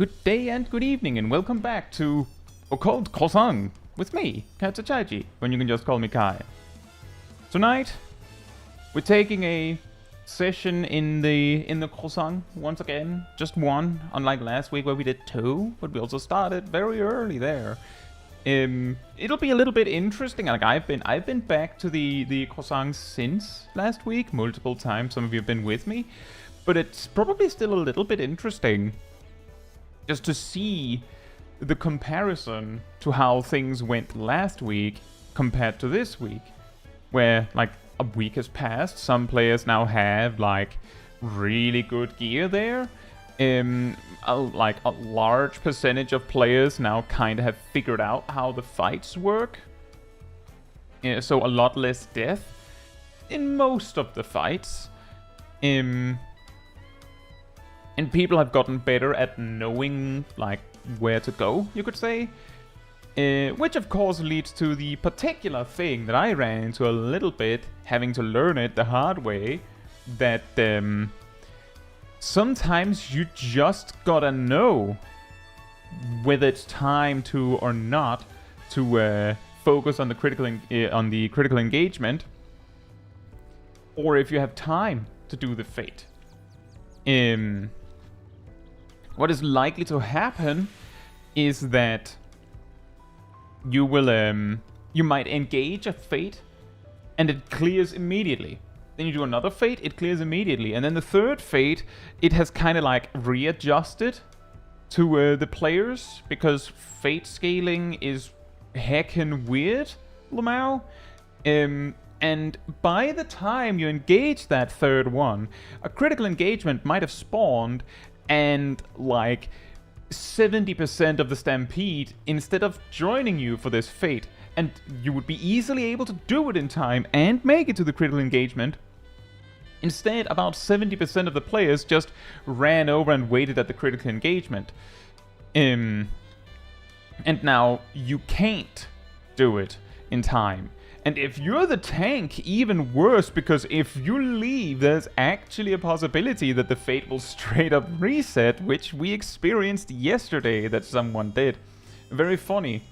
Good day and good evening, and welcome back to Occult Crescent with me, Chaiji, when you can just call me Kai. Tonight, we're taking a session in the Crescent once again, just one, unlike last week where we did two, but we also started very early there. It'll be a little bit interesting. Like I've been back to the Crescent since last week multiple times. Some of you have been with me, but it's probably still a little bit interesting just to see the comparison to how things went last week compared to this week, where like a week has passed. Some players now have like really good gear there. Like a large percentage of players now kind of have figured out how the fights work. So a lot less death in most of the fights. And people have gotten better at knowing like where to go, you could say. Which of course leads to the particular thing that I ran into a little bit, having to learn it the hard way, that sometimes you just gotta know whether it's time to or not to focus on the critical engagement, or if you have time to do the fate. What is likely to happen is that you will you might engage a fate and it clears immediately. Then you do another fate, it clears immediately. And then the third fate, it has kind of like readjusted to the players, because fate scaling is heckin' weird, Lamau. And by the time you engage that third one, a critical engagement might have spawned, and like 70% of the Stampede, instead of joining you for this fate, and you would be easily able to do it in time and make it to the critical engagement, instead about 70% of the players just ran over and waited at the critical engagement. And now you can't do it in time. And if you're the tank, even worse, because if you leave, there's actually a possibility that the fate will straight up reset, which we experienced yesterday that someone did. Very funny.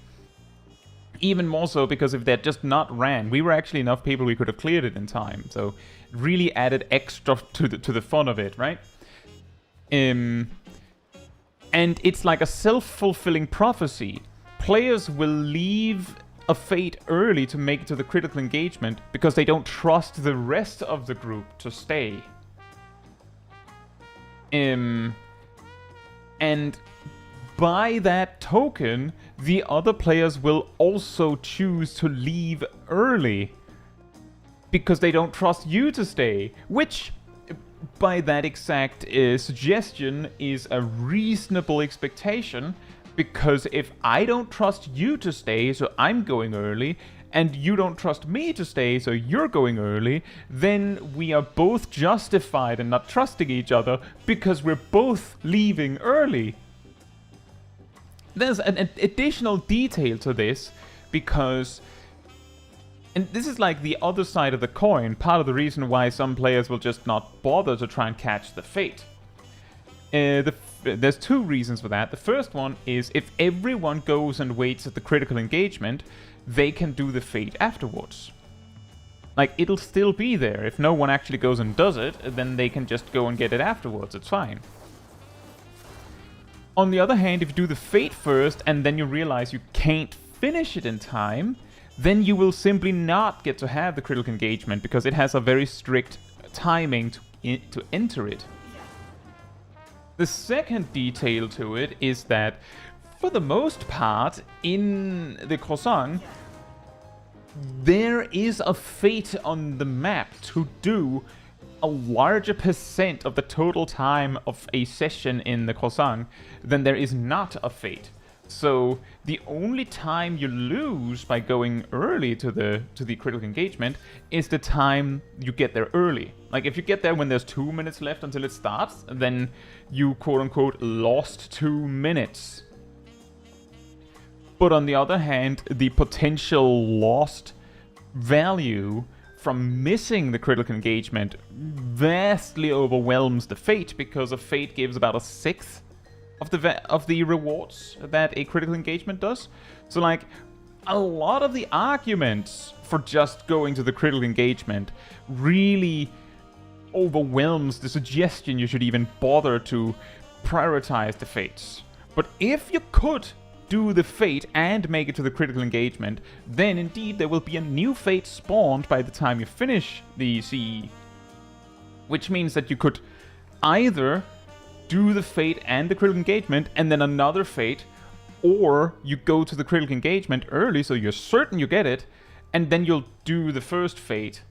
Even more so because if they'd just not ran, we were actually enough people we could have cleared it in time. So it really added extra to the fun of it, right? And it's like a self-fulfilling prophecy. Players will leave a fate early to make it to the critical engagement because they don't trust the rest of the group to stay. And by that token, the other players will also choose to leave early because they don't trust you to stay, which by that exact suggestion is a reasonable expectation. Because if I don't trust you to stay, so I'm going early, and you don't trust me to stay, so you're going early, then we are both justified in not trusting each other because we're both leaving early. There's an additional detail to this, because, and this is like the other side of the coin, part of the reason why some players will just not bother to try and catch the fate. There's two reasons for that. The first one is if everyone goes and waits at the critical engagement, they can do the fate afterwards. Like, it'll still be there. If no one actually goes and does it, then they can just go and get it afterwards. It's fine. On the other hand, if you do the fate first and then you realize you can't finish it in time, then you will simply not get to have the critical engagement because it has a very strict timing to enter it. The second detail to it is that, for the most part, in the Crescent, there is a fate on the map to do a larger percent of the total time of a session in the Crescent than there is not a fate. So the only time you lose by going early to the critical engagement is the time you get there early. Like if you get there when there's 2 minutes left until it starts, then you quote-unquote lost 2 minutes. But on the other hand, the potential lost value from missing the critical engagement vastly overwhelms the fate, because a fate gives about a sixth of the rewards that a critical engagement does. So like a lot of the arguments for just going to the critical engagement really overwhelms the suggestion you should even bother to prioritize the fates. But if you could do the fate and make it to the critical engagement, then indeed there will be a new fate spawned by the time you finish the CE. Which means that you could either do the fate and the critical engagement and then another fate, or you go to the critical engagement early so you're certain you get it, and then you'll do the first fate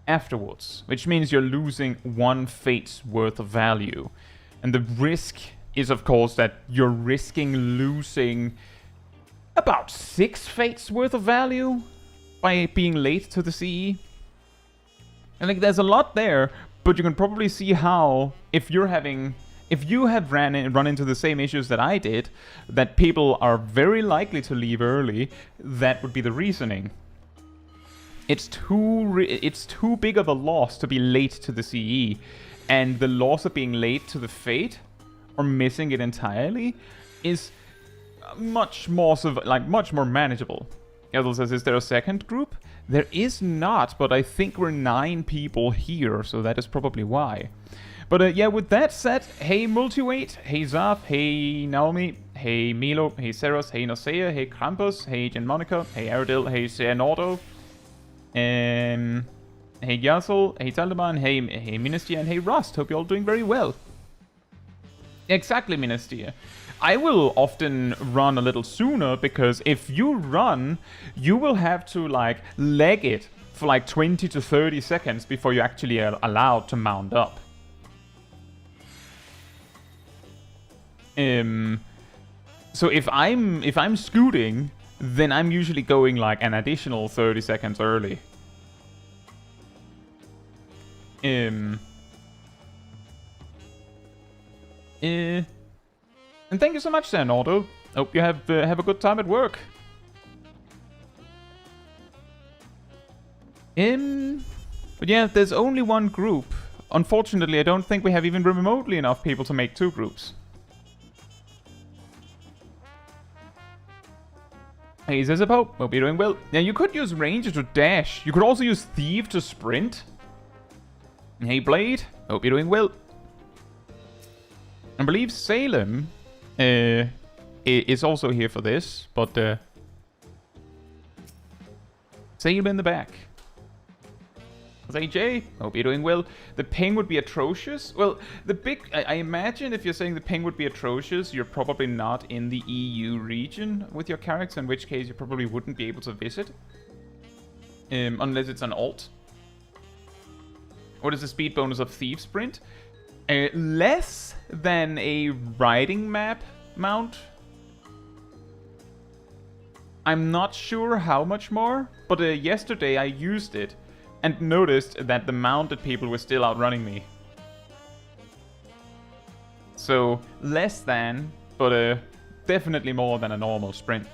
afterwards, which means you're losing one fate's worth of value. And the risk is, of course, that you're risking losing about 6 fates worth of value by being late to the CE. And like, there's a lot there, but you can probably see how, if you have run into the same issues that I did, that people are very likely to leave early, that would be the reasoning. It's too big of a loss to be late to the CE, and the loss of being late to the fate or missing it entirely is much more manageable. Yaddle says, is there a second group? There is not, but I think we're 9 people here, so that is probably why. But yeah, with that said, hey Multiweight, hey Zaf, hey Naomi, hey Milo, hey Seros, hey Nosea, hey Krampus, hey Jen Monica, hey Aradil, hey Seanordo, hey Yassel, hey Taldaman, hey Ministia, and hey Rust. Hope you're all doing very well. Exactly, Ministia. I will often run a little sooner, because if you run, you will have to like leg it for like 20 to 30 seconds before you actually are allowed to mount up. So if I'm scooting, then I'm usually going like an additional 30 seconds early. And thank you so much, Sanordo. Hope you have a good time at work. But yeah, there's only one group. Unfortunately, I don't think we have even remotely enough people to make 2 groups. Hey, Zezapo, hope you're doing well. Yeah, you could use Ranger to dash. You could also use Thief to sprint. Hey, Blade, hope you're doing well. I believe Salem is also here for this, but Salem in the back. AJ, hope you're doing well. The ping would be atrocious. Well, I imagine if you're saying the ping would be atrocious, you're probably not in the EU region with your character, in which case you probably wouldn't be able to visit. Unless it's an alt. What is the speed bonus of Thief Sprint? Less than a riding map mount. I'm not sure how much more, but yesterday I used it and noticed that the mounted people were still outrunning me. So, less than, but definitely more than a normal sprint.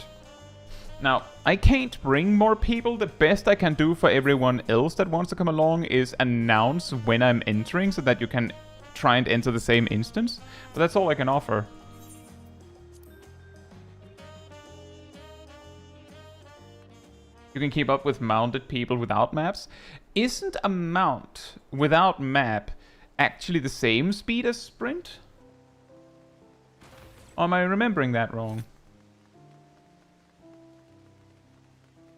Now, I can't bring more people. The best I can do for everyone else that wants to come along is announce when I'm entering so that you can try and enter the same instance. But that's all I can offer. You can keep up with mounted people without maps. Isn't a mount without map actually the same speed as sprint? Or am I remembering that wrong?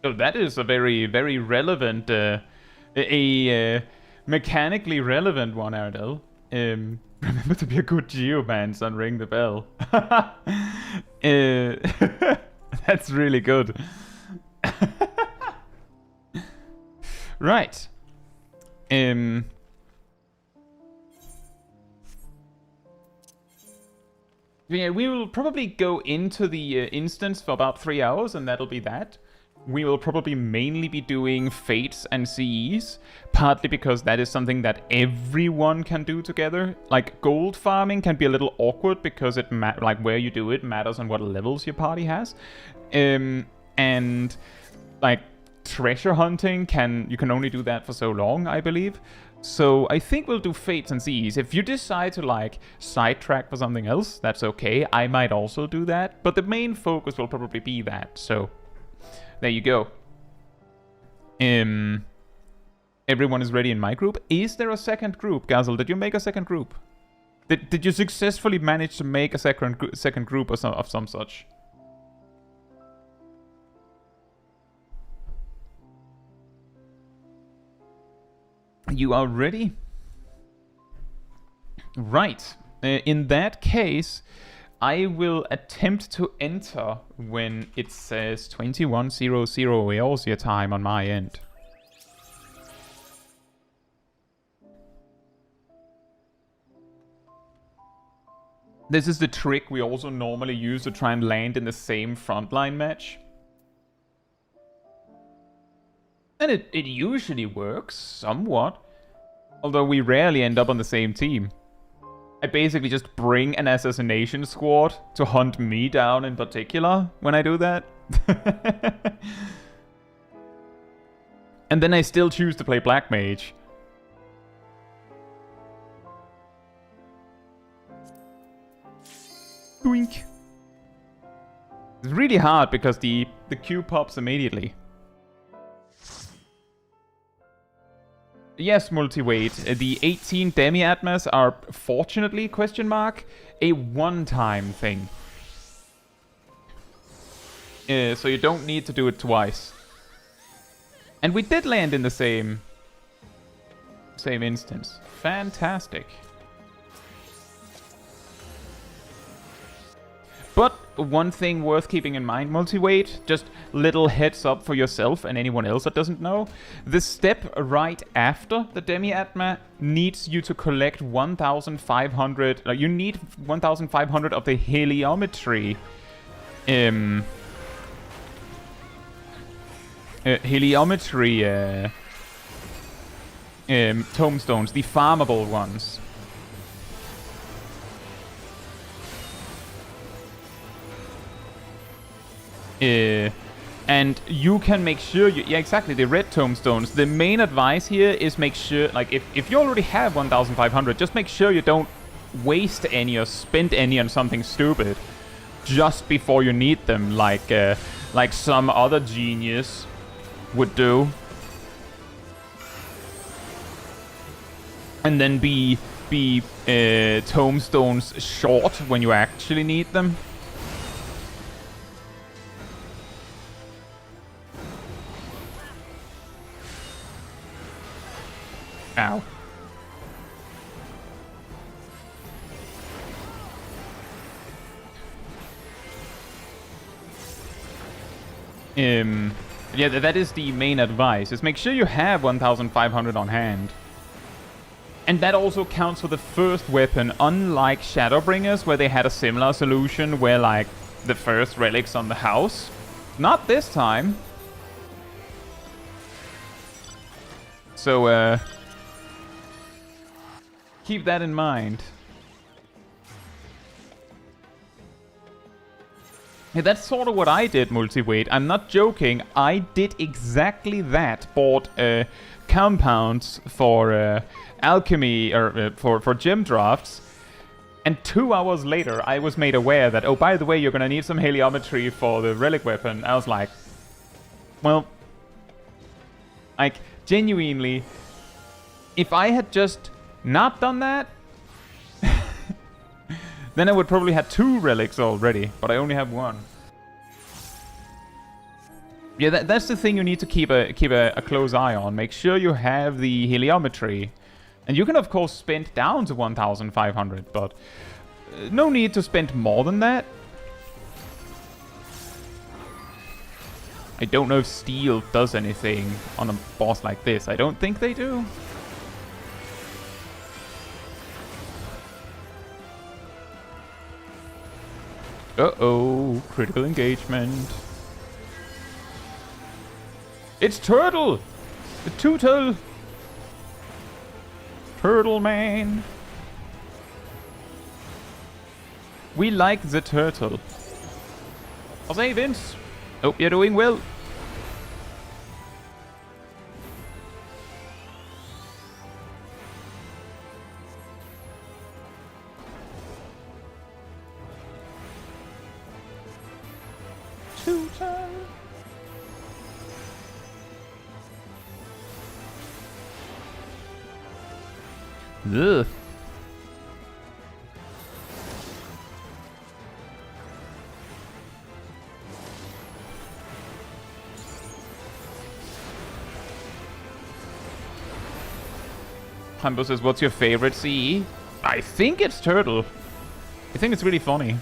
Oh, that is a very, very relevant, mechanically relevant one, Ardell. Remember to be a good geoman, son, ring the bell. That's really good. Right. Yeah, we will probably go into the instance for about 3 hours, and that'll be that. We will probably mainly be doing fates and CEs, partly because that is something that everyone can do together. Like, gold farming can be a little awkward because it like where you do it matters on what levels your party has. And like treasure hunting you can only do that for so long, I believe. So I think we'll do Fates and Seas. If you decide to like sidetrack for something else, that's okay. I might also do that, but the main focus will probably be that. So there you go. Everyone is ready in my group. Is there a second group? Gazel, did you make a second group? Did you successfully manage to make a second group of some such? You are ready? Right. In that case, I will attempt to enter when it says 21:00 Eorzea time on my end. This is the trick we also normally use to try and land in the same frontline match. And it usually works, somewhat. Although we rarely end up on the same team. I basically just bring an assassination squad to hunt me down in particular when I do that. And then I still choose to play Black Mage. Doink. It's really hard because the Q pops immediately. Yes, multi-weight. The 18 demi-atmas are, fortunately, question mark, a one-time thing. So you don't need to do it twice. And we did land in the same instance. Fantastic. But one thing worth keeping in mind, multi-weight, just little heads up for yourself and anyone else that doesn't know. The step right after the demi-atma needs you to collect 1,500... you need 1,500 of the heliometry... tomestones, the farmable ones. And you can make sure yeah, exactly, the red tomestones. The main advice here is make sure, like, if you already have 1,500, just make sure you don't waste any or spend any on something stupid just before you need them, like some other genius would do. And then be tomestones short when you actually need them. Ow. Yeah, that is the main advice, is make sure you have 1,500 on hand. And that also counts for the first weapon, unlike Shadowbringers, where they had a similar solution, where, like, the first relics on the house. Not this time. So, keep that in mind. Yeah, that's sort of what I did, multi-weight. I'm not joking. I did exactly that. Bought compounds for alchemy, or for gem drafts. And 2 hours later, I was made aware that, oh, by the way, you're gonna need some heliometry for the relic weapon. I was like, well, like, genuinely, if I had just not done that, then I would probably have 2 relics already, but I only have 1. Yeah, that's the thing you need to keep a close eye on. Make sure you have the heliometry. And you can, of course, spend down to 1,500, but no need to spend more than that. I don't know if steel does anything on a boss like this. I don't think they do. Uh-oh, critical engagement. It's Turtle! The Tootle! Turtle Man! We like the turtle. I'll say, Vince. Hope you're doing well. Ugh. Hambo says, what's your favorite CE? I think it's Turtle. I think it's really funny.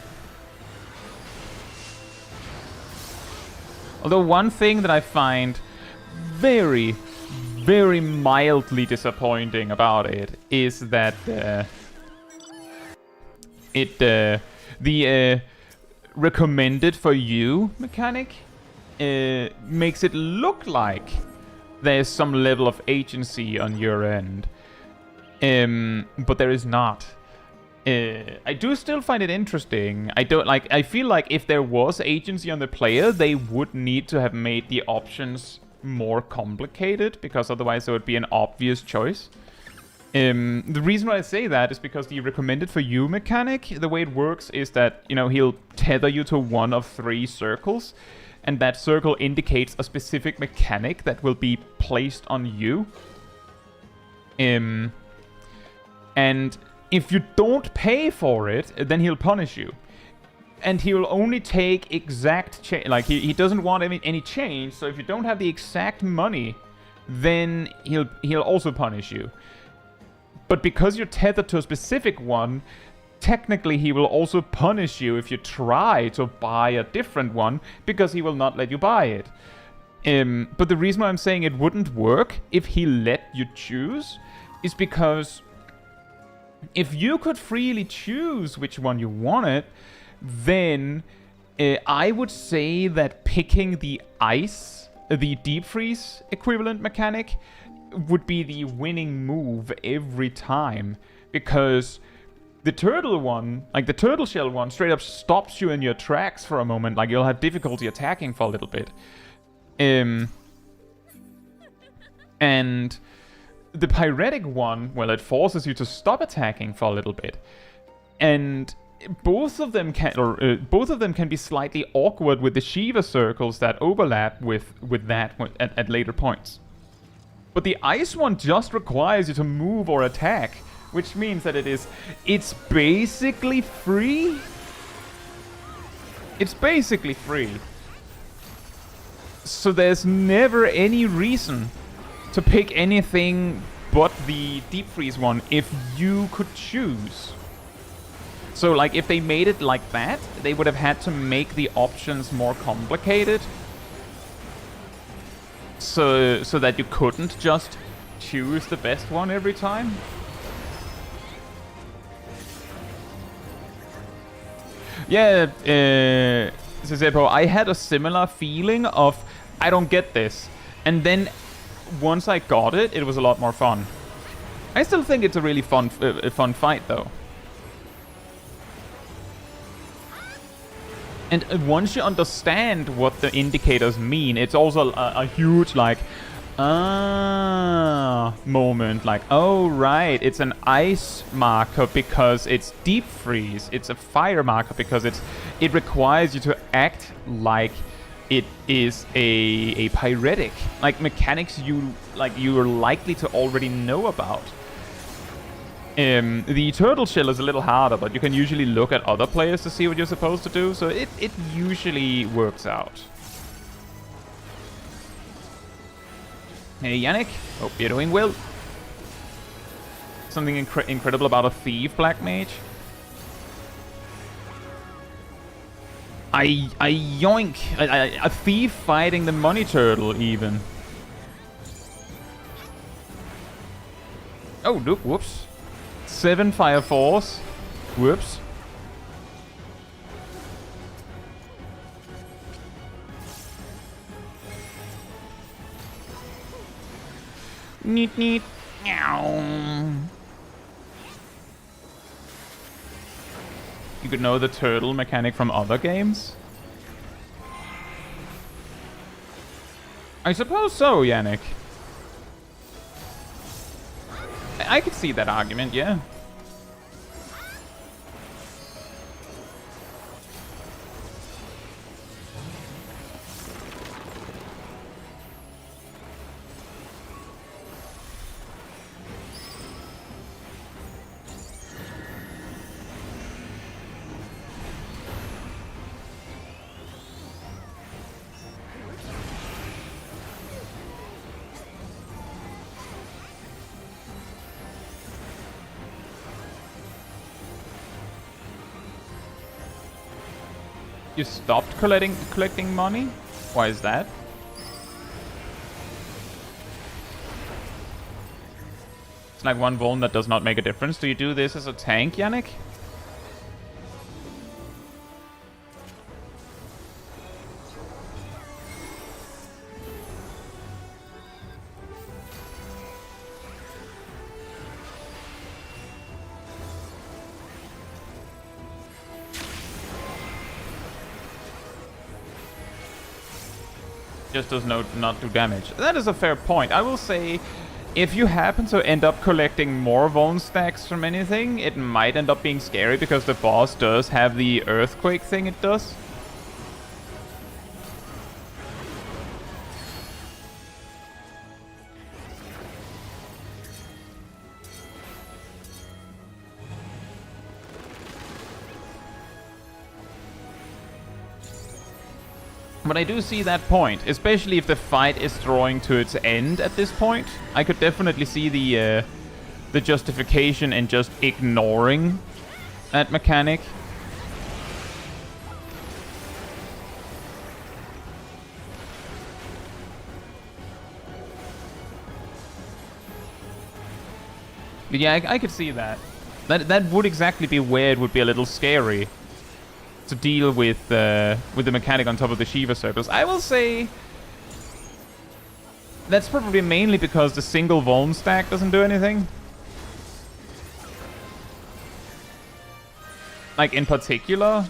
Although one thing that I find very, very mildly disappointing about it is that the recommended for you mechanic makes it look like there's some level of agency on your end. But there is not. I do still find it interesting. I feel like if there was agency on the player, they would need to have made the options more complicated, because otherwise it would be an obvious choice. The reason why I say that is because the recommended for you mechanic, the way it works is that, you know, he'll tether you to one of 3 circles, and that circle indicates a specific mechanic that will be placed on you. And if you don't pay for it, then he'll punish you. And he will only take exact change. Like, he doesn't want any change, so if you don't have the exact money, then he'll also punish you. But because you're tethered to a specific one, technically he will also punish you if you try to buy a different one, because he will not let you buy it. But the reason why I'm saying it wouldn't work if he let you choose is because if you could freely choose which one you wanted, then I would say that picking the ice, the deep freeze equivalent mechanic, would be the winning move every time. Because the turtle one, like the turtle shell one, straight up stops you in your tracks for a moment. Like, you'll have difficulty attacking for a little bit. And the pyretic one, well, it forces you to stop attacking for a little bit. And both of them can be slightly awkward with the Shiva circles that overlap with that at later points. But the ice one just requires you to move or attack, which means that it's basically free. It's basically free. So there's never any reason to pick anything but the deep freeze one if you could choose. So, like, if they made it like that, they would have had to make the options more complicated. So that you couldn't just choose the best one every time. Yeah, Zezepo, I had a similar feeling of, I don't get this. And then once I got it, it was a lot more fun. I still think it's a really fun fight, though. And once you understand what the indicators mean, it's also a huge, like, moment. Like, oh, right, it's an ice marker because it's deep freeze. It's a fire marker because it requires you to act like it is a pyretic. Like, mechanics you're likely to already know about. The turtle shell is a little harder, but you can usually look at other players to see what you're supposed to do, so it usually works out. Hey Yannick, hope you're doing well. Something incredible about a thief, Black Mage? I yoink! A thief fighting the money turtle, even. Oh, look, whoops. 7 fire force. Whoops. Neat, neat. Meow. You could know the turtle mechanic from other games? I suppose so, Yannick. I could see that argument, yeah. You stopped collecting money? Why is that? It's like 1 Vuln that does not make a difference. Do you do this as a tank, Yannick? Just does not do damage. That is a fair point. I will say, if you happen to end up collecting more Vuln stacks from anything, it might end up being scary because the boss does have the earthquake thing it does. But I do see that point, especially if the fight is drawing to its end at this point. I could definitely see the justification in just ignoring that mechanic. But yeah, I could see that. That would exactly be where it would be a little scary to deal with the mechanic on top of the Shiva circles. I will say that's probably mainly because the single Vuln stack doesn't do anything. Like in particular.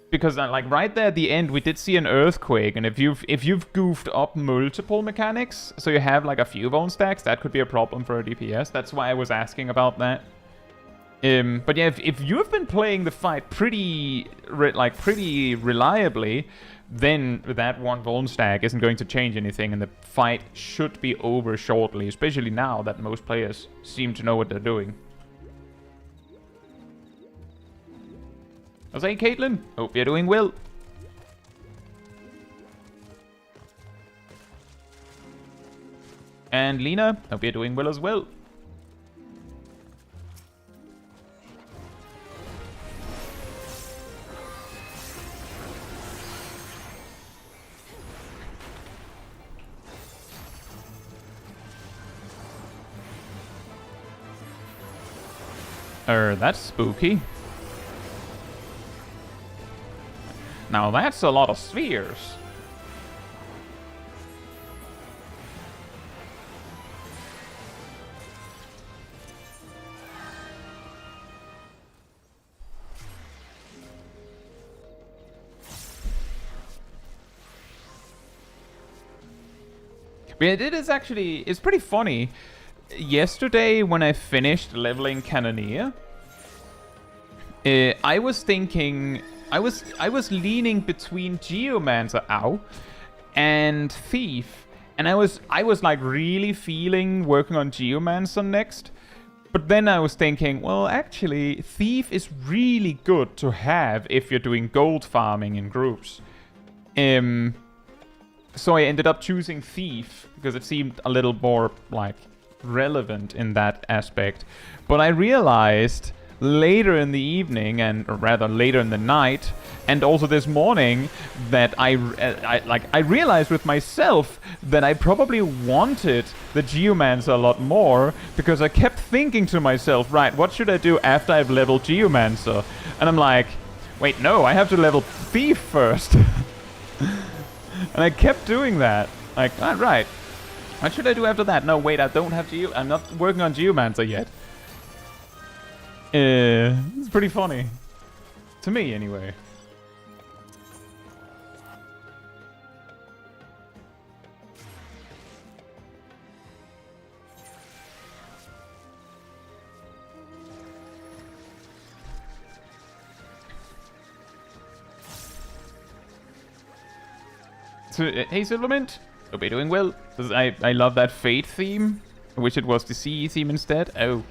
Because like right there at the end we did see an earthquake, and if you've goofed up multiple mechanics, so you have like a few Vuln stacks, that could be a problem for a DPS. That's why I was asking about that. But yeah, if you have been playing the fight pretty reliably, then that 1 Vuln stack isn't going to change anything, and the fight should be over shortly, especially now that most players seem to know what they're doing. I say, Caitlin, hope you're doing well. And Lena, hope you're doing well as well. That's spooky. Now that's a lot of spheres. But it is actually, it's pretty funny. Yesterday when I finished leveling Cannoneer, I was thinking, I was leaning between Geomancer, and Thief, and I was like really feeling working on Geomancer next. But then I was thinking, well, actually, Thief is really good to have if you're doing gold farming in groups. So I ended up choosing Thief because it seemed a little more like relevant in that aspect. But I realized later in the evening, or rather later in the night, and also this morning, that I realized with myself that I probably wanted the Geomancer a lot more, because I kept thinking to myself, right, what should I do after I've leveled Geomancer? And I'm like, wait, no, I have to level Thief first. And I kept doing that. Like, ah, right, what should I do after that? No, wait, I don't have I'm not working on Geomancer yet. It's pretty funny. To me, anyway. So, hey, Silvermint. Hope you're doing well. I love that Fate theme. I wish it was the CE theme instead. Oh.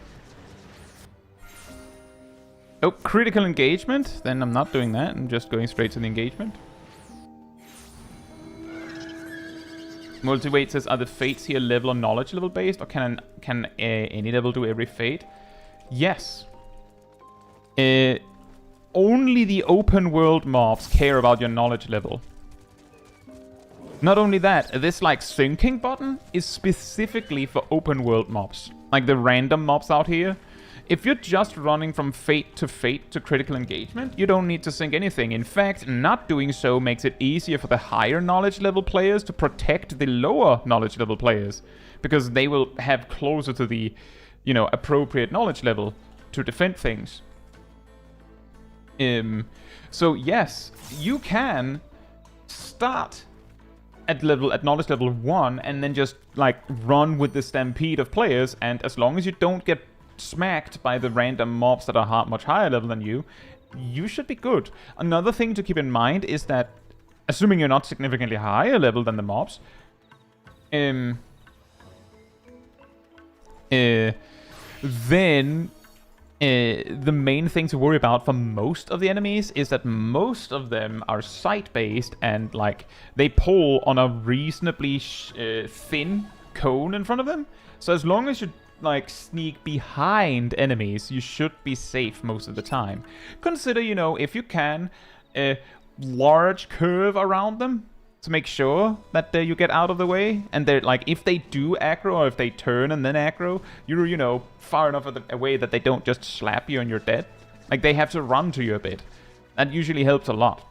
Oh, critical engagement? Then I'm not doing that. I'm just going straight to the engagement. Multiweight says, are the fates here level or knowledge level based? Or can any level do every fate? Yes. only the open world mobs care about your knowledge level. Not only that, this like syncing button is specifically for open world mobs. Like the random mobs out here. If you're just running from fate to critical engagement, you don't need to sync anything. In fact, not doing so makes it easier for the higher knowledge level players to protect the lower knowledge level players. Because they will have closer to the, you know, appropriate knowledge level to defend things. So yes, you can start at knowledge level 1 and then just like run with the stampede of players, and as long as you don't get smacked by the random mobs that are much higher level than you, you should be good. Another thing to keep in mind is that, assuming you're not significantly higher level than the mobs, then the main thing to worry about for most of the enemies is that most of them are sight-based and like they pull on a reasonably thin cone in front of them. So as long as you like sneak behind enemies, you should be safe most of the time. Consider, you know, if you can, a large curve around them to make sure that you get out of the way. And they're like, if they do aggro or if they turn and then aggro, you're, you know, far enough away that they don't just slap you and you're dead. Like, they have to run to you a bit. That usually helps a lot.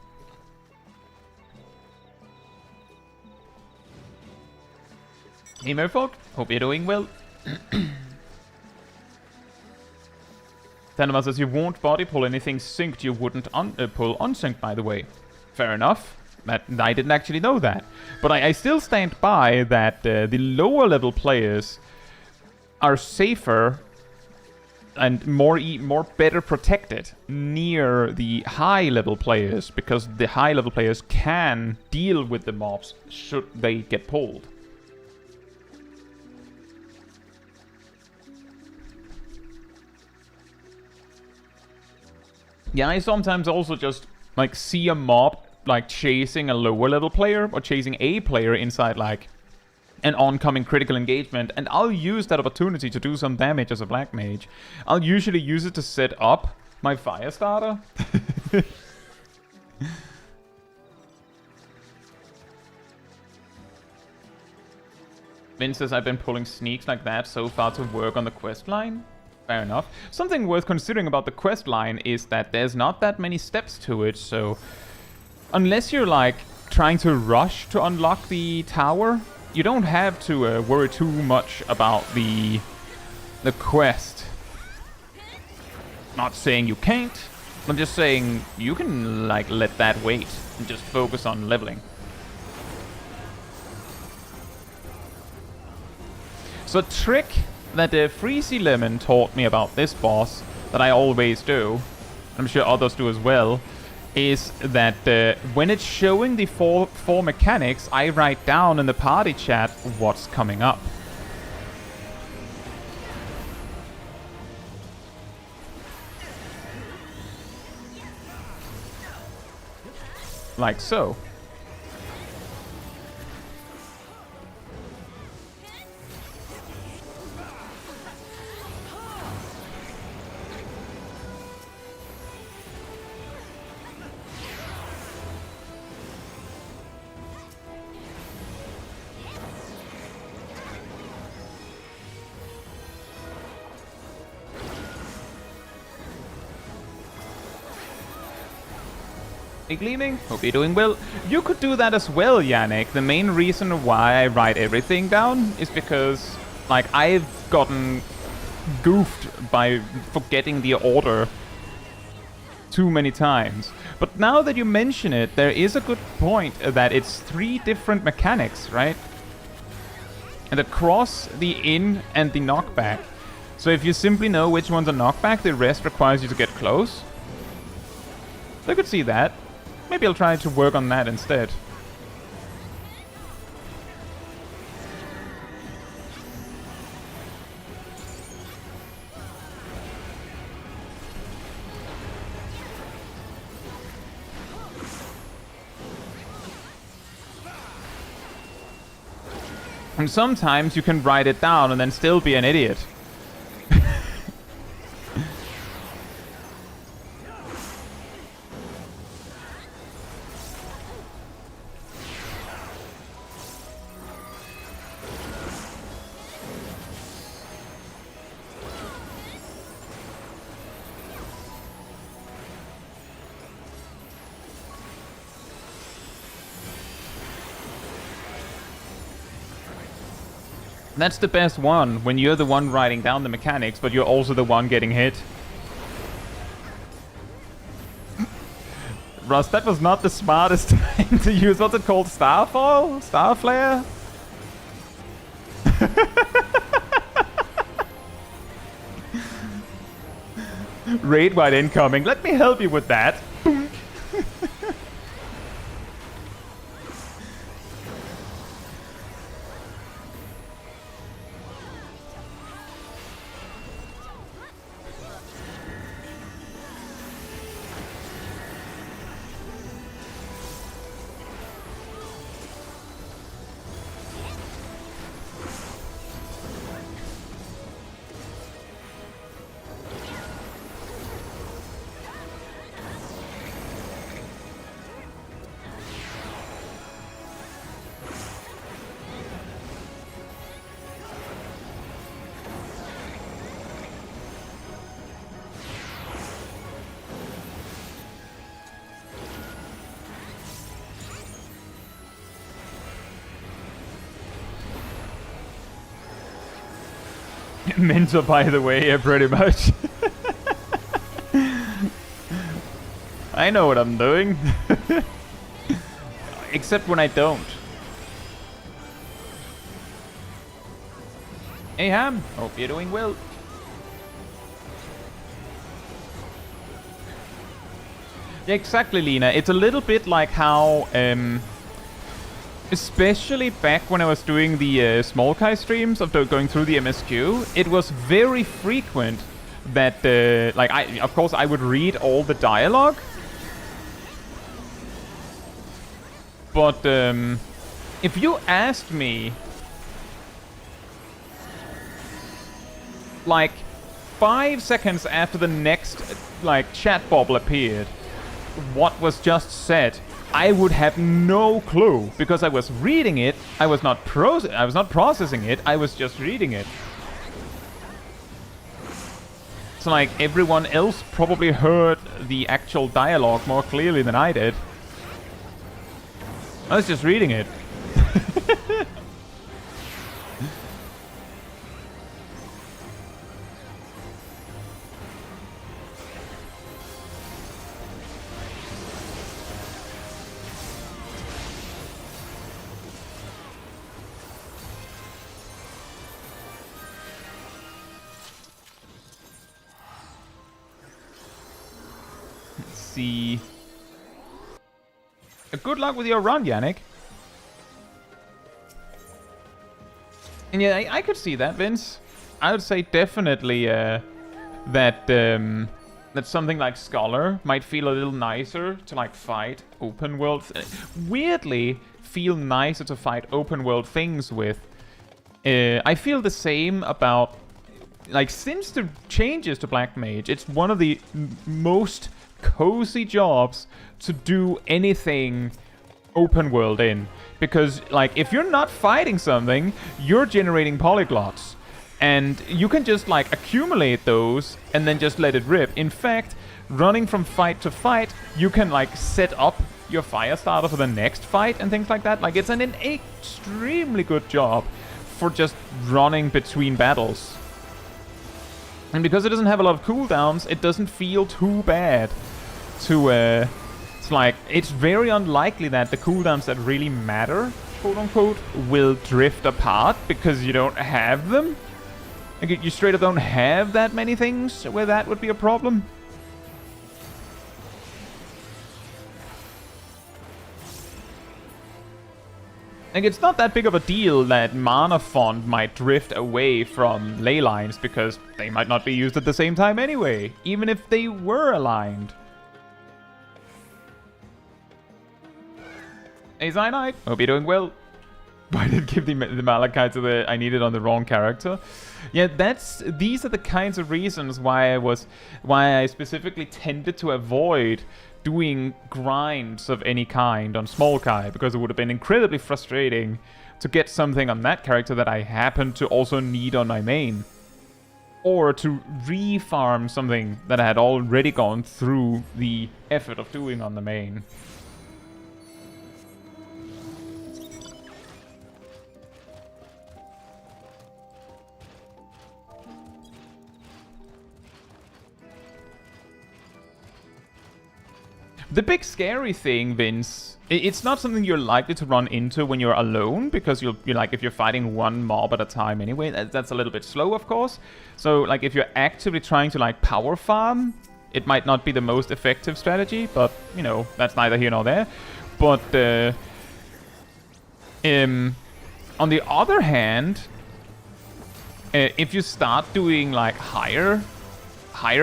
Hey Merfolk, hope you're doing well. Tanama says you won't body pull anything synced you wouldn't pull unsynced, by the way. Fair enough. I didn't actually know that. But I still stand by that the lower level players are safer and more better protected near the high level players, because the high level players can deal with the mobs should they get pulled. Yeah, I sometimes also just like see a mob like chasing a lower level player or chasing a player inside like an oncoming critical engagement, and I'll use that opportunity to do some damage as a black mage. I'll usually use it to set up my fire starter. Vince says I've been pulling sneaks like that so far to work on the quest line. Fair enough. Something worth considering about the quest line is that there's not that many steps to it, so unless you're like trying to rush to unlock the tower, you don't have to worry too much about the quest. Not saying you can't, I'm just saying you can like let that wait and just focus on leveling. So a trick that Freezy Lemon taught me about this boss, that I always do, I'm sure others do as well, is that when it's showing the four mechanics, I write down in the party chat what's coming up. Like so. Gleaming, hope you're doing well. You could do that as well, Yannick. The main reason why I write everything down is because, like, I've gotten goofed by forgetting the order too many times. But now that you mention it, there is a good point that it's 3 different mechanics, right? And the cross, the in, and the knockback. So if you simply know which one's a knockback, the rest requires you to get close. I could see that. Maybe I'll try to work on that instead. And sometimes you can write it down and then still be an idiot. That's the best one, when you're the one writing down the mechanics, but you're also the one getting hit. Russ, that was not the smartest thing to use. What's it called? Starfall? Starflare? Raid wide incoming. Let me help you with that. Mentor, by the way, yeah, pretty much. I know what I'm doing. Except when I don't. Hey Ham, hope you're doing well. Yeah, exactly, Lena. It's a little bit like how, especially back when I was doing the Small Kai streams of going through the MSQ, it was very frequent that, of course, I would read all the dialogue. But, if you asked me, like, 5 seconds after the next, chat bubble appeared, what was just said, I would have no clue, because I was reading it. I was not processing it. I was just reading it. So like everyone else probably heard the actual dialogue more clearly than I did. I was just reading it. See. Good luck with your run, Yannick. And yeah, I could see that, Vince. I would say definitely that something like Scholar might feel a little nicer to like fight open world. Weirdly, feel nicer to fight open world things with. I feel the same about like since the changes to Black Mage. It's one of the most cozy jobs to do anything open world in, because like if you're not fighting something, you're generating polyglots and you can just like accumulate those and then just let it rip. In fact, running from fight to fight, you can like set up your fire starter for the next fight and things like that. Like it's an extremely good job for just running between battles. And because it doesn't have a lot of cooldowns, it doesn't feel too bad to, it's like, it's very unlikely that the cooldowns that really matter, quote unquote, will drift apart because you don't have them. Like, you straight up don't have that many things where that would be a problem. Like, it's not that big of a deal that mana font might drift away from ley lines because they might not be used at the same time anyway, even if they were aligned. Hey Cyanide, hope you're doing well. Why did I give the Malachite to the I needed on the wrong character? Yeah, these are the kinds of reasons why I specifically tended to avoid doing grinds of any kind on Small Kai, because it would have been incredibly frustrating to get something on that character that I happen to also need on my main. Or to re-farm something that I had already gone through the effort of doing on the main. The big scary thing, Vince, it's not something you're likely to run into when you're alone, because you're like, if you're fighting one mob at a time anyway, that's a little bit slow, of course. So, like, if you're actively trying to, like, power farm, it might not be the most effective strategy, but, you know, that's neither here nor there. But, on the other hand, if you start doing, like, higher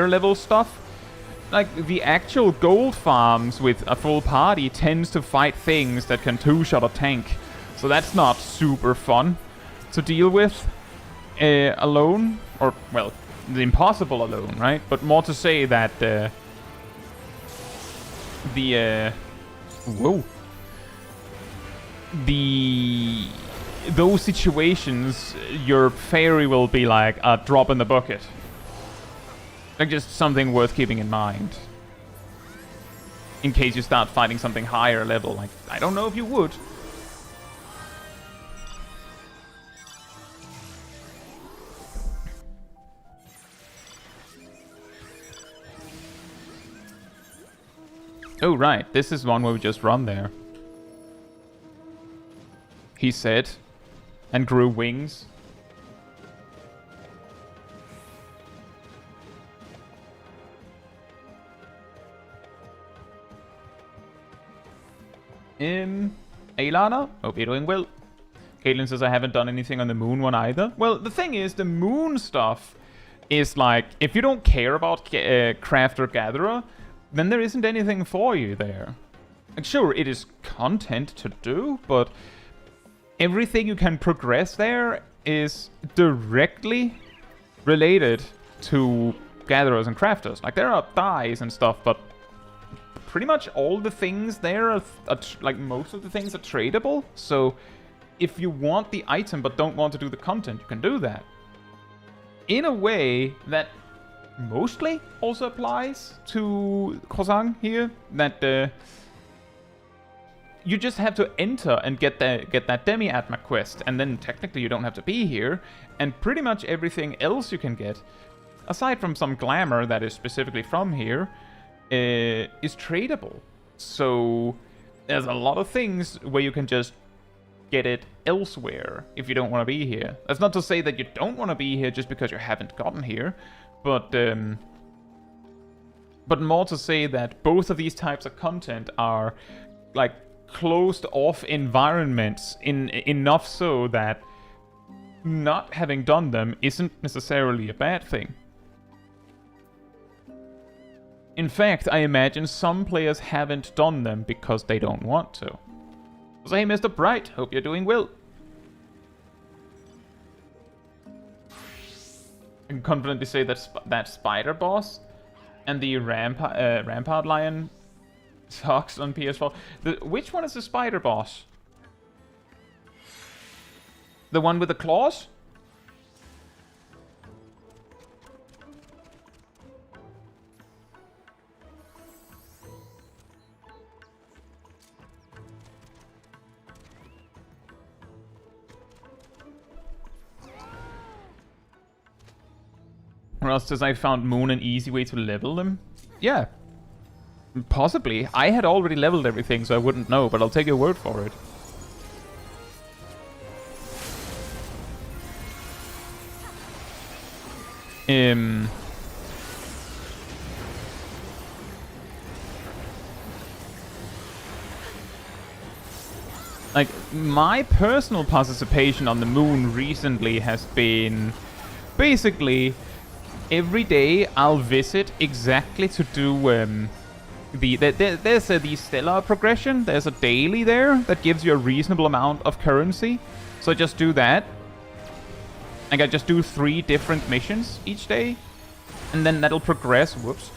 level stuff, like, the actual gold farms with a full party tends to fight things that can two-shot a tank. So that's not super fun to deal with alone. Or, well, impossible alone, right? But more to say that those situations, your fairy will be like a drop in the bucket. Like, just something worth keeping in mind. In case you start fighting something higher level. Like, I don't know if you would. Oh, right. This is one where we just run there. He said. And grew wings. Ailana, hope you're doing well. Caitlin says I haven't done anything on the moon one either. Well, the thing is, the moon stuff is like, if you don't care about Crafter Gatherer, then there isn't anything for you there. Like, sure, it is content to do, but everything you can progress there is directly related to gatherers and crafters. Like, there are dyes and stuff, but pretty much all the things there are like, most of the things are tradable. So if you want the item but don't want to do the content, you can do that. In a way that mostly also applies to Croissant here, that you just have to enter and get that Demi-Atma quest, and then technically you don't have to be here, and pretty much everything else you can get, aside from some glamour that is specifically from here, is tradable. So there's a lot of things where you can just get it elsewhere if you don't want to be here. That's not to say that you don't want to be here just because you haven't gotten here, but more to say that both of these types of content are like closed off environments enough so that not having done them isn't necessarily a bad thing. In fact, I imagine some players haven't done them because they don't want to. So hey, Mr. Bright, hope you're doing well. I can confidently say that that spider boss and the rampart lion sucks on PS4. Which one is the spider boss? The one with the claws? Ross says I found Moon an easy way to level them. Yeah. Possibly. I had already leveled everything, so I wouldn't know, but I'll take your word for it. Like, my personal participation on the Moon recently has been basically every day I'll visit exactly to do there's the stellar progression. There's a daily there that gives you a reasonable amount of currency. So I just do that. Like, I just do 3 different missions each day, and then that'll progress. Whoops.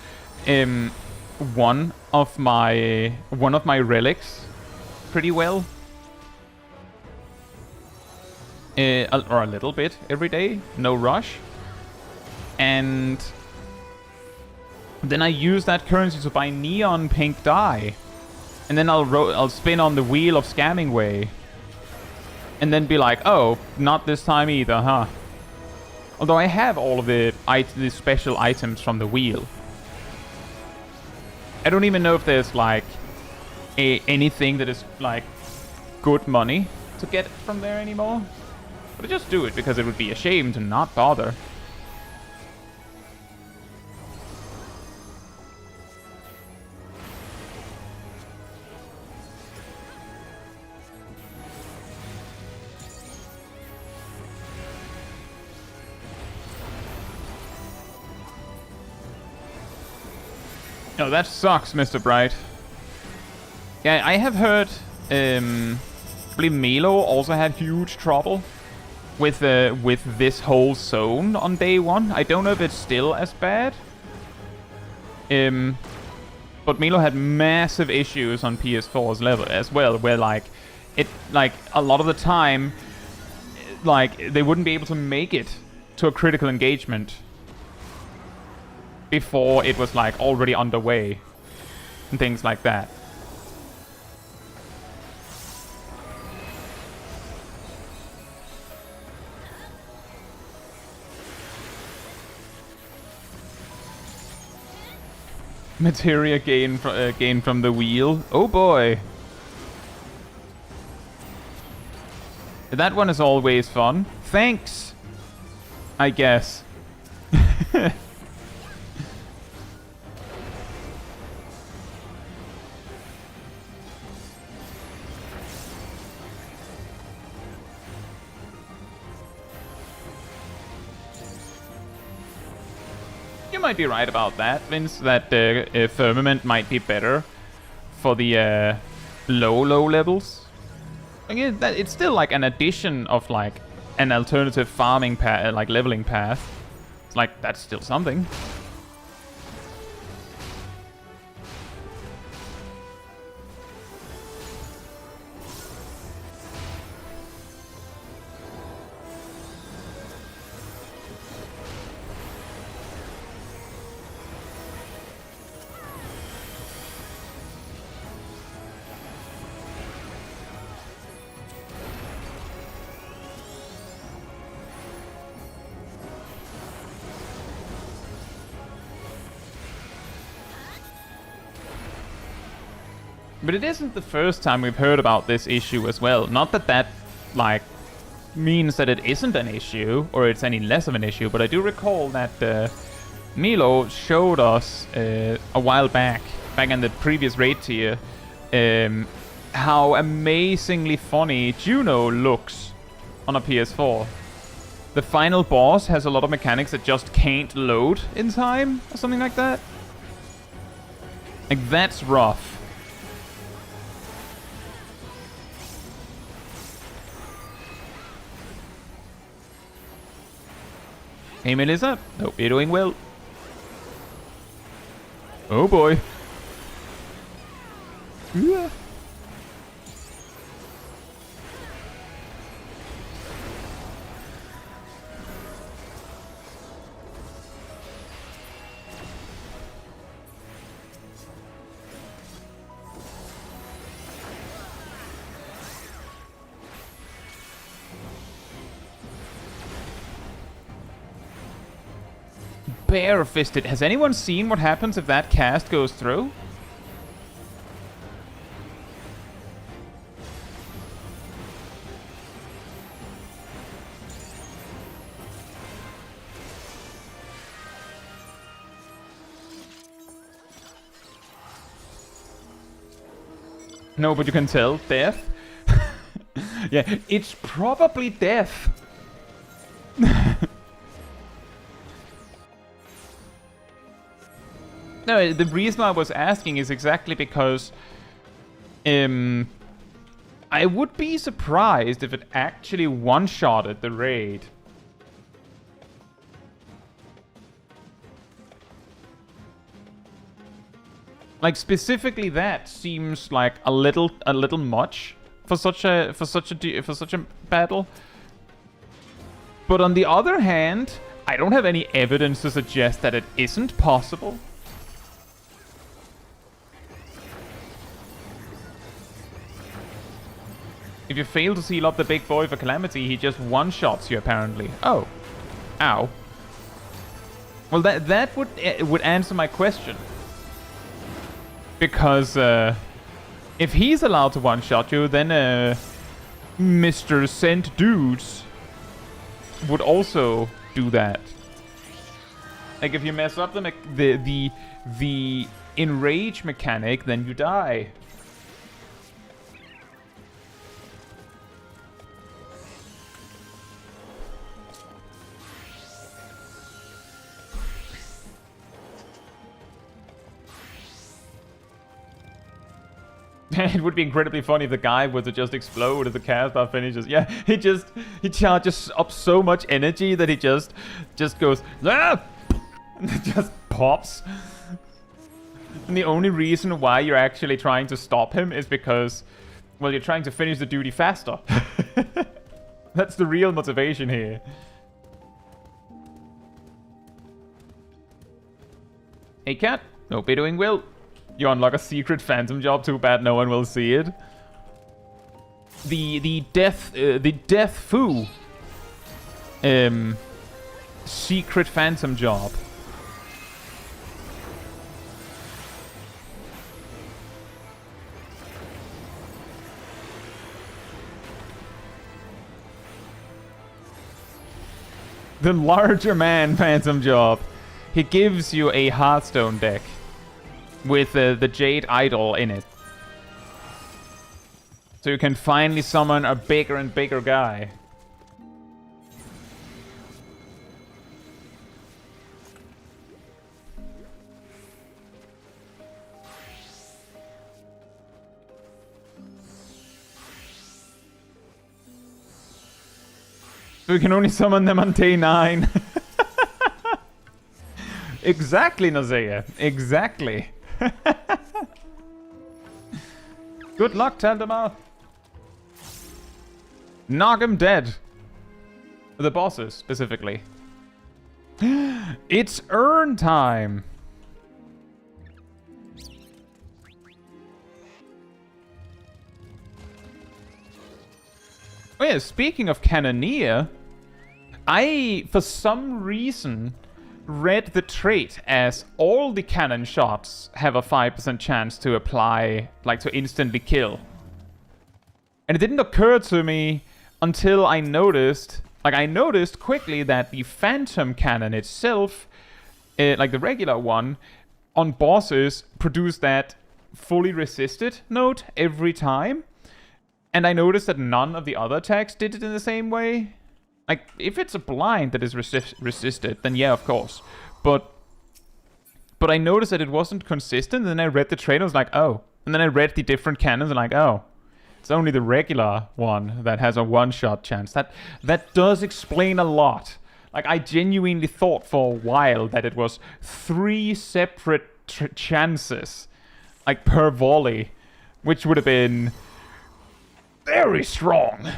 One of my relics pretty well. Or a little bit every day. No rush. And then I use that currency to buy neon pink dye, and then I'll spin on the wheel of Scamming Way, and then be like, oh, not this time either, huh? Although I have all of the special items from the wheel. I don't even know if there's like anything that is like good money to get from there anymore. But I just do it because it would be a shame to not bother. Oh, that sucks, Mr. Bright. Yeah, I have heard, I believe Milo also had huge trouble with this whole zone on day one. I don't know if it's still as bad. But Milo had massive issues on PS4's level as well, where like a lot of the time, like they wouldn't be able to make it to a critical engagement before it was like already underway and things like that. Materia gain from the wheel. Oh boy. That one is always fun. Thanks, I guess. You might be right about that, Vince, that Firmament might be better for the low levels. Again, it's still like an addition of like an alternative farming path, like leveling path. It's like, that's still something. But it isn't the first time we've heard about this issue as well. Not that that, like, means that it isn't an issue, or it's any less of an issue, but I do recall that Milo showed us a while back in the previous raid tier, how amazingly funny Juno looks on a PS4. The final boss has a lot of mechanics that just can't load in time, or something like that. Like, that's rough. Hey, Melissa. Hope you're doing well. Oh boy. Yeah. Bare-fisted. Has anyone seen what happens if that cast goes through? No, but you can tell. Death? Yeah, it's probably death. No, the reason I was asking is exactly because I would be surprised if it actually one-shotted the raid. Like, specifically that seems like a little much for such a battle. But on the other hand, I don't have any evidence to suggest that it isn't possible. If you fail to seal up the big boy for Calamity, he just one-shots you, apparently. Oh. Ow. Well, that would answer my question. Because if he's allowed to one-shot you, then Mr. Sent Dudes would also do that. Like if you mess up the enrage mechanic, then you die. It would be incredibly funny if the guy were to just explode as the cast bar finishes. Yeah, he charges up so much energy that he just goes, ah! And it just pops. And the only reason why you're actually trying to stop him is because, well, you're trying to finish the duty faster. That's the real motivation here. Hey cat, hope you're doing well. You unlock a secret phantom job, too bad no one will see it. The death foo secret phantom job. The larger man phantom job. He gives you a Hearthstone deck with the Jade Idol in it. So you can finally summon a bigger and bigger guy. So you can only summon them on day 9. Exactly, Nazea. Exactly. Good luck, Tandemar. Knock him dead. The bosses, specifically. It's earn time. Oh yeah, speaking of Cannoneer, I, for some reason, read the trait as all the cannon shots have a 5% chance to apply, like to instantly kill. And it didn't occur to me until I noticed, quickly that the phantom cannon itself, like the regular one, on bosses produce that fully resisted note every time. And I noticed that none of the other attacks did it in the same way. Like, if it's a blind that is resisted, then yeah, of course. But I noticed that it wasn't consistent, and then I read the trait and I was like, oh. And then I read the different cannons and like, oh. It's only the regular one that has a one-shot chance. That does explain a lot. Like, I genuinely thought for a while that it was 3 separate chances, like, per volley, which would have been very strong.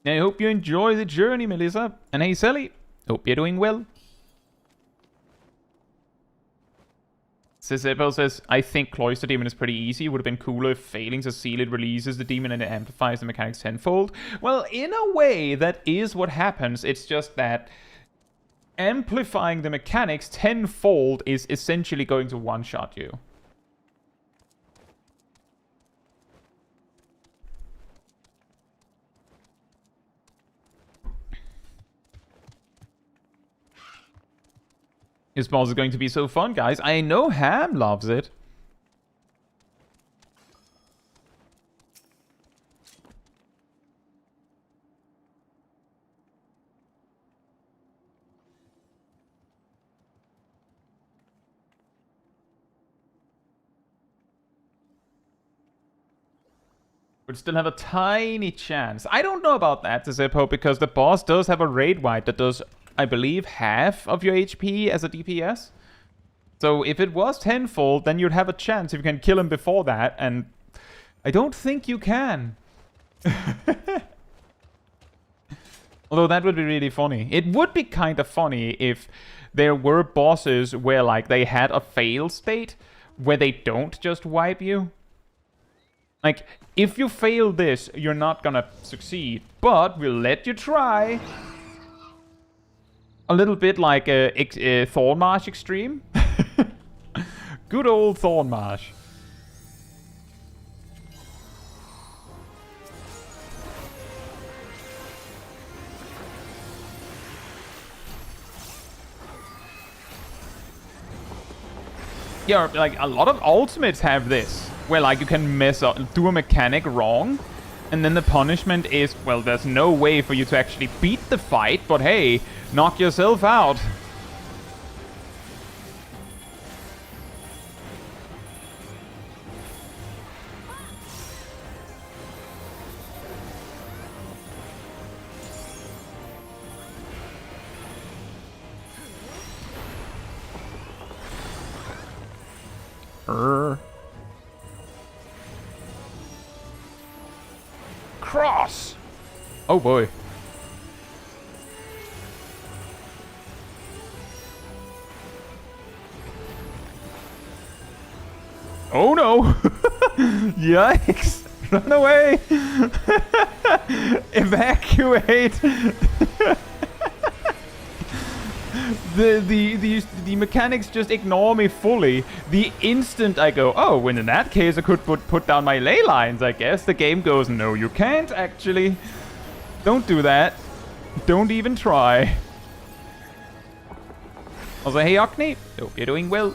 I hope you enjoy the journey, Melissa. And hey, Sally, hope you're doing well. Sisebo says, I think Cloister Demon is pretty easy. It would have been cooler if failing to seal it releases the demon and it amplifies the mechanics tenfold. Well, in a way, that is what happens. It's just that amplifying the mechanics tenfold is essentially going to one-shot you. This boss is going to be so fun, guys. I know Ham loves it. Would still have a tiny chance. I don't know about that, Zippo, because the boss does have a raid wipe that does, I believe, half of your HP as a DPS. So if it was tenfold, then you'd have a chance if you can kill him before that, and I don't think you can. Although that would be really funny. It would be kind of funny if there were bosses where, like, they had a fail state where they don't just wipe you. Like, if you fail this, you're not gonna succeed, but we'll let you try. A little bit like a Thornmarsh Extreme. Good old Thornmarsh. Yeah, like a lot of ultimates have this, where like you can mess up, do a mechanic wrong, and then the punishment is, well, there's no way for you to actually beat the fight, but hey, knock yourself out. Cross! Oh boy. Oh no! Yikes! Run away! Evacuate! The mechanics just ignore me fully. The instant I go, oh, well, in that case I could put down my ley lines, I guess. The game goes, no, you can't, actually. Don't do that. Don't even try. Also, hey, Ocni. Hope you're doing well.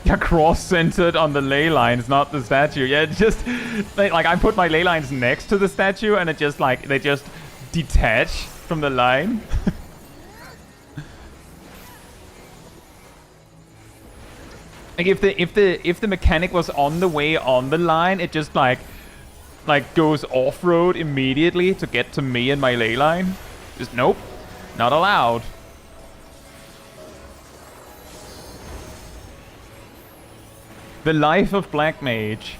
Yeah, cross-centered on the ley lines, not the statue. Yeah, it's just like I put my ley lines next to the statue, and it just like they just detach from the line. Like if the mechanic was on the way on the line, it just like goes off-road immediately to get to me and my ley line. Just nope, not allowed. The life of Black Mage.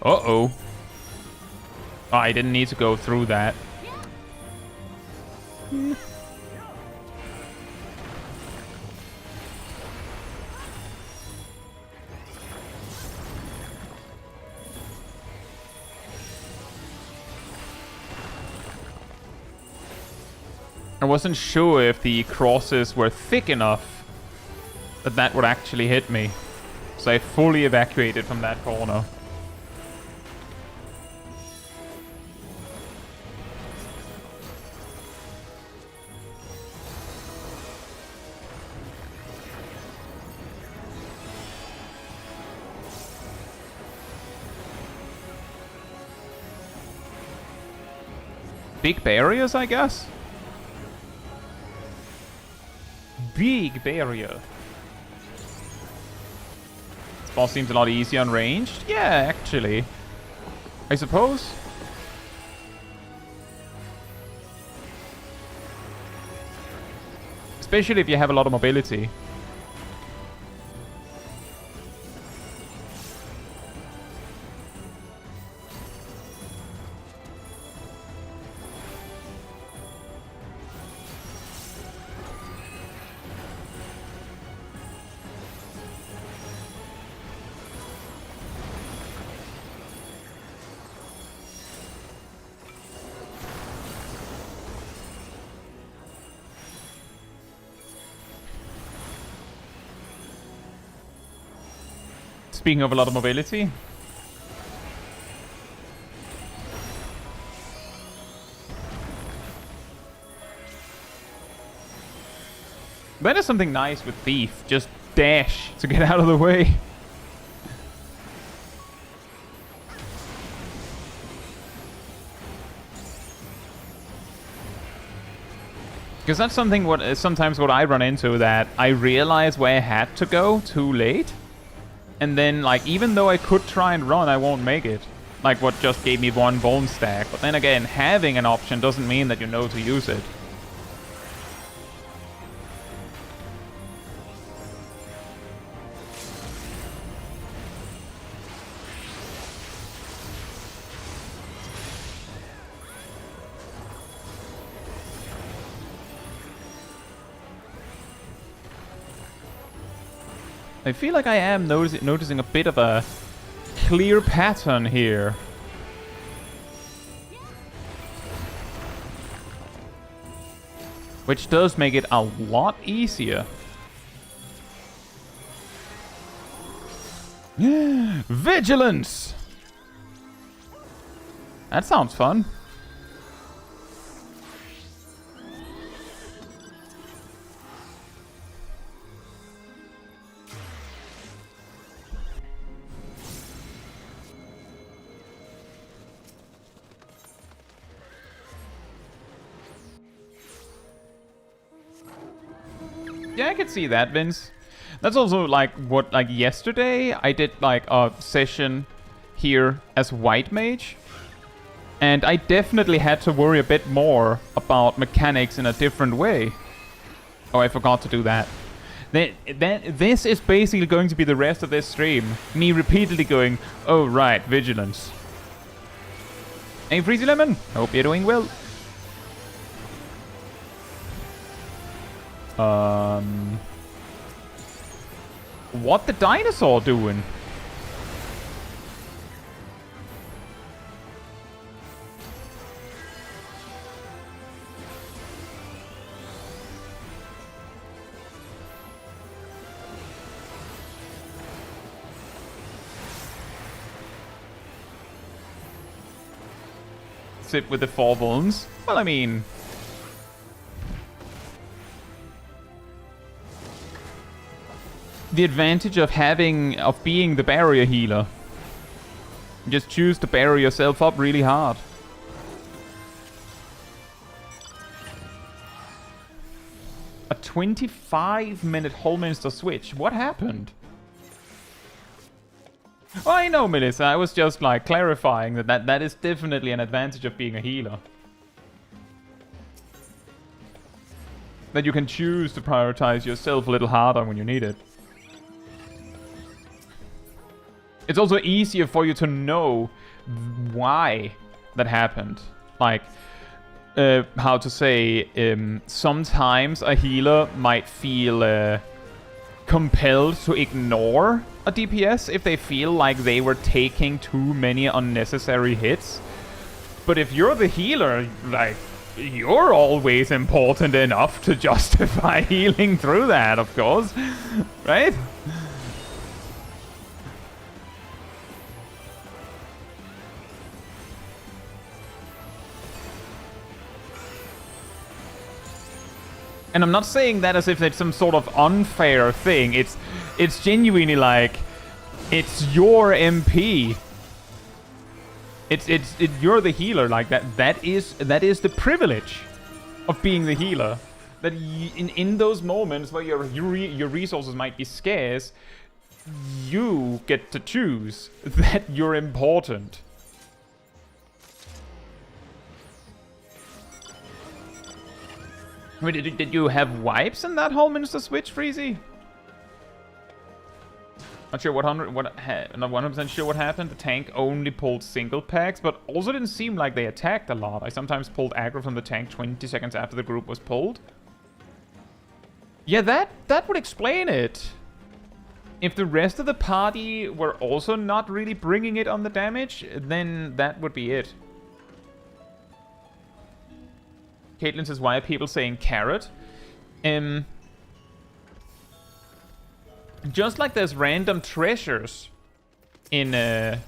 Uh-oh. Oh, I didn't need to go through that. I wasn't sure if the crosses were thick enough that would actually hit me. So I fully evacuated from that corner. Big barriers, I guess? Big barrier. This boss seems a lot easier on ranged. Yeah, actually. I suppose. Especially if you have a lot of mobility. Speaking of a lot of mobility. That is something nice with Thief. Just dash to get out of the way. Because that's something sometimes what I run into, that I realize where I had to go too late. And then, like, even though I could try and run, I won't make it. Like what just gave me 1 bone stack. But then again, having an option doesn't mean that you know to use it. I feel like I am noticing a bit of a clear pattern here. Which does make it a lot easier. Vigilance! That sounds fun. Yeah, I could see that, Vince. That's also like what, like yesterday, I did like a session here as White Mage. And I definitely had to worry a bit more about mechanics in a different way. Oh, I forgot to do that. This is basically going to be the rest of this stream. Me repeatedly going, oh right, vigilance. Hey, Freezy Lemon, hope you're doing well. What the dinosaur doing? Sit with the 4 vulns? Well, I mean... the advantage of being the barrier healer. You just choose to barrier yourself up really hard. A 25-minute Holminster switch. What happened? Oh, I know, Melissa. I was just like clarifying that is definitely an advantage of being a healer. That you can choose to prioritize yourself a little harder when you need it. It's also easier for you to know why that happened. Like, how to say, sometimes a healer might feel compelled to ignore a DPS if they feel like they were taking too many unnecessary hits. But if you're the healer, like, you're always important enough to justify healing through that, of course. Right? And I'm not saying that as if it's some sort of unfair thing. It's genuinely like, it's your MP. You're the healer. Like that is the privilege of being the healer. That in those moments where your resources might be scarce, you get to choose that you're important. Wait, did you have wipes in that Holminster switch, Freezy? Not sure not 100% sure what happened. The tank only pulled single packs, but also didn't seem like they attacked a lot. I sometimes pulled aggro from the tank 20 seconds after the group was pulled. Yeah, that would explain it. If the rest of the party were also not really bringing it on the damage, then that would be it. Caitlin says, why are people saying carrot? Just like there's random treasures in the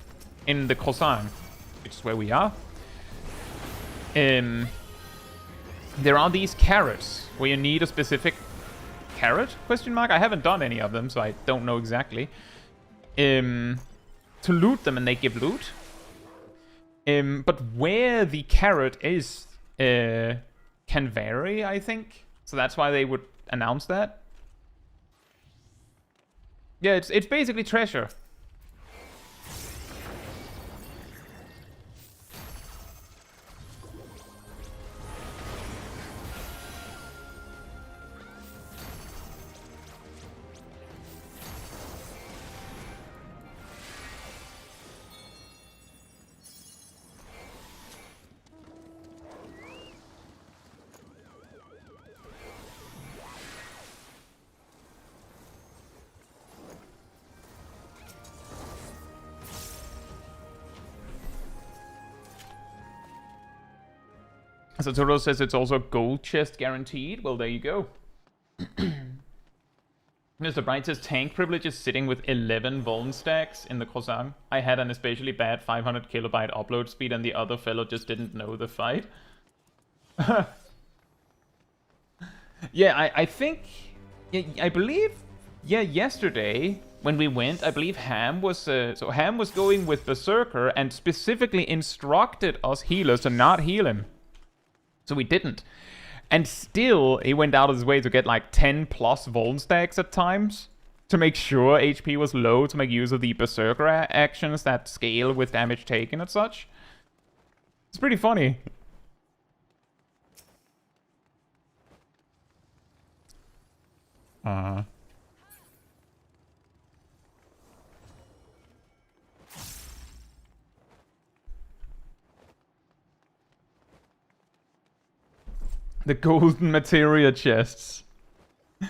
Croissant, which is where we are. There are these carrots where you need a specific carrot? Question mark. I haven't done any of them, so I don't know exactly. To loot them, and they give loot. But where the carrot is can vary, I think. So that's why they would announce that. Yeah, it's basically treasure. So Toro says it's also gold chest guaranteed. Well, there you go. Mr. Bright says tank privilege is sitting with 11 Vuln stacks in the Croissant. I had an especially bad 500 kilobyte upload speed and the other fellow just didn't know the fight. Yeah, I think... Yeah, I believe... Yeah, yesterday when we went, I believe Ham was... so Ham was going with Berserker and specifically instructed us healers to not heal him. So we didn't. And still, he went out of his way to get like 10 plus Vuln stacks at times to make sure HP was low, to make use of the Berserker actions that scale with damage taken and such. It's pretty funny. The golden materia chests. I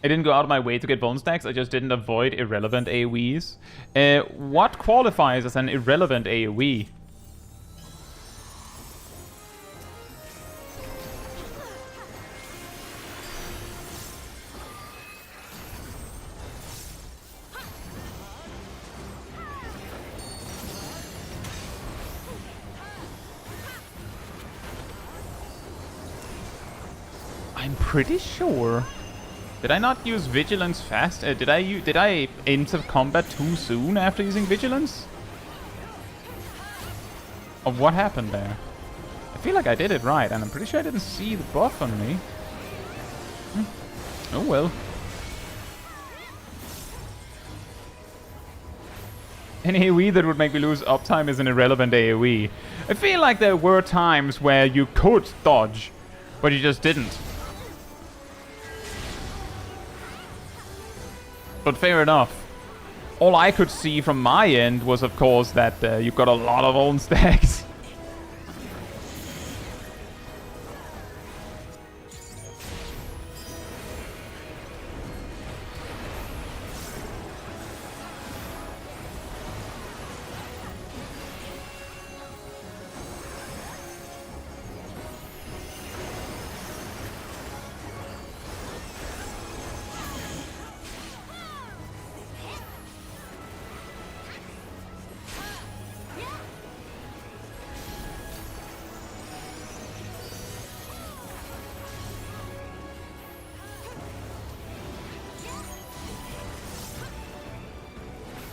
didn't go out of my way to get Vuln stacks, I just didn't avoid irrelevant AoEs. What qualifies as an irrelevant AoE? I'm pretty sure. Did I not use Vigilance fast? Did I enter combat too soon after using Vigilance? Or what happened there? I feel like I did it right, and I'm pretty sure I didn't see the buff on me. Oh well. An AoE that would make me lose uptime is an irrelevant AoE. I feel like there were times where you could dodge, but you just didn't. But fair enough. All I could see from my end was, of course, that you've got a lot of own stacks.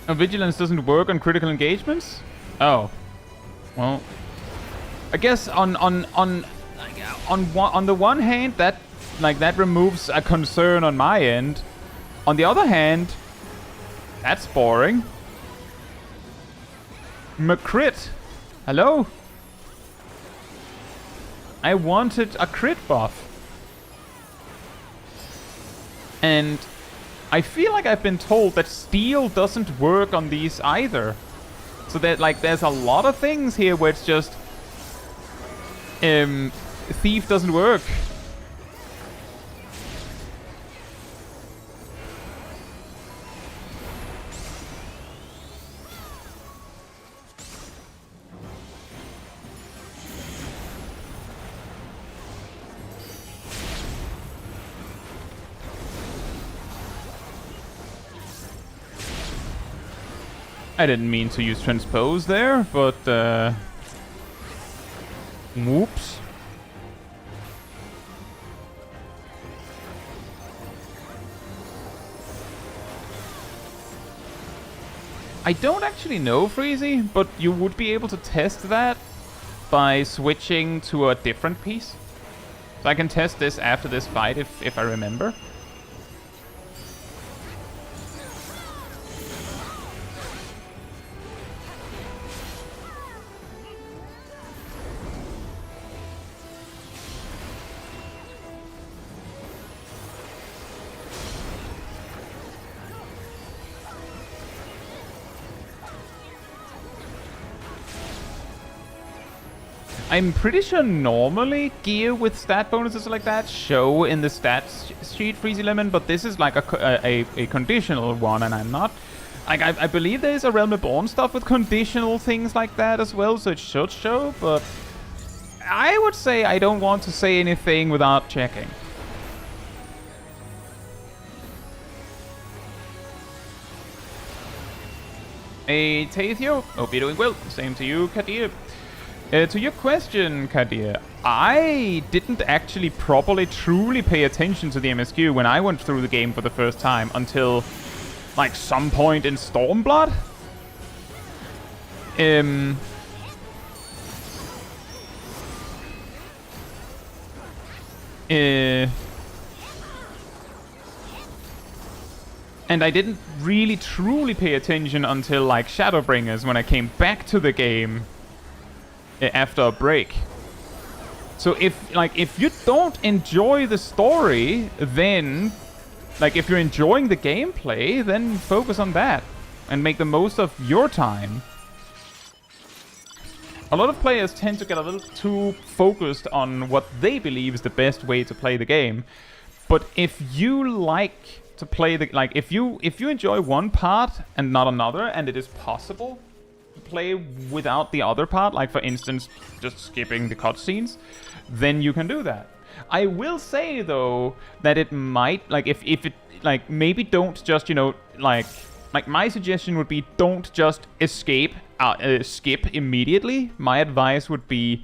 Vigilance doesn't work on critical engagements? Oh. Well, I guess on the one hand that removes a concern on my end. On the other hand, that's boring. McCrit. Hello? I wanted a crit buff. And I feel like I've been told that steel doesn't work on these either. So that, like, there's a lot of things here where it's just... Thief doesn't work. I didn't mean to use transpose there, but whoops. I don't actually know, Freezy, but you would be able to test that by switching to a different piece. So I can test this after this fight if I remember. I'm pretty sure normally gear with stat bonuses like that show in the stats sheet Freezy Lemon, but this is like a conditional one, and I'm not... Like, I believe there is a Realm Reborn stuff with conditional things like that as well, so it should show, but... I would say I don't want to say anything without checking. Hey, Tathio. Hope you're doing well. Same to you, Kadir. To your question, Kadir, I didn't actually properly, truly pay attention to the MSQ when I went through the game for the first time until, like, some point in Stormblood. And I didn't really, truly pay attention until, like, Shadowbringers when I came back to the game after a break. So if you don't enjoy the story, then like if you're enjoying the gameplay, then focus on that and make the most of your time. A lot of players tend to get a little too focused on what they believe is the best way to play the game. But if you like to play the if you enjoy one part and not another, and it is possible play without the other part, like for instance just skipping the cutscenes, then you can do that. I will say though that it might, like if it, like, maybe don't just, you know, like my suggestion would be don't just skip immediately. My advice would be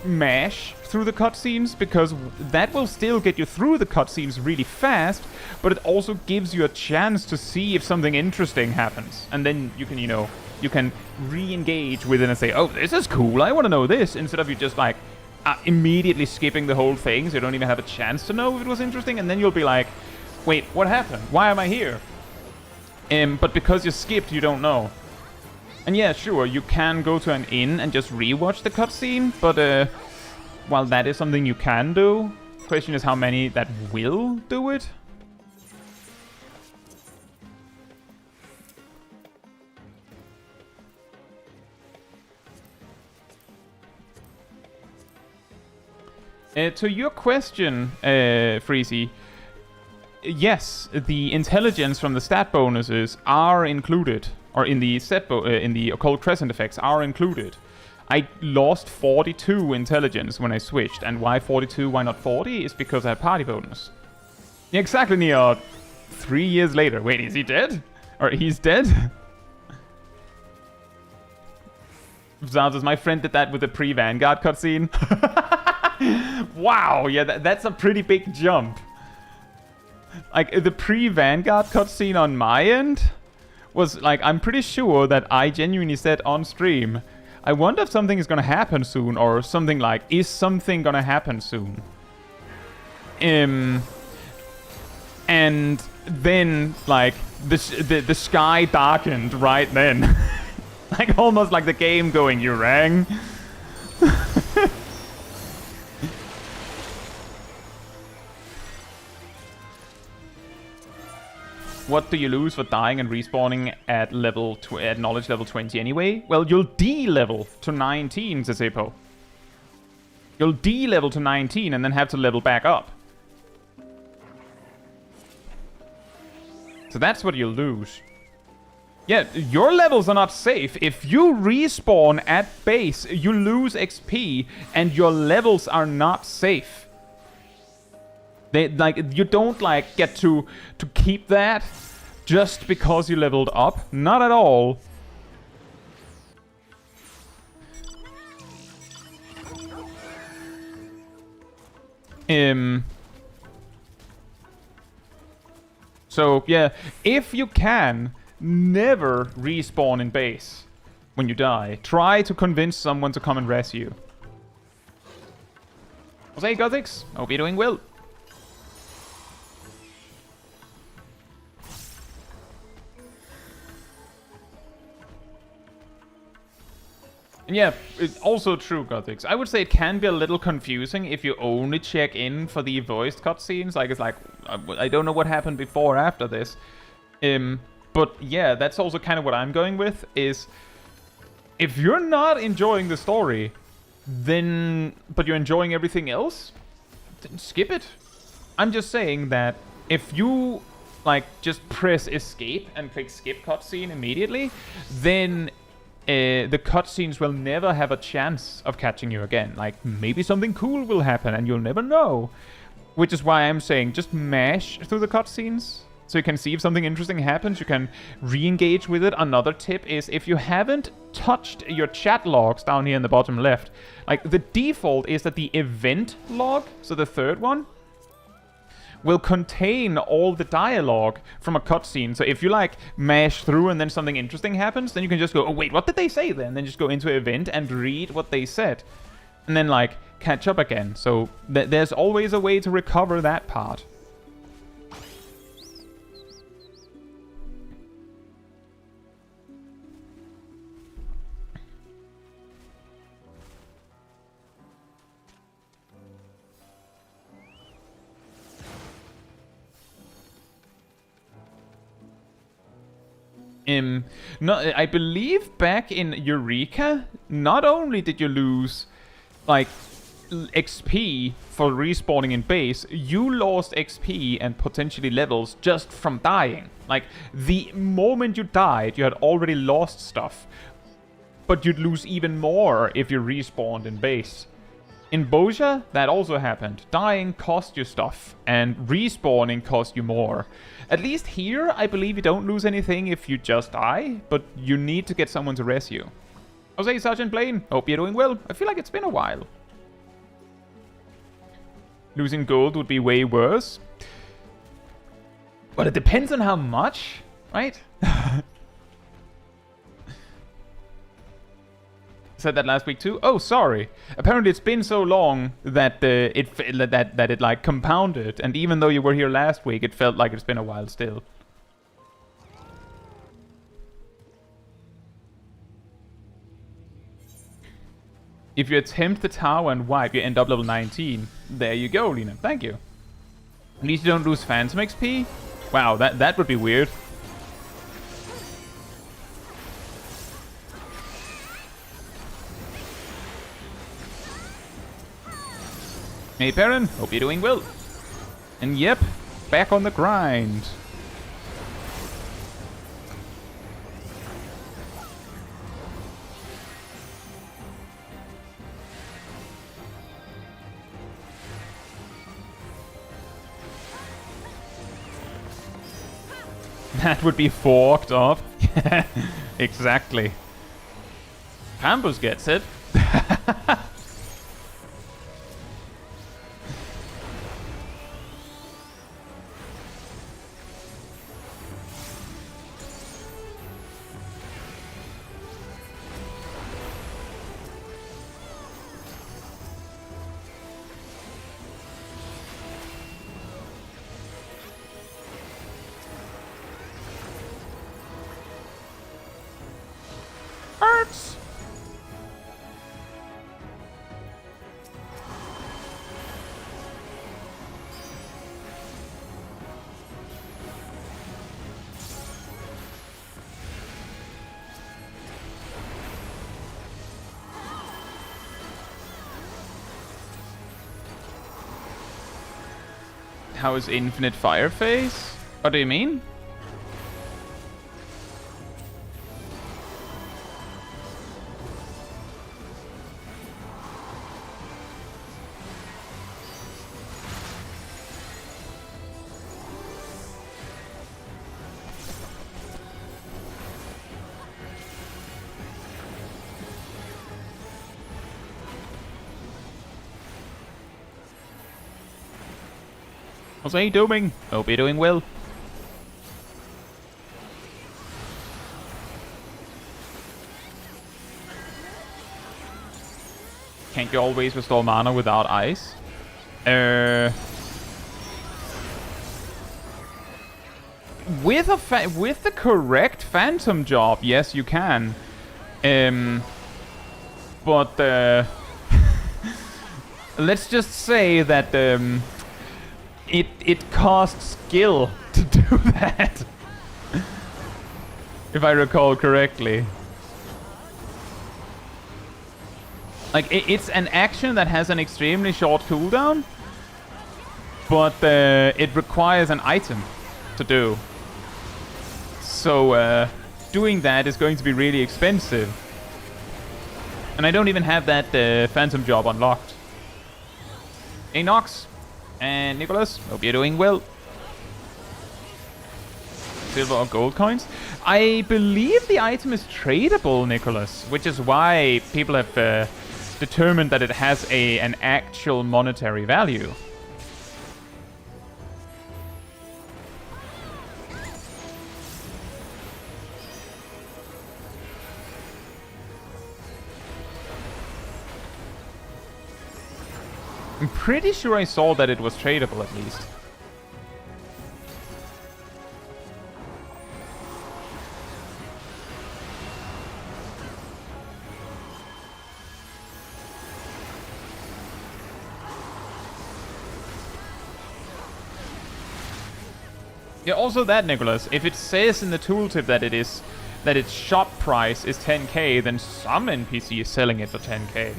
mash through the cutscenes, because that will still get you through the cutscenes really fast, but it also gives you a chance to see if something interesting happens, and then you can, you know, you can re-engage with it and say, oh, this is cool, I want to know this, instead of you just like immediately skipping the whole thing so you don't even have a chance to know if it was interesting, and then you'll be like, wait, what happened? Why am I here? But because you skipped, you don't know. And yeah, sure, you can go to an inn and just rewatch the cutscene, but while that is something you can do, question is how many that will do it. To your question, Freezy, yes, the intelligence from the stat bonuses are included, or in the in the Occult Crescent effects are included. I lost 42 intelligence when I switched, and why 42, why not 40, is because I had party bonus. Yeah, exactly, Neo. 3 years later. Wait, is he dead? Or he's dead? Zantos, my friend did that with the pre-Vanguard cutscene. Wow, yeah, that's a pretty big jump. Like, the pre-Vanguard cutscene on my end was, like, I'm pretty sure that I genuinely said on stream, I wonder if something is gonna happen soon, or something like, is something gonna happen soon? And then, like, the sky darkened right then. Like, almost like the game going, you rang? What do you lose for dying and respawning at at knowledge level 20 anyway? Well, you'll D-level to 19, Zezepo. You'll D-level to 19 and then have to level back up. So that's what you'll lose. Yeah, your levels are not safe. If you respawn at base, you lose XP, and your levels are not safe. They, like, you don't, like, get to keep that just because you leveled up. Not at all. So, yeah, if you can, never respawn in base when you die. Try to convince someone to come and rescue you. Jose Gothics, hope you're doing well. And yeah, it's also true, Gothics. I would say it can be a little confusing if you only check in for the voiced cutscenes. Like, it's like, I don't know what happened before or after this. But yeah, that's also kind of what I'm going with, is if you're not enjoying the story, then, but you're enjoying everything else, then skip it. I'm just saying that if you, like, just press escape and click skip cutscene immediately, then the cutscenes will never have a chance of catching you again. Like, maybe something cool will happen and you'll never know. Which is why I'm saying just mash through the cutscenes, so you can see if something interesting happens. You can re-engage with it. Another tip is, if you haven't touched your chat logs down here in the bottom left, like, the default is that the event log, so the third one, will contain all the dialogue from a cutscene. So if you, like, mash through and then something interesting happens, then you can just go, oh wait, what did they say then? Then just go into event and read what they said. And then, like, catch up again. So there's always a way to recover that part. No, I believe back in Eureka, not only did you lose, like, XP for respawning in base, you lost XP and potentially levels just from dying. Like, the moment you died, you had already lost stuff. But you'd lose even more if you respawned in base. In Boja, that also happened. Dying cost you stuff, and respawning cost you more. At least here, I believe you don't lose anything if you just die, but you need to get someone to rescue. Jose Sergeant Blaine, hope you're doing well. I feel like it's been a while. Losing gold would be way worse. But it depends on how much, right? Said that last week too. Oh, sorry. Apparently it's been so long that it like compounded, and even though you were here last week, it felt like it's been a while still. If you attempt the tower and wipe, you end up level 19. There you go, Lena. Thank you. At least you don't lose Phantom XP. Wow, that would be weird. Hey Perrin, hope you're doing well. And yep, back on the grind. That would be forked off. Exactly. Campus gets it. How is Infinite Fire Phase? What do you mean? How's he doing? Hope you're doing well. can't you always restore mana without ice? With the correct Phantom job, yes, you can. But let's just say that it costs skill to do that, if I recall correctly. Like, it's an action that has an extremely short cooldown, but it requires an item to do. So doing that is going to be really expensive. And I don't even have that Phantom job unlocked. Hey Nox and Nicholas, hope you're doing well. Silver or gold coins? I believe the item is tradable, Nicholas, which is why people have determined that it has an actual monetary value. I'm pretty sure I saw that it was tradable at least. Yeah, also that, Nicholas, if it says in the tooltip that its shop price is 10k, then some NPC is selling it for 10k.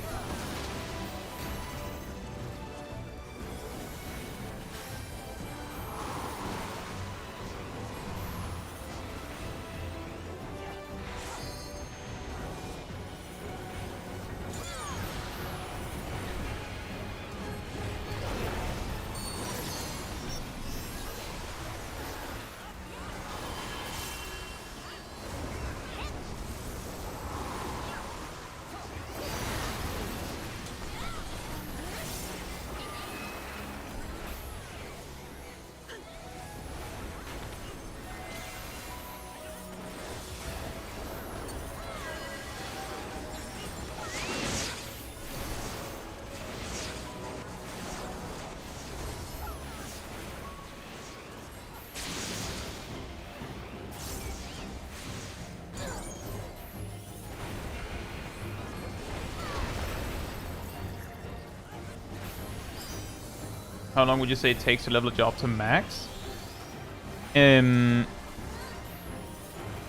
How long would you say it takes to level a job to max?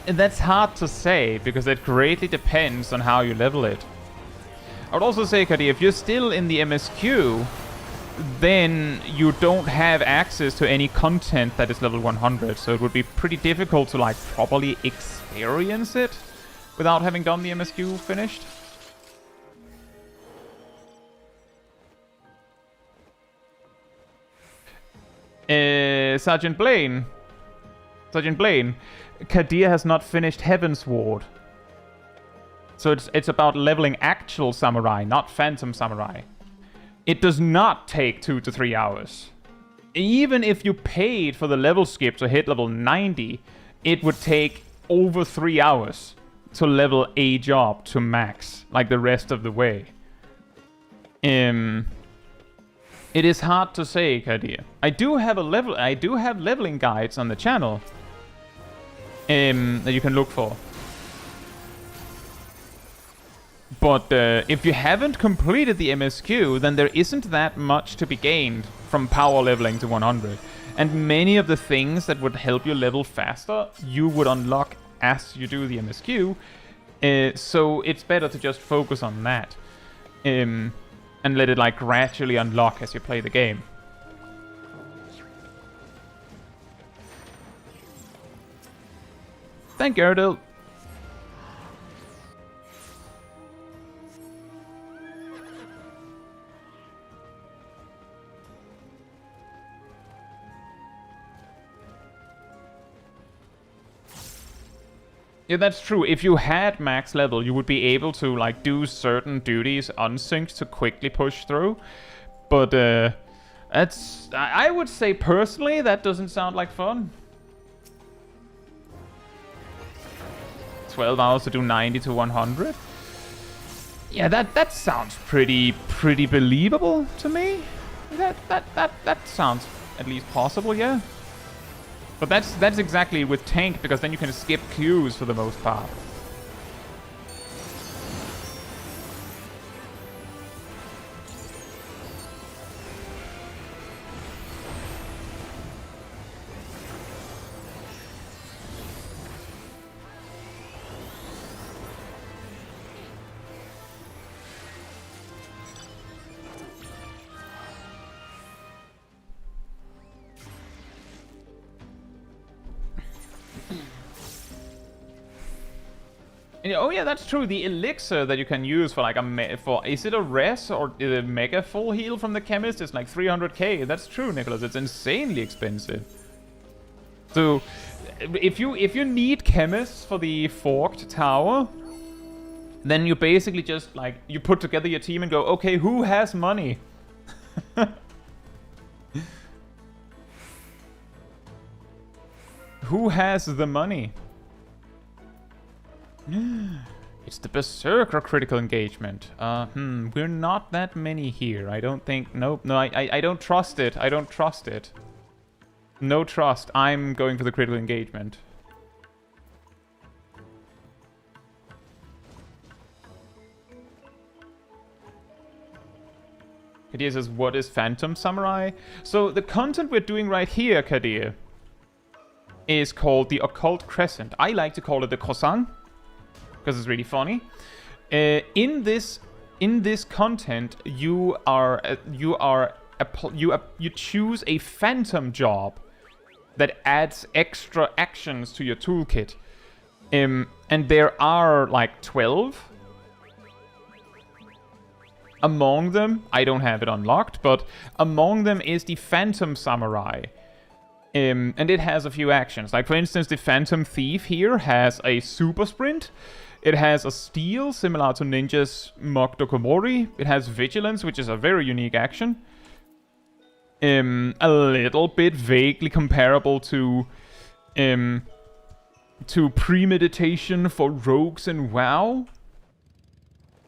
That's hard to say, because it greatly depends on how you level it. I would also say, Kadi, if you're still in the MSQ, then you don't have access to any content that is level 100, so it would be pretty difficult to, like, properly experience it without having done the MSQ finished. Sergeant Blaine, Kadir has not finished Heaven's Ward. So it's about leveling actual samurai, not phantom samurai. It does not take 2 to 3 hours. Even if you paid for the level skip to hit level 90, it would take over 3 hours to level a job to max, like the rest of the way. It is hard to say, Kadir. I do have leveling guides on the channel that you can look for. But if you haven't completed the MSQ, then there isn't that much to be gained from power leveling to 100. And many of the things that would help you level faster, you would unlock as you do the MSQ. So it's better to just focus on that. And let it, like, gradually unlock as you play the game. Thank you, Erdil. Yeah, that's true. If you had max level, you would be able to, like, do certain duties unsynced to quickly push through. But that's... I would say personally that doesn't sound like fun. 12 hours to do 90 to 100? Yeah, that sounds pretty believable to me. That sounds at least possible, yeah. But that's exactly with tank, because then you can skip queues for the most part. And, oh yeah, that's true. The elixir that you can use for like is it a res or is it mega full heal from the chemist is like 300k. That's true, Nicholas. It's insanely expensive. So if you need chemists for the forked tower, then you basically just like you put together your team and go, okay, who has money? Who has the money? It's the Berserker critical engagement. We're not that many here. I don't think. Nope. No, I don't trust it. I don't trust it. No trust. I'm going for the critical engagement. Kadir says, what is Phantom Samurai? So the content we're doing right here, Kadir, is called the Occult Crescent. I like to call it the Croissant, because it's really funny. In this content, you choose a phantom job that adds extra actions to your toolkit, and there are like 12. Among them, I don't have it unlocked, but among them is the Phantom Samurai. And it has a few actions. Like, for instance, the Phantom Thief here has a super sprint. It has a steal, similar to Ninja's Mock Dokomori. It has vigilance, which is a very unique action. A little bit vaguely comparable to premeditation for rogues in WoW.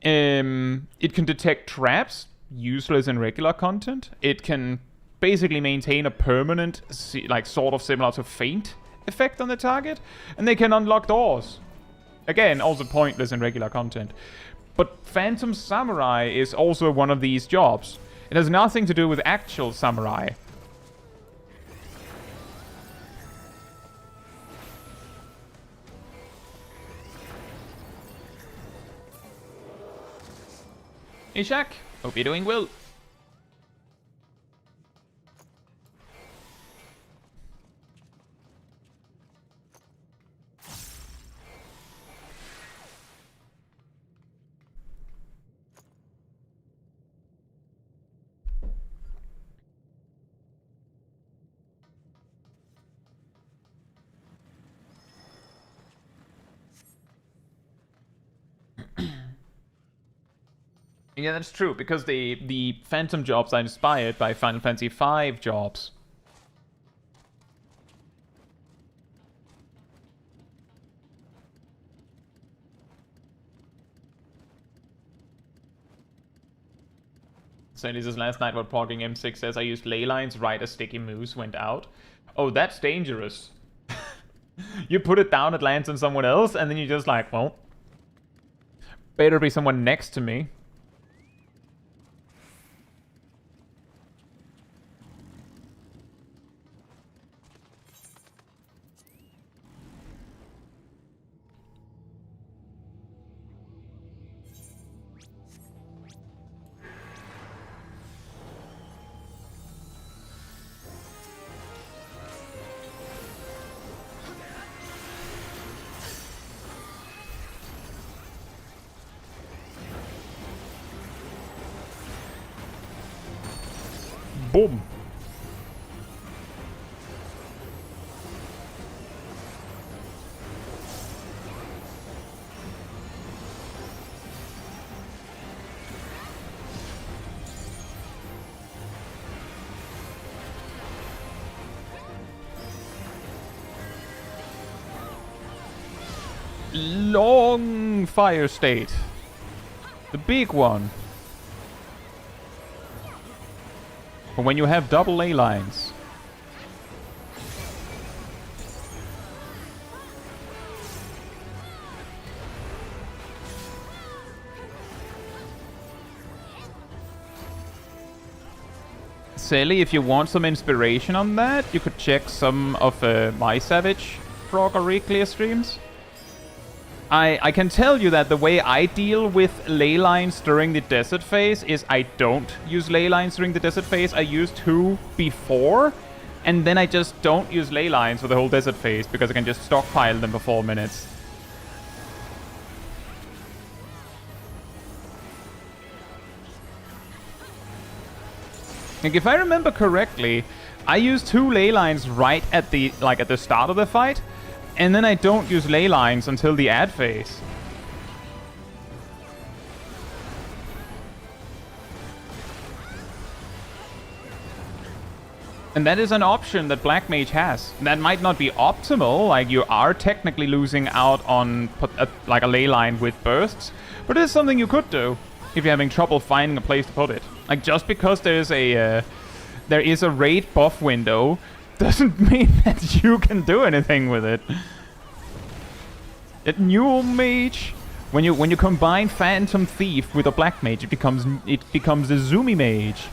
It can detect traps, useless in regular content. It can basically maintain a permanent, like sort of similar to feint effect on the target. And they can unlock doors. Again, also pointless in regular content. But Phantom Samurai is also one of these jobs. It has nothing to do with actual samurai. Ishak, hope you're doing well. Yeah, that's true, because the Phantom jobs are inspired by Final Fantasy V jobs. So this is last night what Progging M6 says. I used ley lines right as Sticky Moose went out. Oh, that's dangerous. You put it down, it lands on someone else, and then you're just like, well, better be someone next to me. Boom. Long fire state. The big one. But when you have double ley lines... Sally, if you want some inspiration on that, you could check some of my Savage Frog or Reclear streams. I can tell you that the way I deal with ley lines during the desert phase is I don't use ley lines during the desert phase. I use 2 before, and then I just don't use ley lines for the whole desert phase because I can just stockpile them for 4 minutes. Like, if I remember correctly, I use 2 ley lines right at the start of the fight, and then I don't use ley lines until the ad phase. And that is an option that Black Mage has. That might not be optimal, like you are technically losing out on like a ley line with bursts, but it is something you could do if you're having trouble finding a place to put it. Like, just because there is a raid buff window doesn't mean that you can do anything with it. At New Mage, when you combine Phantom Thief with a Black Mage, it becomes a Zoomy Mage.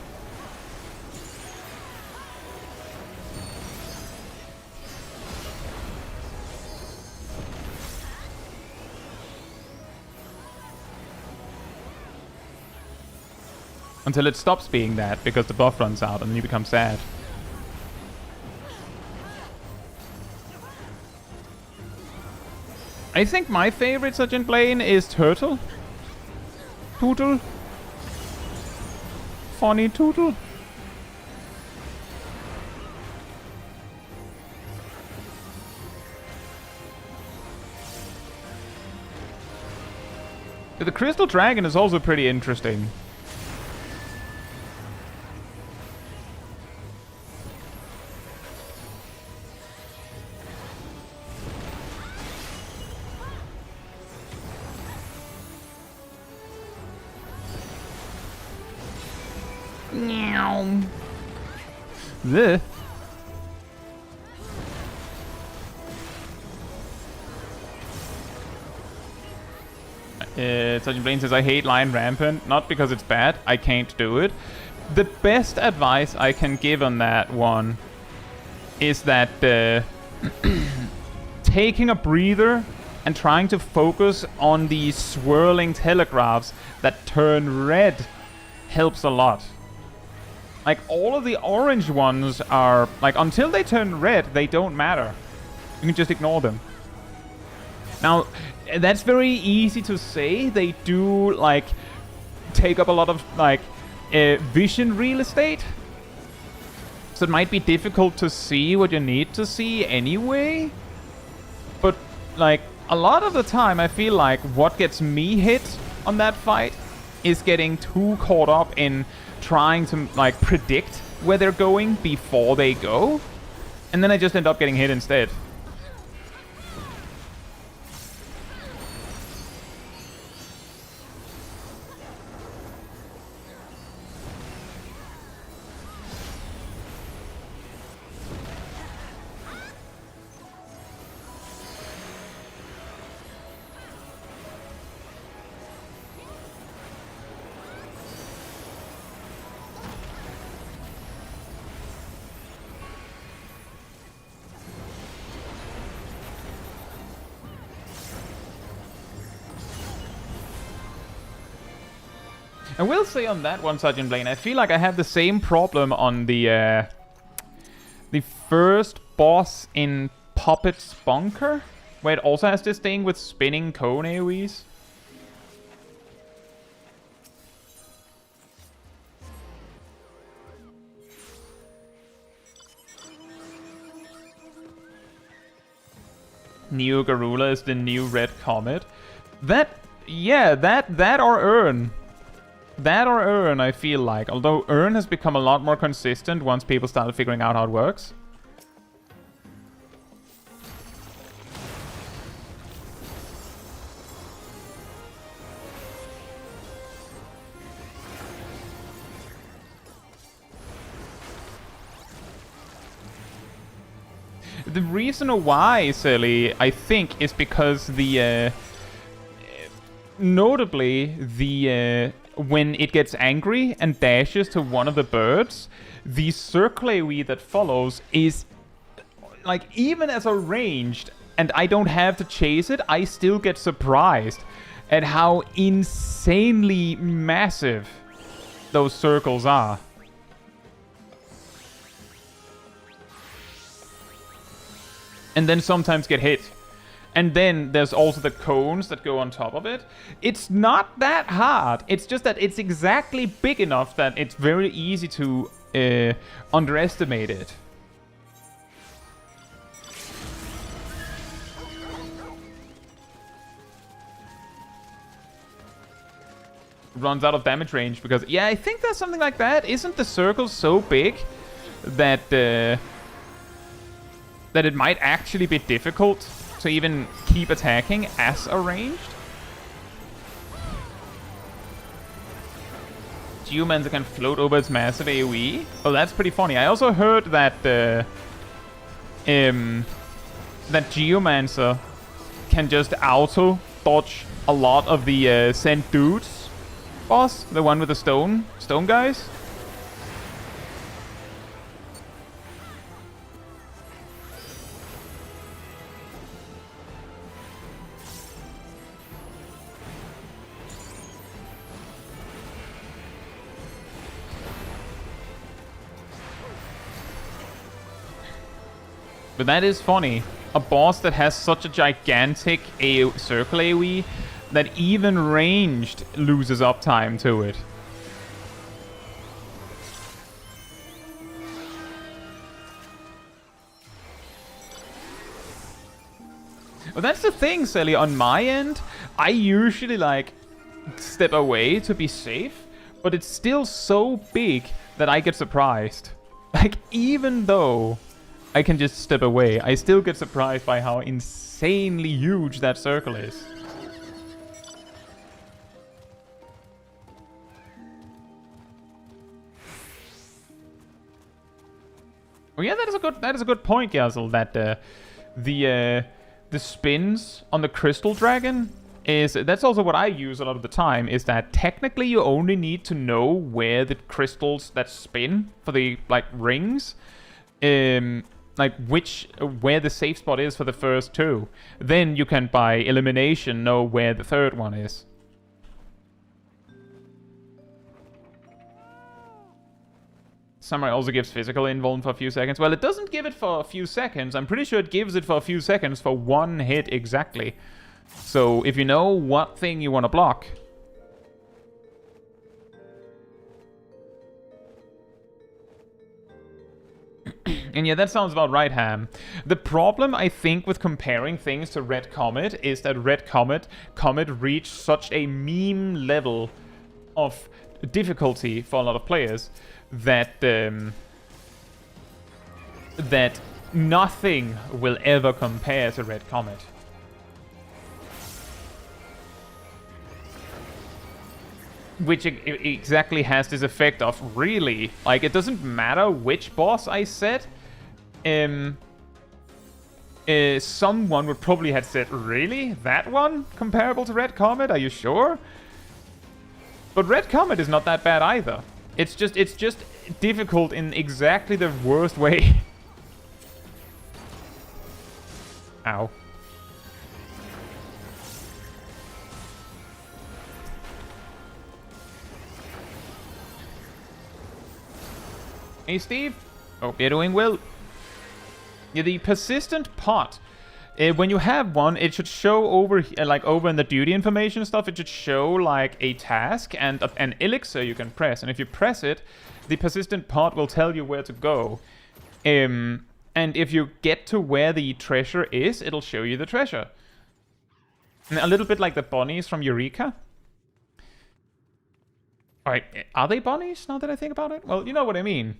Until it stops being that, because the buff runs out and then you become sad. I think my favorite Sergeant Blaine is Turtle. Tootle. Funny Tootle. The Crystal Dragon is also pretty interesting. Blech. Sergeant Blaine says, I hate Lion Rampant. Not because it's bad, I can't do it. The best advice I can give on that one is that taking a breather and trying to focus on the swirling telegraphs that turn red helps a lot. Like, all of the orange ones are... Like, until they turn red, they don't matter. You can just ignore them. Now, that's very easy to say. They do, like, take up a lot of, like, vision real estate. So it might be difficult to see what you need to see anyway. But, like, a lot of the time, I feel like what gets me hit on that fight is getting too caught up in trying to, like, predict where they're going before they go. And then I just end up getting hit instead. I will say on that one, Sergeant Blaine, I feel like I have the same problem on the first boss in Puppet's Bunker, where it also has this thing with spinning cone AoEs. Neo Garula is the new Red Comet. That or Urn. That or Urn, I feel like. Although Urn has become a lot more consistent once people started figuring out how it works. The reason why, silly, I think, is because the notably the when it gets angry and dashes to one of the birds, the circle AoE that follows is like, even as a ranged and I don't have to chase it, I still get surprised at how insanely massive those circles are. And then sometimes get hit. And then there's also the cones that go on top of it. It's not that hard. It's just that it's exactly big enough that it's very easy to underestimate it. Runs out of damage range because... Yeah, I think there's something like that. Isn't the circle so big that that it might actually be difficult to even keep attacking as a ranged? Geomancer can float over its massive AoE. Oh, that's pretty funny. I also heard that that Geomancer can just auto dodge a lot of the Sent Dudes boss, the one with the stone guys. But that is funny. A boss that has such a gigantic circle AoE that even ranged loses uptime to it. Well, that's the thing, Sally. On my end, I usually like step away to be safe, but it's still so big that I get surprised. Like, even though I can just step away, I still get surprised by how insanely huge that circle is. Oh yeah, that is a good point, Yazel, that the spins on the crystal dragon is... That's also what I use a lot of the time, is that technically you only need to know where the crystals that spin for the, like, rings, like, where the safe spot is for the first two. Then you can, by elimination, know where the third one is. Samurai also gives physical invuln for a few seconds. Well, it doesn't give it for a few seconds. I'm pretty sure it gives it for a few seconds for one hit exactly. So if you know what thing you want to block... And yeah, that sounds about right, Ham. The problem, I think, with comparing things to Red Comet is that Red Comet reached such a meme level of difficulty for a lot of players that that nothing will ever compare to Red Comet. Which exactly has this effect of, really, like, it doesn't matter which boss I set. Someone would probably have said, really? That one? Comparable to Red Comet? Are you sure? But Red Comet is not that bad either. It's just difficult in exactly the worst way. Ow. Hey, Steve. Hope you're doing well. Yeah, the persistent pot. When you have one, it should show over, like over in the duty information stuff, it should show like a task and an elixir you can press. And if you press it, the persistent pot will tell you where to go. And if you get to where the treasure is, it'll show you the treasure. And a little bit like the bunnies from Eureka. Alright, are they bunnies now that I think about it? Well, you know what I mean.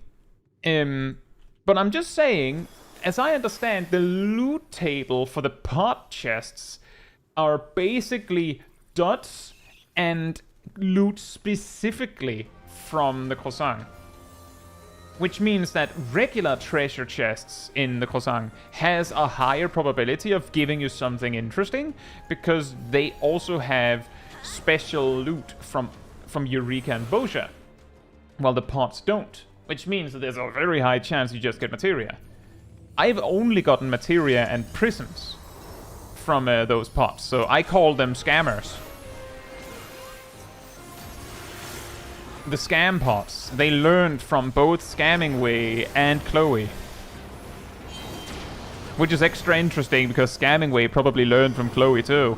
But I'm just saying, as I understand, the loot table for the pot chests are basically dots and loot specifically from the croissant. which means that regular treasure chests in the Croissant has a higher probability of giving you something interesting, because they also have special loot from Eureka and Bosha, while the pots don't, which means that there's a very high chance you just get materia. I've only gotten materia and prisms from those pots, so I call them scammers. The scam pots, they learned from both Scamming Way and Chloe. Which is extra interesting because Scamming Way probably learned from Chloe too.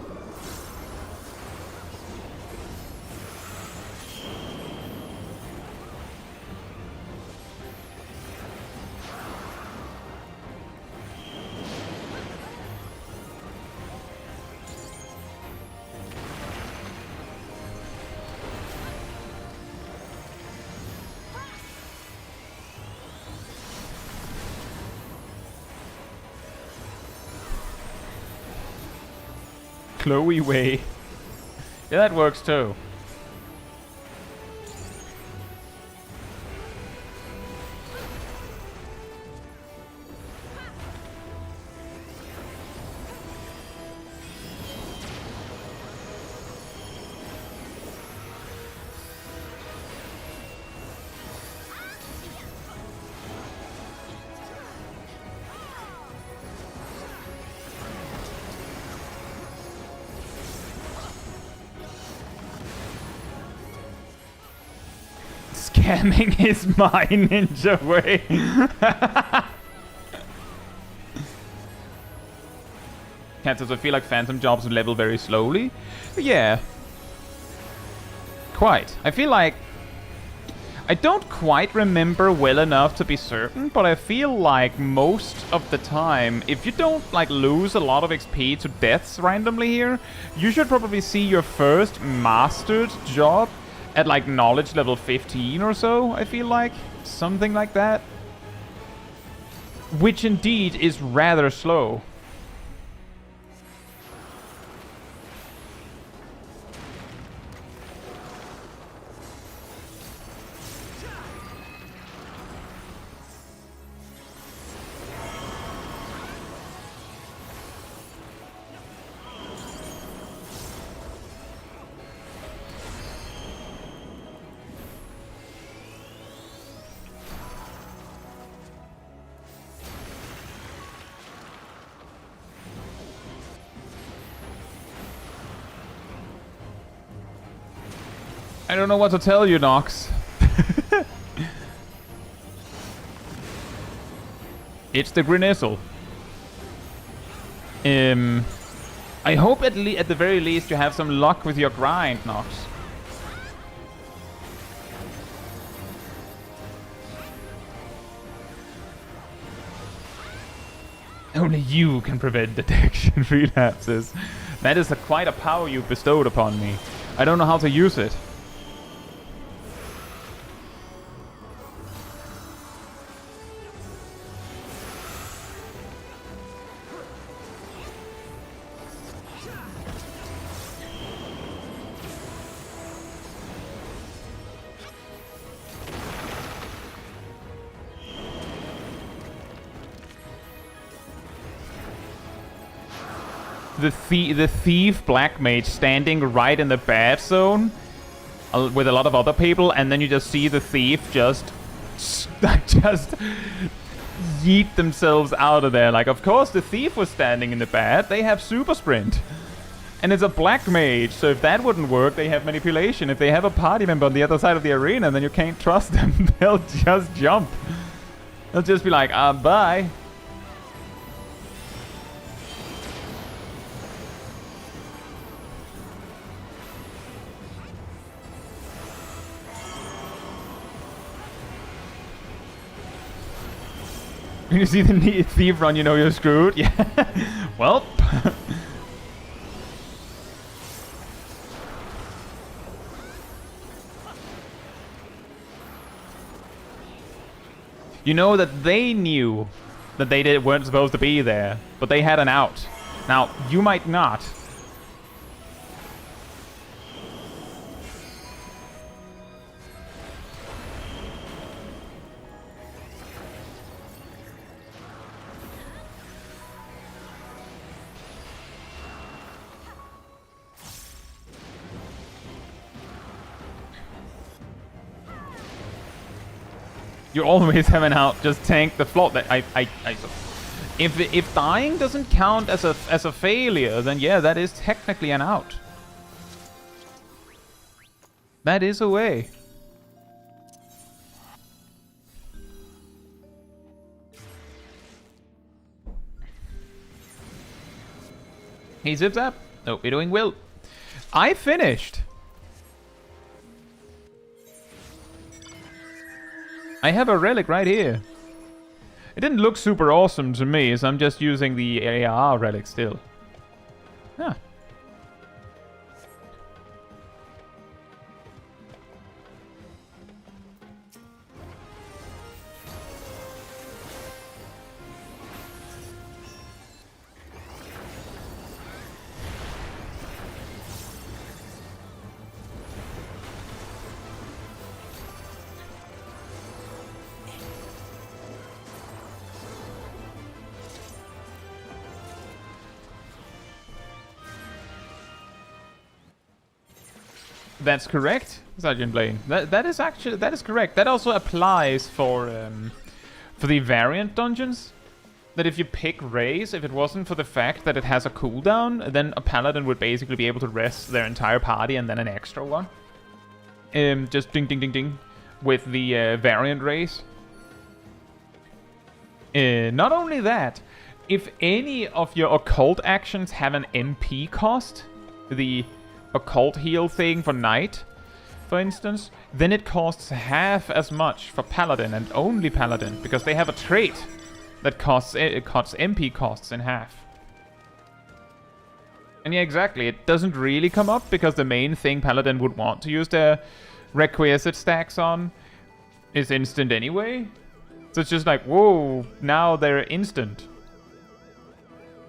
Chloe Way. Yeah, that works too. Scamming his my ninja way. Caetsu, I feel like phantom jobs level very slowly. Yeah. Quite. I feel like... I don't quite remember well enough to be certain, but I feel like most of the time, if you don't like lose a lot of XP to deaths randomly here, you should probably see your first mastered job at like knowledge level 15 or so, I feel like. Something like that. Which indeed is rather slow. I don't know what to tell you, Nox. It's the Grenisel. I hope at the very least you have some luck with your grind, Nox. Only you can prevent detection relapses. That is quite a power you bestowed upon me. I don't know how to use it. The thief black mage standing right in the bad zone with a lot of other people, and then you just see the thief just yeet themselves out of there. Like, of course the thief was standing in the bad. They have super sprint. And it's a black mage, so if that wouldn't work, they have manipulation. If they have a party member on the other side of the arena, then you can't trust them. They'll just jump. They'll just be like, bye. When you see the thief run, you know you're screwed. Yeah. Well. You know that they knew that they weren't supposed to be there, but they had an out. Now, you might not. You always have an out. Just tank the float. If dying doesn't count as a failure, then yeah, that is technically an out. That is a way. Hey, Zip Zap. Hope you're doing well. I finished. I have a relic right here. It didn't look super awesome to me, so I'm just using the AR relic still. Huh. That's correct, Sergeant Blaine. That is correct. That also applies for the variant dungeons. That if you pick Raise, if it wasn't for the fact that it has a cooldown, then a paladin would basically be able to rest their entire party and then an extra one. Just ding ding ding ding with the variant Raise. Not only that, if any of your occult actions have an MP cost, the occult heal thing for knight, for instance, then it costs half as much for paladin and only paladin, because they have a trait that cuts MP costs in half. And yeah, exactly, it doesn't really come up because the main thing paladin would want to use their requisite stacks on is instant anyway. So it's just like, whoa, now they're instant,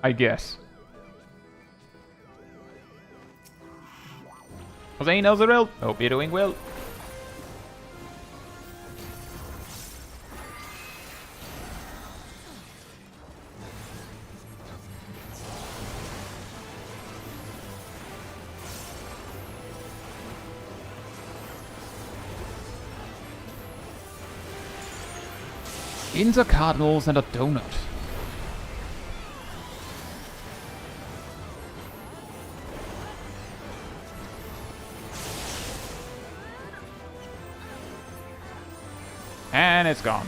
I guess. Jose Nozarel, hope you're doing well. Into cardinals and a donut. And it's gone.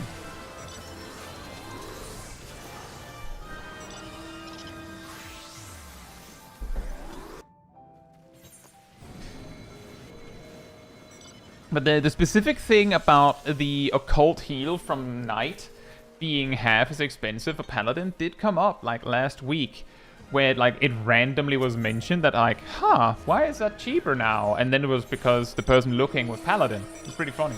But the specific thing about the occult heal from Knight being half as expensive for Paladin did come up like last week, where like it randomly was mentioned that like, huh, why is that cheaper now? And then it was because the person looking was Paladin. It's pretty funny.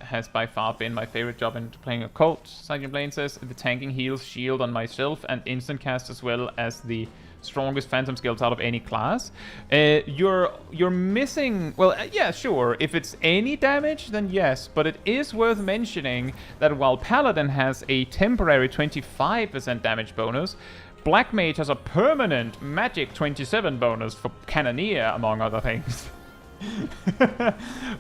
Has by far been my favorite job in playing Occult. Sergeant Blaine says the tanking heals shield on myself and instant cast as well as the strongest phantom skills out of any class. You're missing. Well, yeah, sure. If it's any damage, then yes. But it is worth mentioning that while Paladin has a temporary 25% damage bonus, Black Mage has a permanent magic 27 bonus for Cannoneer, among other things.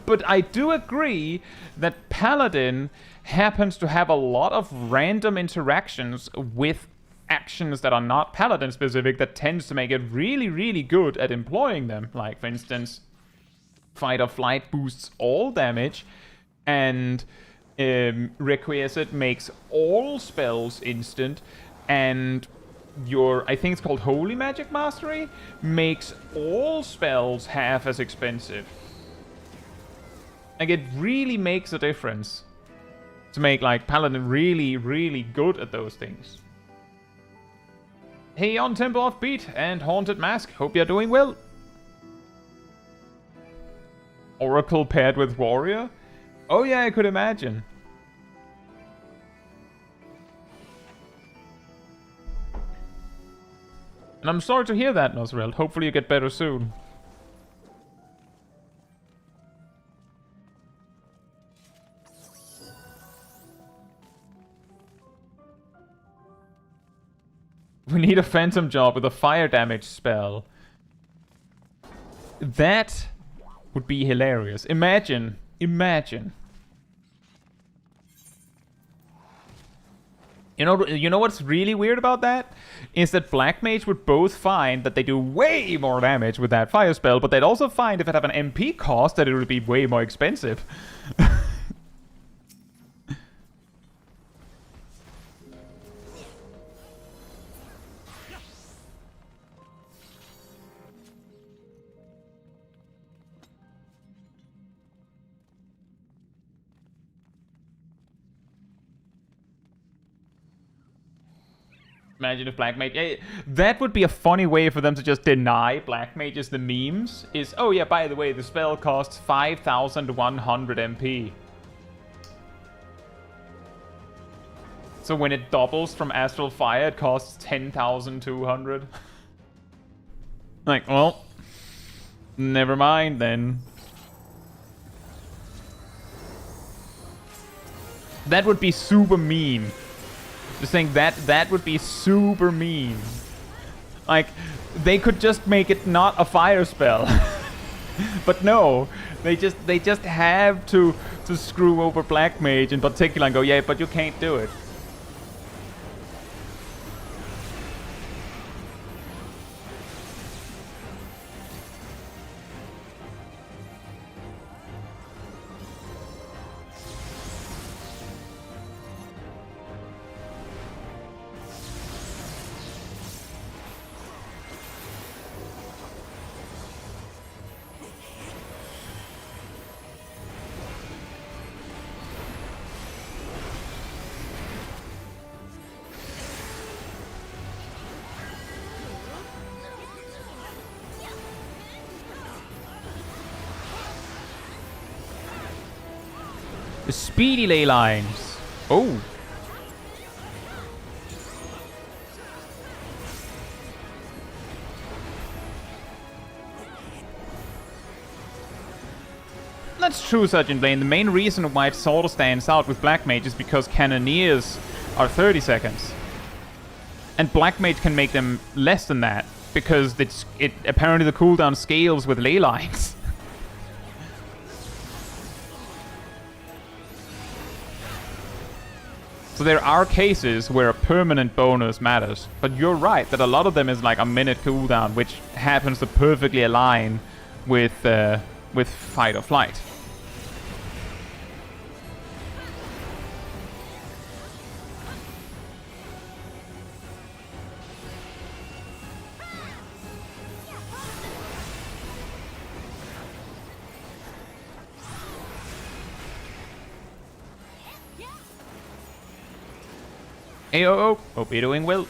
But I do agree that Paladin happens to have a lot of random interactions with actions that are not Paladin specific that tends to make it really, really good at employing them. Like, for instance, Fight or Flight boosts all damage, and Requiescat makes all spells instant, and I think it's called Holy Magic Mastery, makes all spells half as expensive. Like, it really makes a difference to make, like, Paladin really, really good at those things. Hey, on Temple of Beat and Haunted Mask, hope you're doing well. Oracle paired with Warrior? Oh yeah, I could imagine. And I'm sorry to hear that, Nosreld. Hopefully you get better soon. We need a phantom job with a fire damage spell. That would be hilarious. Imagine. You know what's really weird about that? Is that Black Mage would both find that they do way more damage with that fire spell, but they'd also find if it had an MP cost that it would be way more expensive. Imagine if Black Mage... that would be a funny way for them to just deny Black Mages the memes. Is, oh yeah, by the way, the spell costs 5,100 MP. So when it doubles from Astral Fire, it costs 10,200. Like, well... never mind then. That would be super mean. Just saying that would be super mean. Like, they could just make it not a fire spell. But no, they just have to screw over Black Mage in particular and go, yeah, but you can't do it. The speedy ley lines. Oh. That's true, Sergeant Blaine. The main reason why it sort of stands out with Black Mage is because Cannoneers are 30 seconds. And Black Mage can make them less than that, because apparently the cooldown scales with ley lines. So there are cases where a permanent bonus matters, but you're right that a lot of them is like a minute cooldown, which happens to perfectly align with fight or flight. Hey-oh-oh, hope you're doing well.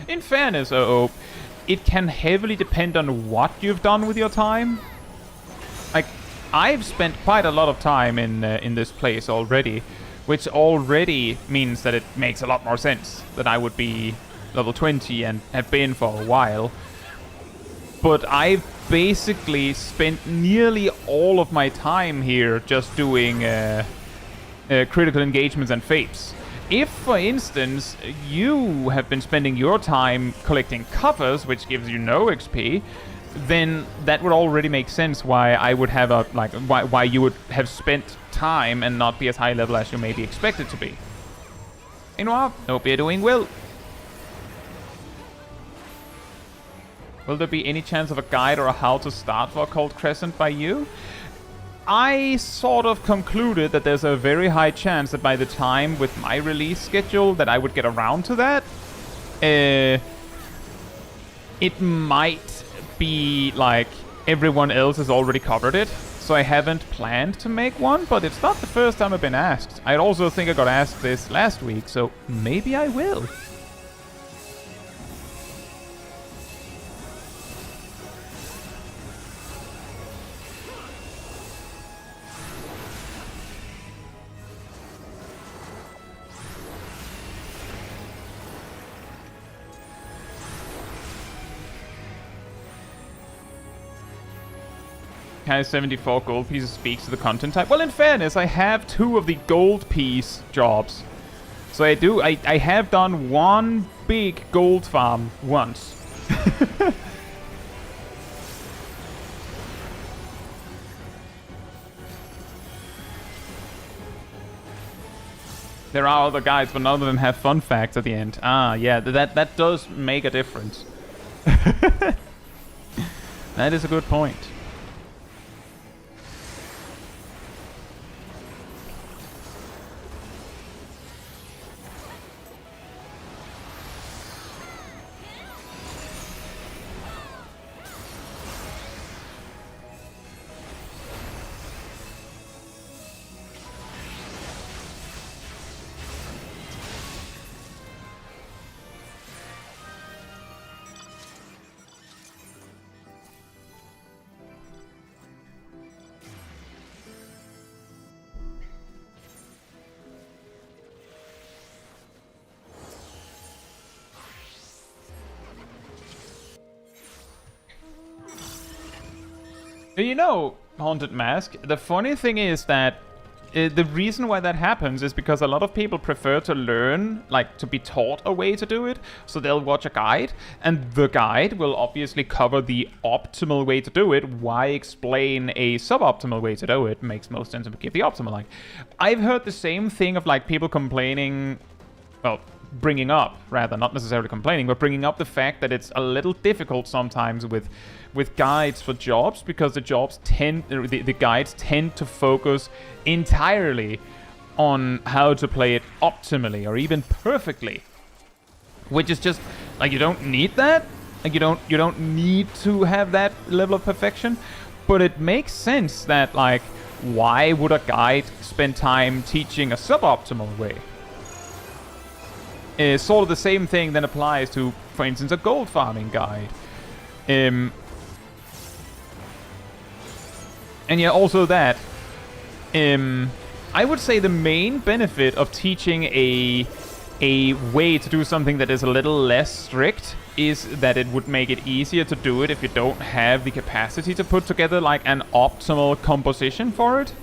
In fairness, it can heavily depend on what you've done with your time. Like, I've spent quite a lot of time in this place already, which already means that it makes a lot more sense that I would be level 20 and have been for a while. But I've basically spent nearly all of my time here just doing critical engagements and fates. If, for instance, you have been spending your time collecting covers, which gives you no XP, then that would already make sense why I would have why you would have spent time and not be as high level as you may be expected to be. You know what? Hope you're doing well. Will there be any chance of a guide or a how to start for Occult Crescent by you? I sort of concluded that there's a very high chance that by the time with my release schedule that I would get around to that. It might be like everyone else has already covered it, so I haven't planned to make one, but it's not the first time I've been asked. I also think I got asked this last week, so maybe I will. Has 74 gold pieces speaks to the content type. Well, in fairness, I have 2 of the gold piece jobs. So I have done one big gold farm once. There are other guides, but none of them have fun facts at the end. Ah, yeah, that does make a difference. That is a good point. You know, Haunted Mask, the funny thing is that the reason why that happens is because a lot of people prefer to learn, like, to be taught a way to do it. So they'll watch a guide, and the guide will obviously cover the optimal way to do it. Why explain a suboptimal way to do it? Makes most sense to keep the optimal. Like, I've heard the same thing of, like, people complaining, well, bringing up, rather, not necessarily complaining, but bringing up the fact that it's a little difficult sometimes with guides for jobs, because the guides tend to focus entirely on how to play it optimally or even perfectly, which is just like, you don't need that. Like, you don't need to have that level of perfection, but it makes sense that, like, why would a guide spend time teaching a suboptimal way? Sort of the same thing then applies to, for instance, a gold farming guide. And yeah, also that, I would say the main benefit of teaching a way to do something that is a little less strict is that it would make it easier to do it if you don't have the capacity to put together, like, an optimal composition for it.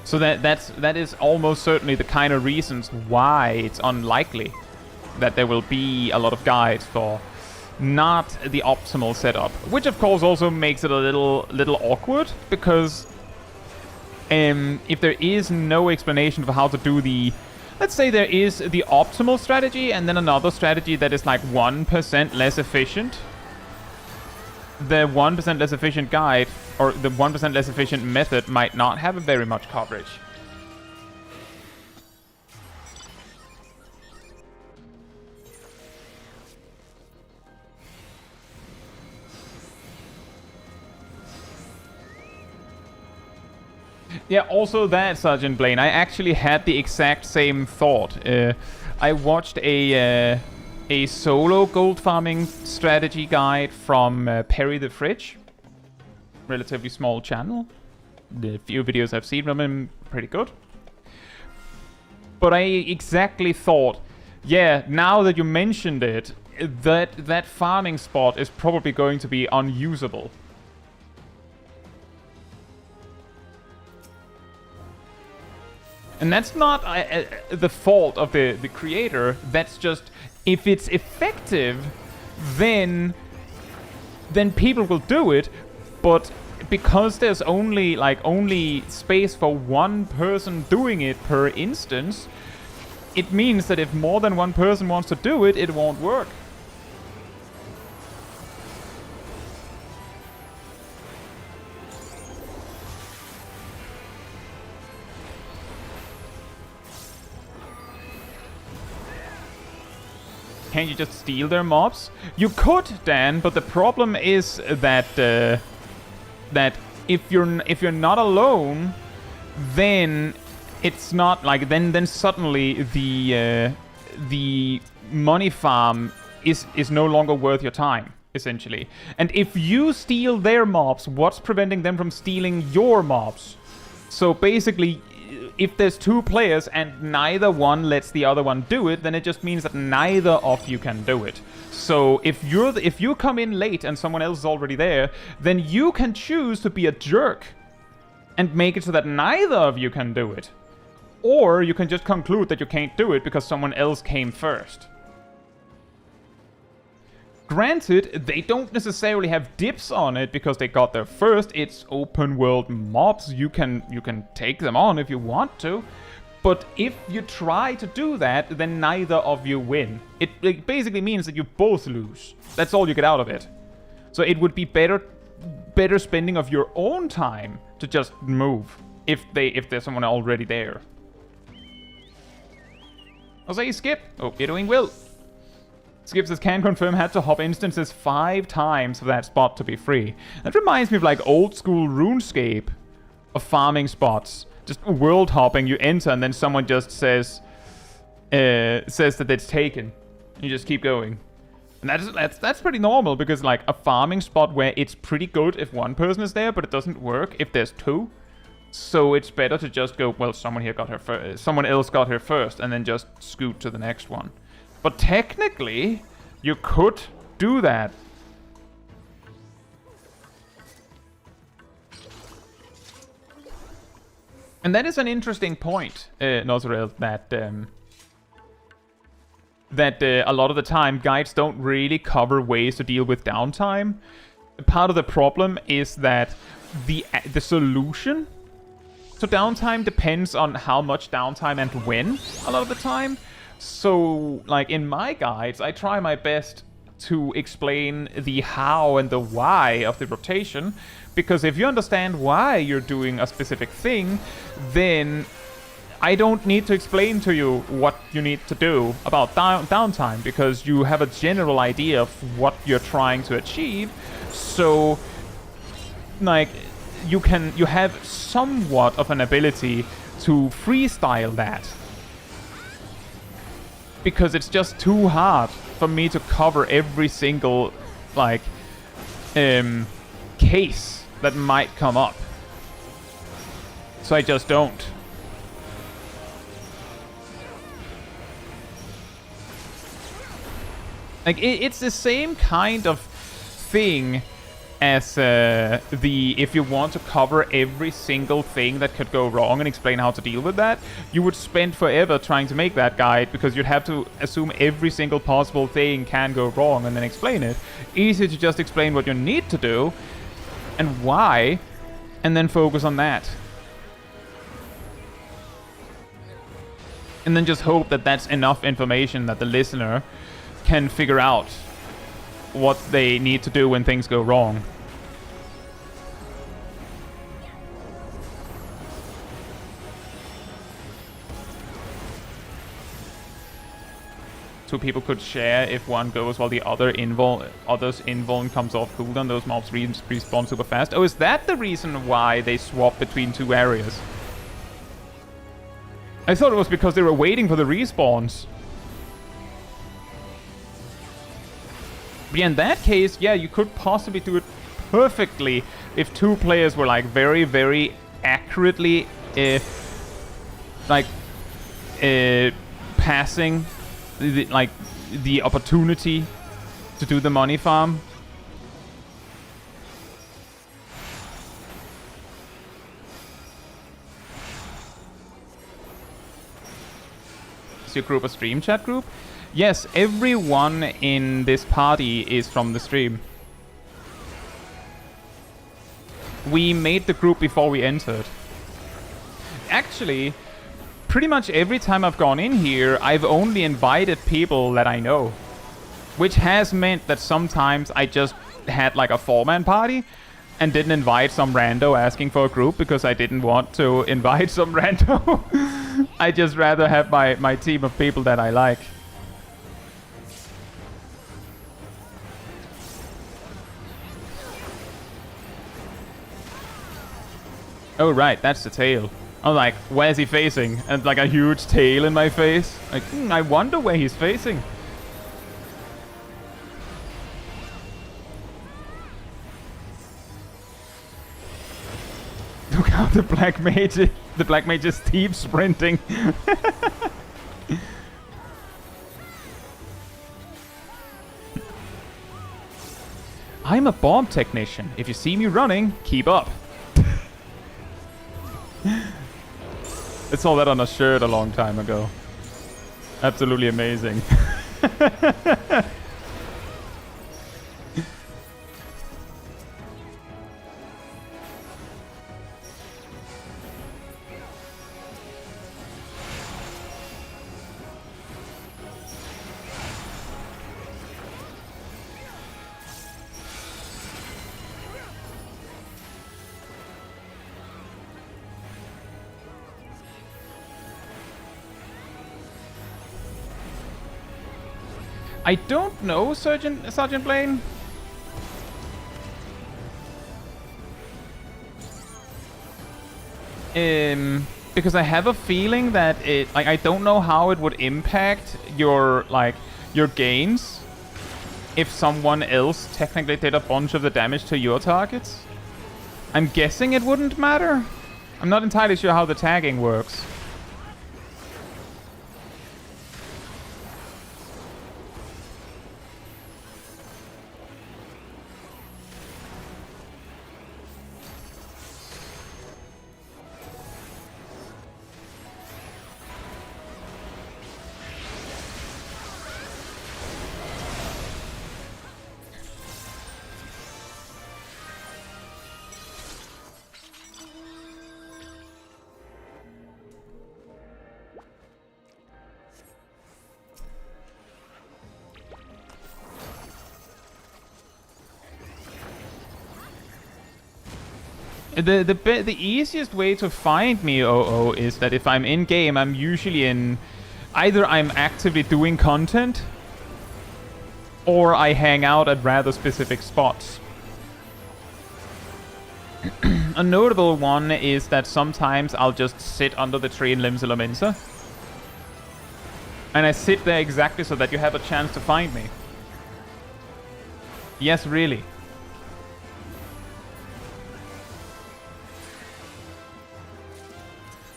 So that is almost certainly the kind of reasons why it's unlikely that there will be a lot of guides for not the optimal setup, which of course also makes it a little awkward, because if there is no explanation for how to do the, let's say there is the optimal strategy and then another strategy that is like 1% less efficient, the 1% less efficient guide or the 1% less efficient method might not have very much coverage. Yeah, also that, Sergeant Blaine, I actually had the exact same thought. I watched a solo gold farming strategy guide from Perry the Fridge. Relatively small channel. The few videos I've seen from him, pretty good. But I exactly thought, yeah, now that you mentioned it, that farming spot is probably going to be unusable. And that's not the fault of the creator. That's just, if it's effective, then people will do it. But because there's only space for one person doing it per instance, it means that if more than one person wants to do it, it won't work. Can't you just steal their mobs? You could, Dan, but the problem is that that if you're not alone, then it's not like then suddenly the money farm is no longer worth your time. essentially. And if you steal their mobs, what's preventing them from stealing your mobs? So basically, if there's two players and neither one lets the other one do it, then it just means that neither of you can do it. So if you come in late and someone else is already there, then you can choose to be a jerk and make it so that neither of you can do it. Or you can just conclude that you can't do it because someone else came first. Granted, they don't necessarily have dips on it because they got there first. It's open world mobs. You can take them on if you want to. But if you try to do that, then neither of you win. It basically means that you both lose. That's all you get out of it. So it would be better spending of your own time to just move if there's someone already there. I'll say Skip. Hope you're doing well. Skip says, can confirm had to hop instances 5 times for that spot to be free. That reminds me of like old school RuneScape of farming spots. Just world hopping, you enter and then someone just says that it's taken. You just keep going. And that's pretty normal because like a farming spot where it's pretty good if one person is there, but it doesn't work if there's 2. So it's better to just go, well, someone else got here first, and then just scoot to the next one. But technically, you could do that. And that is an interesting point, Nozarel, that a lot of the time guides don't really cover ways to deal with downtime. Part of the problem is that the solution to downtime depends on how much downtime and when a lot of the time. So, like, in my guides, I try my best to explain the how and the why of the rotation, because if you understand why you're doing a specific thing, then I don't need to explain to you what you need to do about downtime, because you have a general idea of what you're trying to achieve. So, like, you have somewhat of an ability to freestyle that. Because it's just too hard for me to cover every single, like, case that might come up. So I just don't. Like, it's the same kind of thing as if you want to cover every single thing that could go wrong and explain how to deal with that, you would spend forever trying to make that guide, because you'd have to assume every single possible thing can go wrong and then explain it. Easy to just explain what you need to do and why, and then focus on that. And then just hope that that's enough information that the listener can figure out what they need to do when things go wrong. Two people could share if one goes while the other's invuln comes off cooldown. Those mobs respawn super fast. Oh, is that the reason why they swap between 2 areas? I thought it was because they were waiting for the respawns. But yeah, in that case, yeah, you could possibly do it perfectly if 2 players were like very, very accurately passing the opportunity to do the money farm. Is your group a stream chat group? Yes, everyone in this party is from the stream. We made the group before we entered. Actually, pretty much every time I've gone in here, I've only invited people that I know. Which has meant that sometimes I just had like a 4-man party and didn't invite some rando asking for a group because I didn't want to invite some rando. I just rather have my team of people that I like. Oh, right, that's the tail. I'm like, where's he facing? And like a huge tail in my face. Like, I wonder where he's facing. Now the black mage is steep sprinting. I'm a bomb technician. If you see me running, keep up. I saw that on a shirt a long time ago. Absolutely amazing. I don't know, Sergeant Blaine. Because I have a feeling that I don't know how it would impact your gains if someone else technically did a bunch of the damage to your targets. I'm guessing it wouldn't matter. I'm not entirely sure how the tagging works. The easiest way to find me, OO, is that if I'm in game, I'm usually in... Either I'm actively doing content, or I hang out at rather specific spots. A notable one is that sometimes I'll just sit under the tree in Limsa Lominsa. And I sit there exactly so that you have a chance to find me. Yes, really.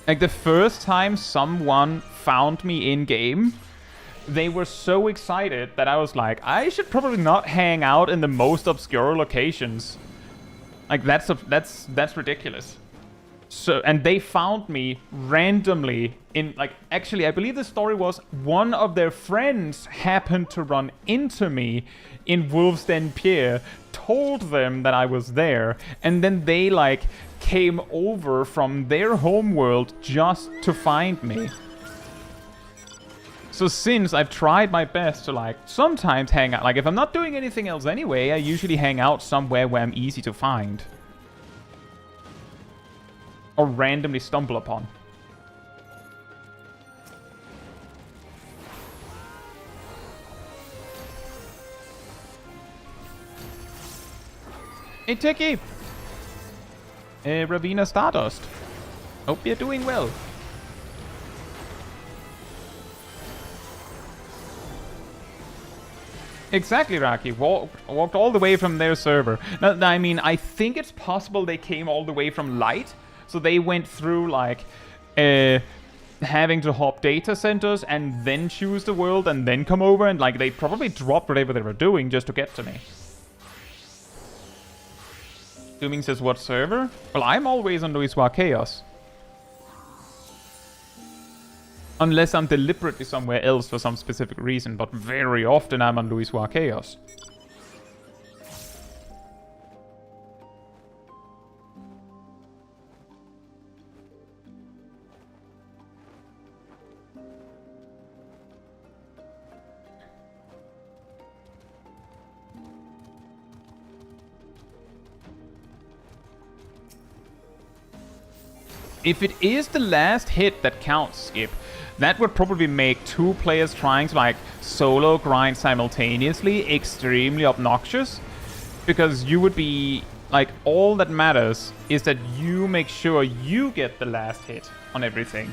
Like, the first time someone found me in-game, they were so excited that I was like, I should probably not hang out in the most obscure locations. Like, that's ridiculous. So, and they found me randomly in, like, actually, I believe the story was one of their friends happened to run into me in Wolf's Den Pier, told them that I was there, and then they, like, came over from their homeworld just to find me. So since I've tried my best to, like, sometimes hang out, like, if I'm not doing anything else anyway, I usually hang out somewhere where I'm easy to find. Or randomly stumble upon. Hey, Tiki! Ravina Stardust. Hope you're doing well. Exactly, Raki. Walked all the way from their server. Now, I mean, I think it's possible they came all the way from Light. So they went through, like, having to hop data centers and then choose the world and then come over. And, like, they probably dropped whatever they were doing just to get to me. Dooming says, what server? Well, I'm always on Luiswa Chaos. Unless I'm deliberately somewhere else for some specific reason, but very often I'm on Luiswa Chaos. If it is the last hit that counts, Skip, that would probably make two players trying to, like, solo grind simultaneously extremely obnoxious. Because you would be, like, all that matters is that you make sure you get the last hit on everything.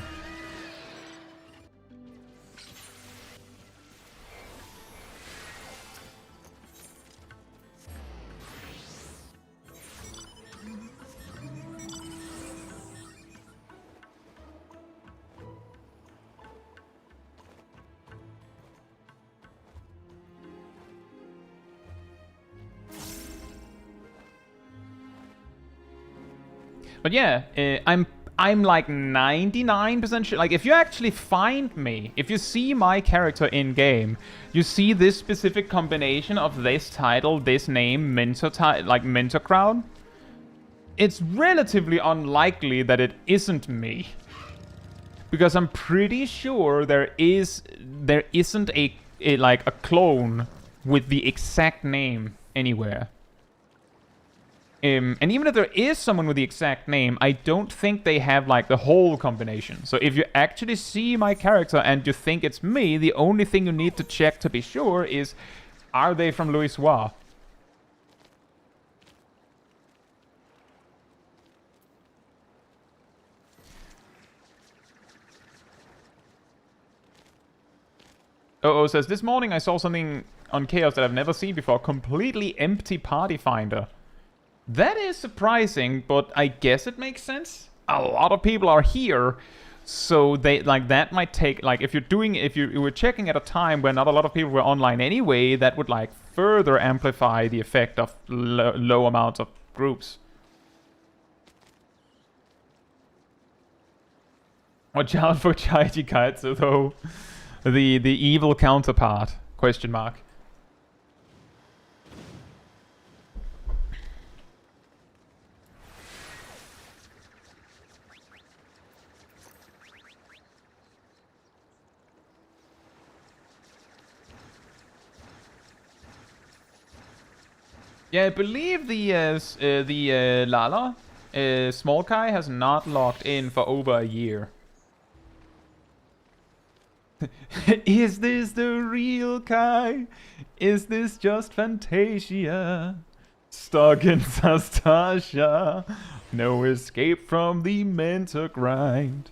But yeah, I'm like 99% sure. Like, if you actually find me, if you see my character in game, you see this specific combination of this title, this name, Mentor Crown. It's relatively unlikely that it isn't me, because I'm pretty sure there isn't a clone with the exact name anywhere. And even if there is someone with the exact name, I don't think they have, like, the whole combination. So if you actually see my character and you think it's me, the only thing you need to check to be sure is, are they from Louisoix? Oh says, this morning I saw something on Chaos that I've never seen before. Completely empty party finder. That is surprising, but I guess it makes sense. A lot of people are here, so they, like, that might take, like, if you were checking at a time when not a lot of people were online anyway, that would, like, further amplify the effect of low amounts of groups. Watch out for Chaiji Caetsu, though. The evil counterpart? Question mark. Yeah, I believe the Lala, Small Kai, has not logged in for over a year. Is this the real Kai? Is this just Fantasia? Stuck in Sastasha. No escape from the mental grind.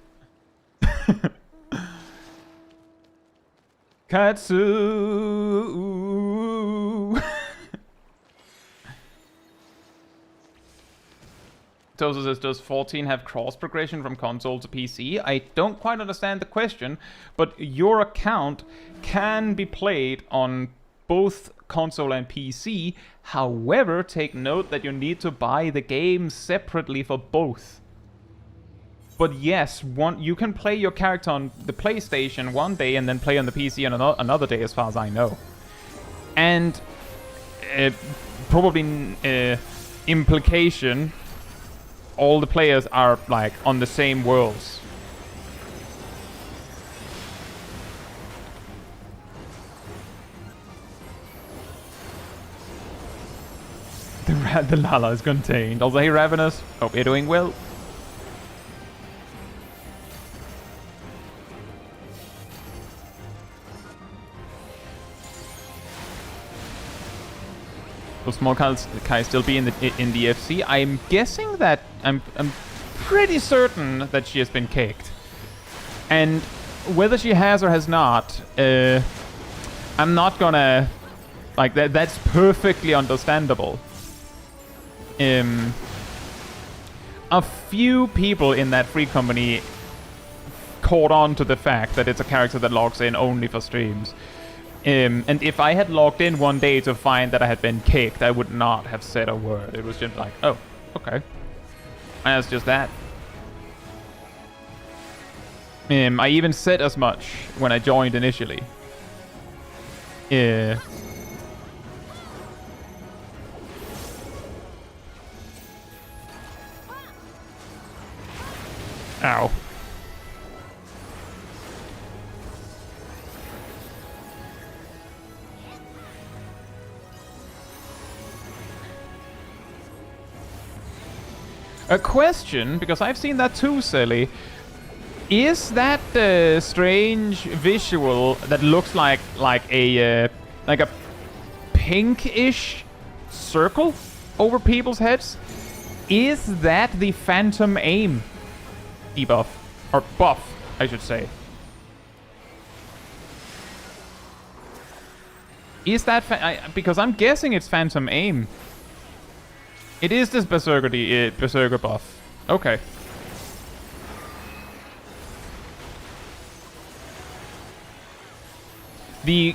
Caetsu. Tozo says, does 14 have cross progression from console to PC? I don't quite understand the question, but your account can be played on both console and PC. However, take note that you need to buy the game separately for both. But yes, you can play your character on the PlayStation one day and then play on the PC on another day, as far as I know. And probably implication, all the players are, like, on the same worlds. The Lala is contained. Also, hey Ravenous, hope you're doing well. Will Small Kai still be in the FC? I'm guessing that I'm pretty certain that she has been kicked, and whether she has or has not, I'm not gonna, like, that's perfectly understandable. A few people in that free company caught on to the fact that it's a character that logs in only for streams. And if I had logged in one day to find that I had been kicked, I would not have said a word. It was just like, oh, okay. And it's just that. I even said as much when I joined initially. Ow. A question, because I've seen that too, Silly. Is that strange visual that looks like a pinkish circle over people's heads? Is that the Phantom Aim debuff? Or buff, I should say. Is that... because I'm guessing it's Phantom Aim. It is this Berserker buff. Okay. The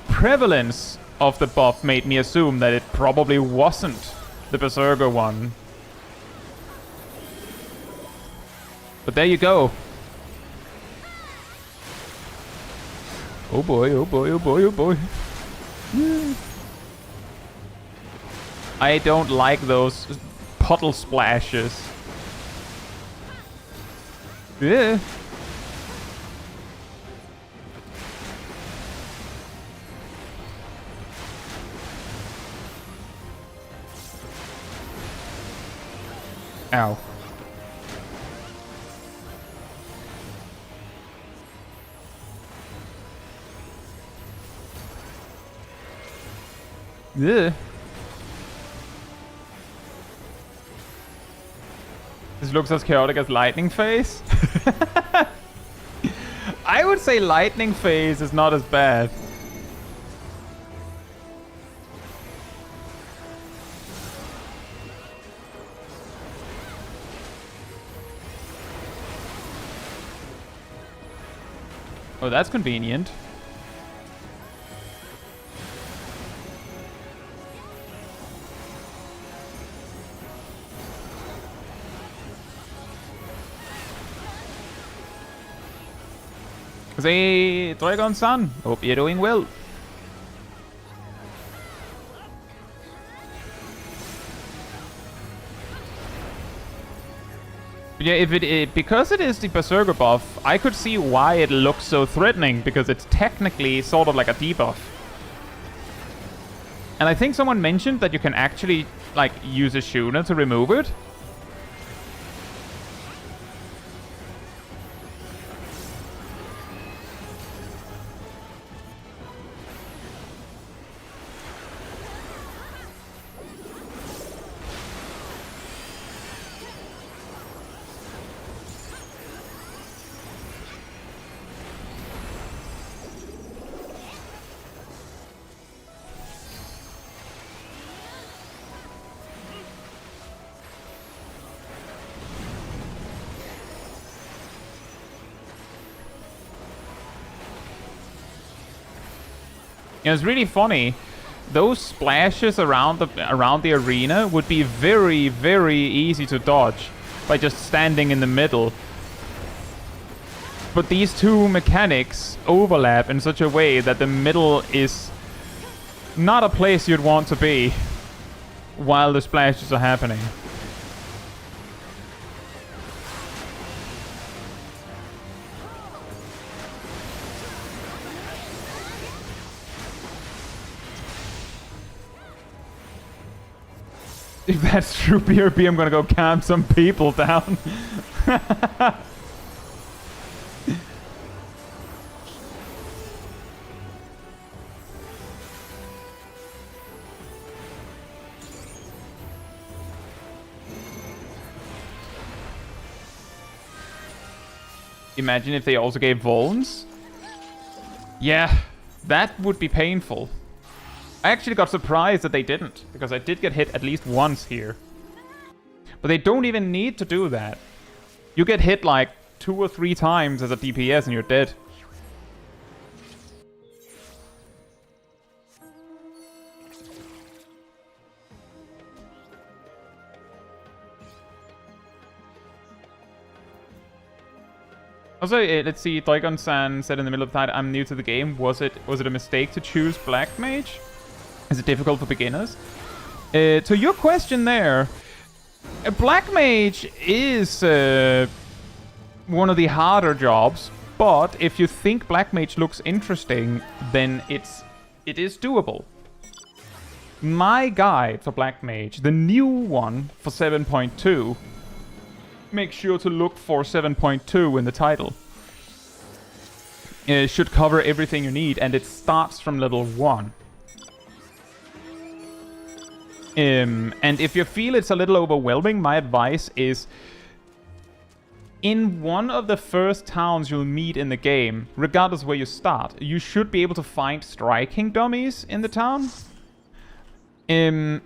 prevalence of the buff made me assume that it probably wasn't the Berserker one. But there you go. Oh boy, oh boy, oh boy, oh boy. I don't like those puddle splashes. Yeah. Ow. Yeah. This looks as chaotic as Lightning Phase. I would say Lightning Phase is not as bad. Oh, that's convenient. Say, Dragon-san, hope you're doing well. Yeah, if because it is the Berserker buff, I could see why it looks so threatening, because it's technically sort of like a debuff. And I think someone mentioned that you can actually, like, use a Shuna to remove it. You know, it's really funny. Those splashes around the arena would be very, very easy to dodge by just standing in the middle. But these two mechanics overlap in such a way that the middle is not a place you'd want to be while the splashes are happening. If that's true, BRB, I'm gonna go calm some people down. Imagine if they also gave Volns. Yeah, that would be painful. I actually got surprised that they didn't, because I did get hit at least once here. But they don't even need to do that. You get hit like 2 or 3 times as a DPS and you're dead. Also, let's see, Dragon-san said in the middle of that, I'm new to the game. Was it a mistake to choose Black Mage? Is it difficult for beginners? To your question there, Black Mage is one of the harder jobs, but if you think Black Mage looks interesting, then it is doable. My guide for Black Mage, the new one for 7.2, make sure to look for 7.2 in the title. It should cover everything you need, and it starts from level 1. And if you feel it's a little overwhelming, my advice is, in one of the first towns you'll meet in the game, regardless where you start, you should be able to find striking dummies in the town. And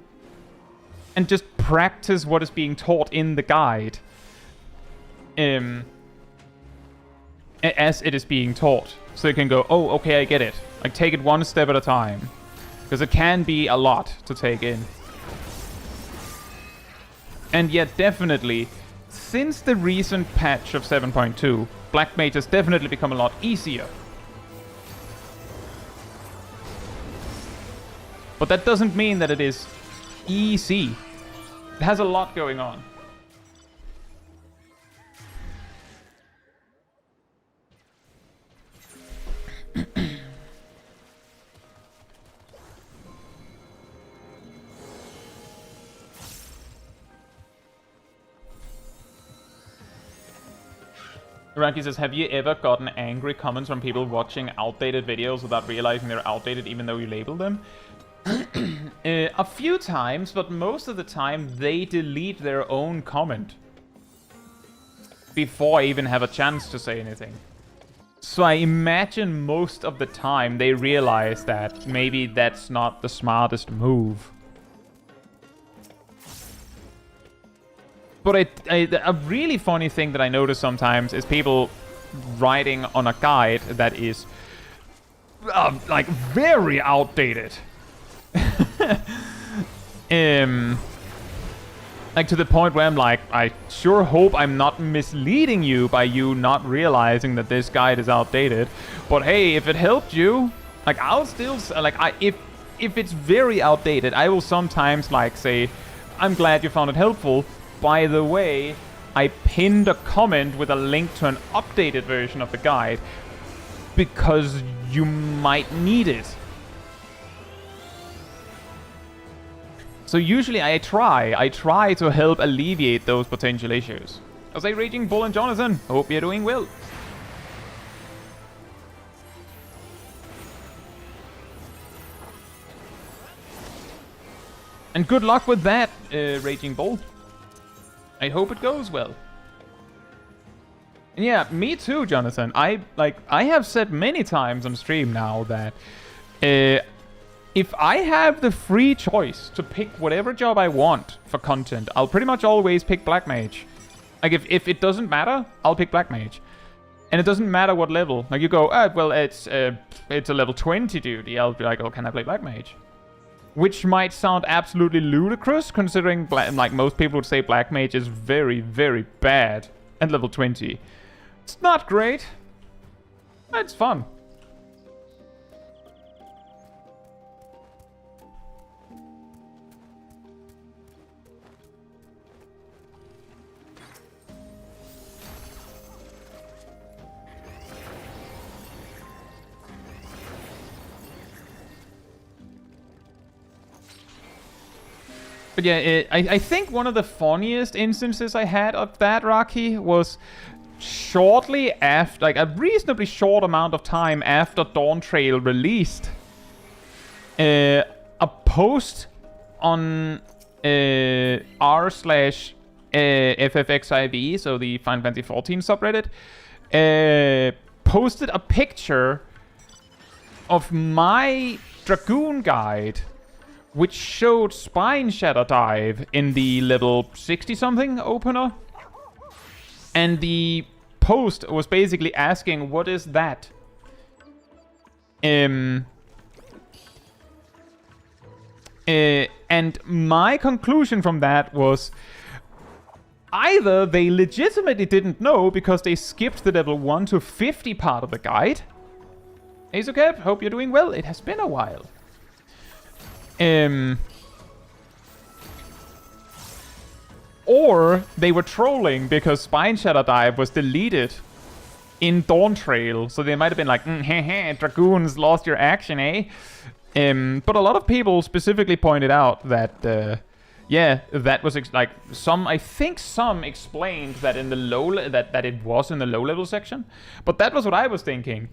just practice what is being taught in the guide. As it is being taught. So you can go, oh, okay, I get it. Like, take it one step at a time. Because it can be a lot to take in. And yet, definitely, since the recent patch of 7.2, Black Mage has definitely become a lot easier. But that doesn't mean that it is easy. It has a lot going on. Raki says, have you ever gotten angry comments from people watching outdated videos without realizing they're outdated even though you label them? A few times, but most of the time they delete their own comment before I even have a chance to say anything. So I imagine most of the time they realize that maybe that's not the smartest move. But a really funny thing that I notice sometimes is people writing on a guide that is like very outdated. Like to the point where I'm like, I sure hope I'm not misleading you by you not realizing that this guide is outdated. But hey, if it helped you, like I'll still like if it's very outdated, I will sometimes like say, I'm glad you found it helpful. By the way, I pinned a comment with a link to an updated version of the guide because you might need it. So usually I try to help alleviate those potential issues. I say Raging Bull and Jonathan, hope you're doing well. And good luck with that, Raging Bull. I hope it goes well. And yeah, me too, Jonathan. I have said many times on stream now that if I have the free choice to pick whatever job I want for content, I'll pretty much always pick Black Mage. Like if it doesn't matter, I'll pick Black Mage. And it doesn't matter what level. Like you go, well, it's a level 20 duty. I'll be like, oh, can I play Black Mage? Which might sound absolutely ludicrous, considering like most people would say Black Mage is very, very bad at level 20. It's not great. It's fun. But yeah, I think one of the funniest instances I had of that, Rocky, was shortly after, like a reasonably short amount of time after Dawntrail released. A post on r/FFXIV, so the Final Fantasy XIV subreddit, posted a picture of my Dragoon guide, which showed Spine Shatter Dive in the level 60-something opener. And the post was basically asking, what is that? And my conclusion from that was, either they legitimately didn't know because they skipped the level 1 to 50 part of the guide. Azocap, hope you're doing well. It has been a while. Or they were trolling because Spine Shatter Dive was deleted in Dawntrail, so they might have been like, Dragoons lost your action, eh? But a lot of people specifically pointed out that, yeah, that was like I think some explained that in the that it was in the low level section, but that was what I was thinking.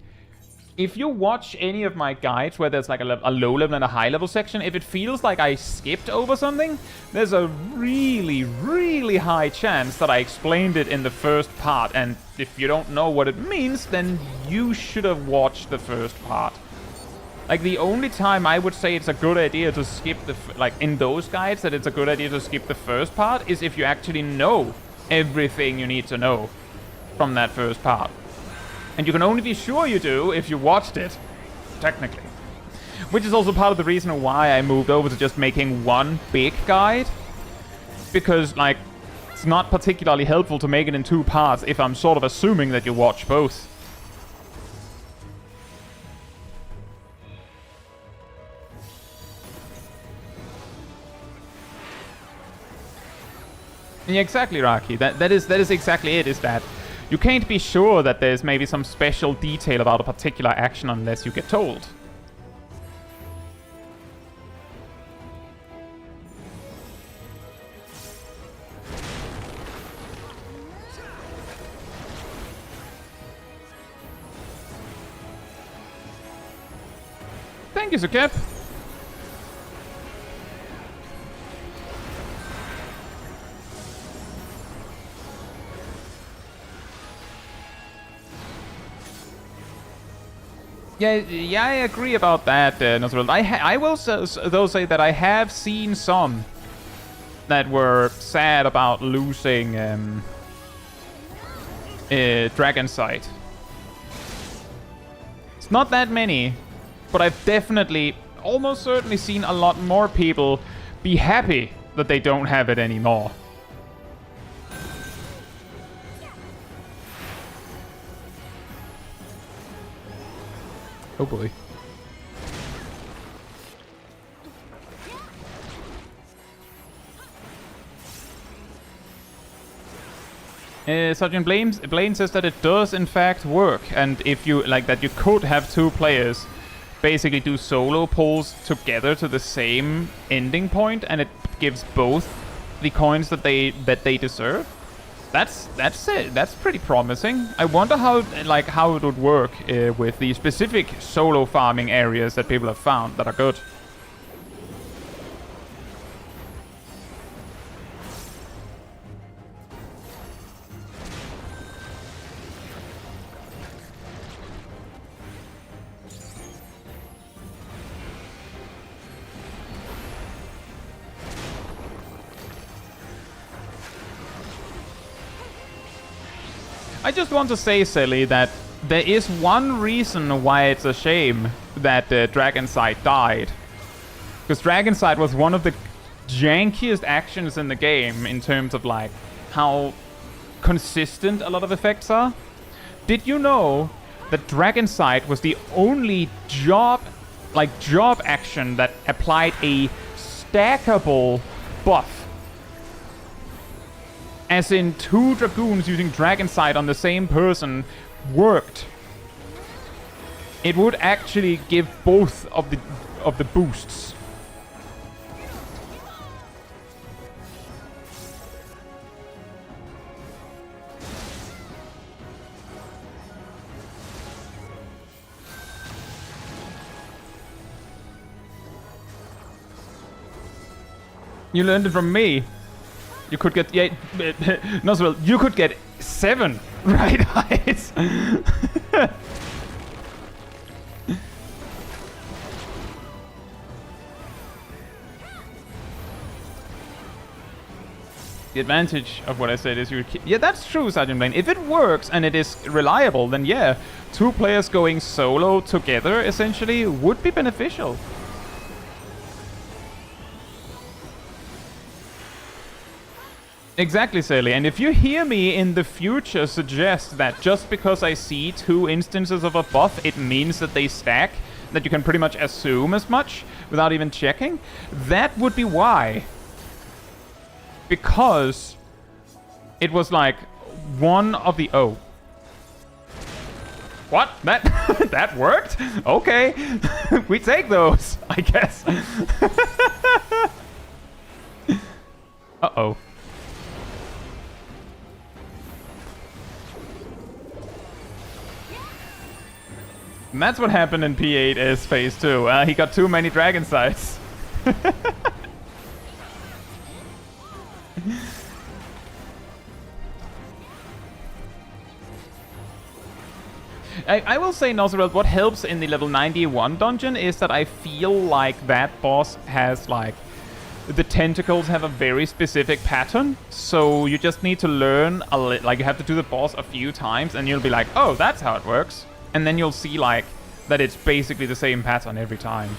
If you watch any of my guides where there's like a low level and a high level section, if it feels like I skipped over something, there's a really, really high chance that I explained it in the first part. And if you don't know what it means, then you should have watched the first part. Like the only time I would say it's a good idea to skip like in those guides that it's a good idea to skip the first part is if you actually know everything you need to know from that first part. And you can only be sure you do if you watched it, technically. Which is also part of the reason why I moved over to just making one big guide. Because, like, it's not particularly helpful to make it in 2 parts if I'm sort of assuming that you watch both. Yeah, exactly, Raki. That is exactly it, is that you can't be sure that there's maybe some special detail about a particular action unless you get told. Thank you, Sukep. Yeah, I agree about that, Nosworld. I will though say that I have seen some that were sad about losing Dragon Sight. It's not that many, but I've definitely, almost certainly seen a lot more people be happy that they don't have it anymore. Oh boy. Sergeant Blaine says that it does in fact work, and if you like that, you could have 2 players basically do solo pulls together to the same ending point, and it gives both the coins that they deserve. That's it. That's pretty promising. I wonder how it would work with the specific solo farming areas that people have found that are good. I just want to say, Selly, that there is one reason why it's a shame that Dragon Sight died. Because Dragon Sight was one of the jankiest actions in the game in terms of like how consistent a lot of effects are. Did you know that Dragon Sight was the only job action that applied a stackable buff? As in 2 Dragoons using Dragon Sight on the same person worked. It would actually give both of the boosts. You learned it from me. You could get, yeah, Noswell, you could get 7 right eyes. The advantage of what I said is yeah, that's true, Sergeant Blaine. If it works and it is reliable, then yeah, 2 players going solo together essentially would be beneficial. Exactly, Sally. And if you hear me in the future suggest that just because I see 2 instances of a buff, it means that they stack, that you can pretty much assume as much without even checking, that would be why. Because it was like one of the... Oh. What? That worked? Okay. We take those, I guess. Uh-oh. And that's what happened in P8's phase 2. He got too many dragon sights. I will say, Nosworld, what helps in the level 91 dungeon is that I feel like that boss has, like, the tentacles have a very specific pattern. So you just need to learn, like, you have to do the boss a few times and you'll be like, oh, that's how it works. And then you'll see, like, that it's basically the same pattern every time.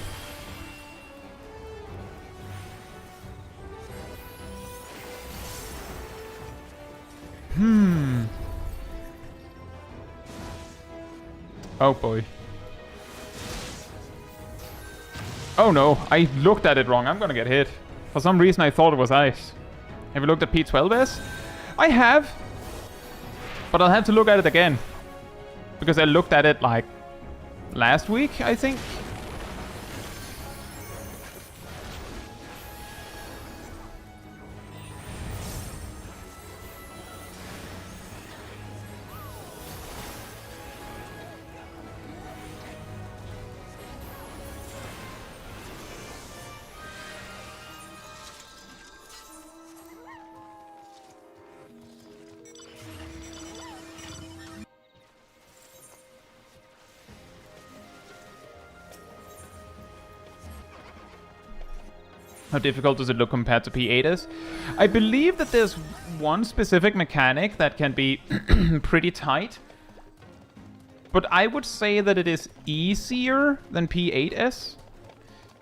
Oh boy. Oh no, I looked at it wrong. I'm gonna get hit. For some reason I thought it was ice. Have you looked at P12S? I have. But I'll have to look at it again. Because I looked at it like last week, I think. How difficult does it look compared to P8s? I believe that there's one specific mechanic that can be pretty tight. But I would say that it is easier than P8s.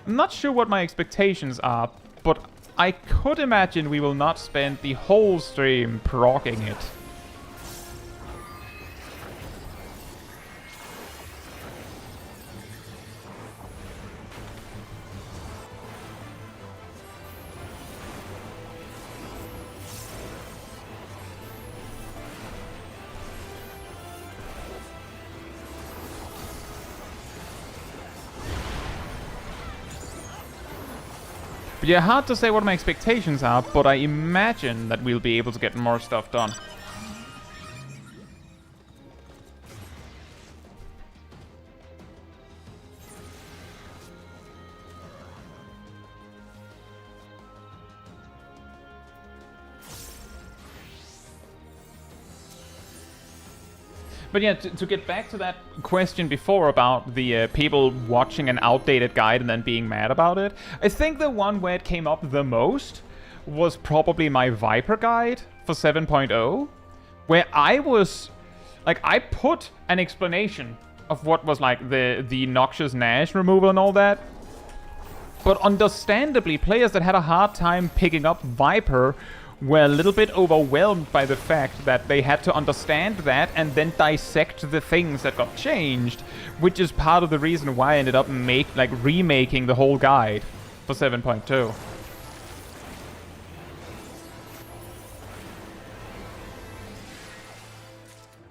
I'm not sure what my expectations are, but I could imagine we will not spend the whole stream proccing it. But yeah, hard to say what my expectations are, but I imagine that we'll be able to get more stuff done. But yeah, to get back to that question before about the people watching an outdated guide and then being mad about it, I think the one where it came up the most was probably my Viper guide for 7.0, where I was, like, I put an explanation of what was, like, the Noxious Nash removal and all that, but understandably, players that had a hard time picking up Viper were a little bit overwhelmed by the fact that they had to understand that and then dissect the things that got changed, which is part of the reason why I ended up remaking the whole guide for 7.2.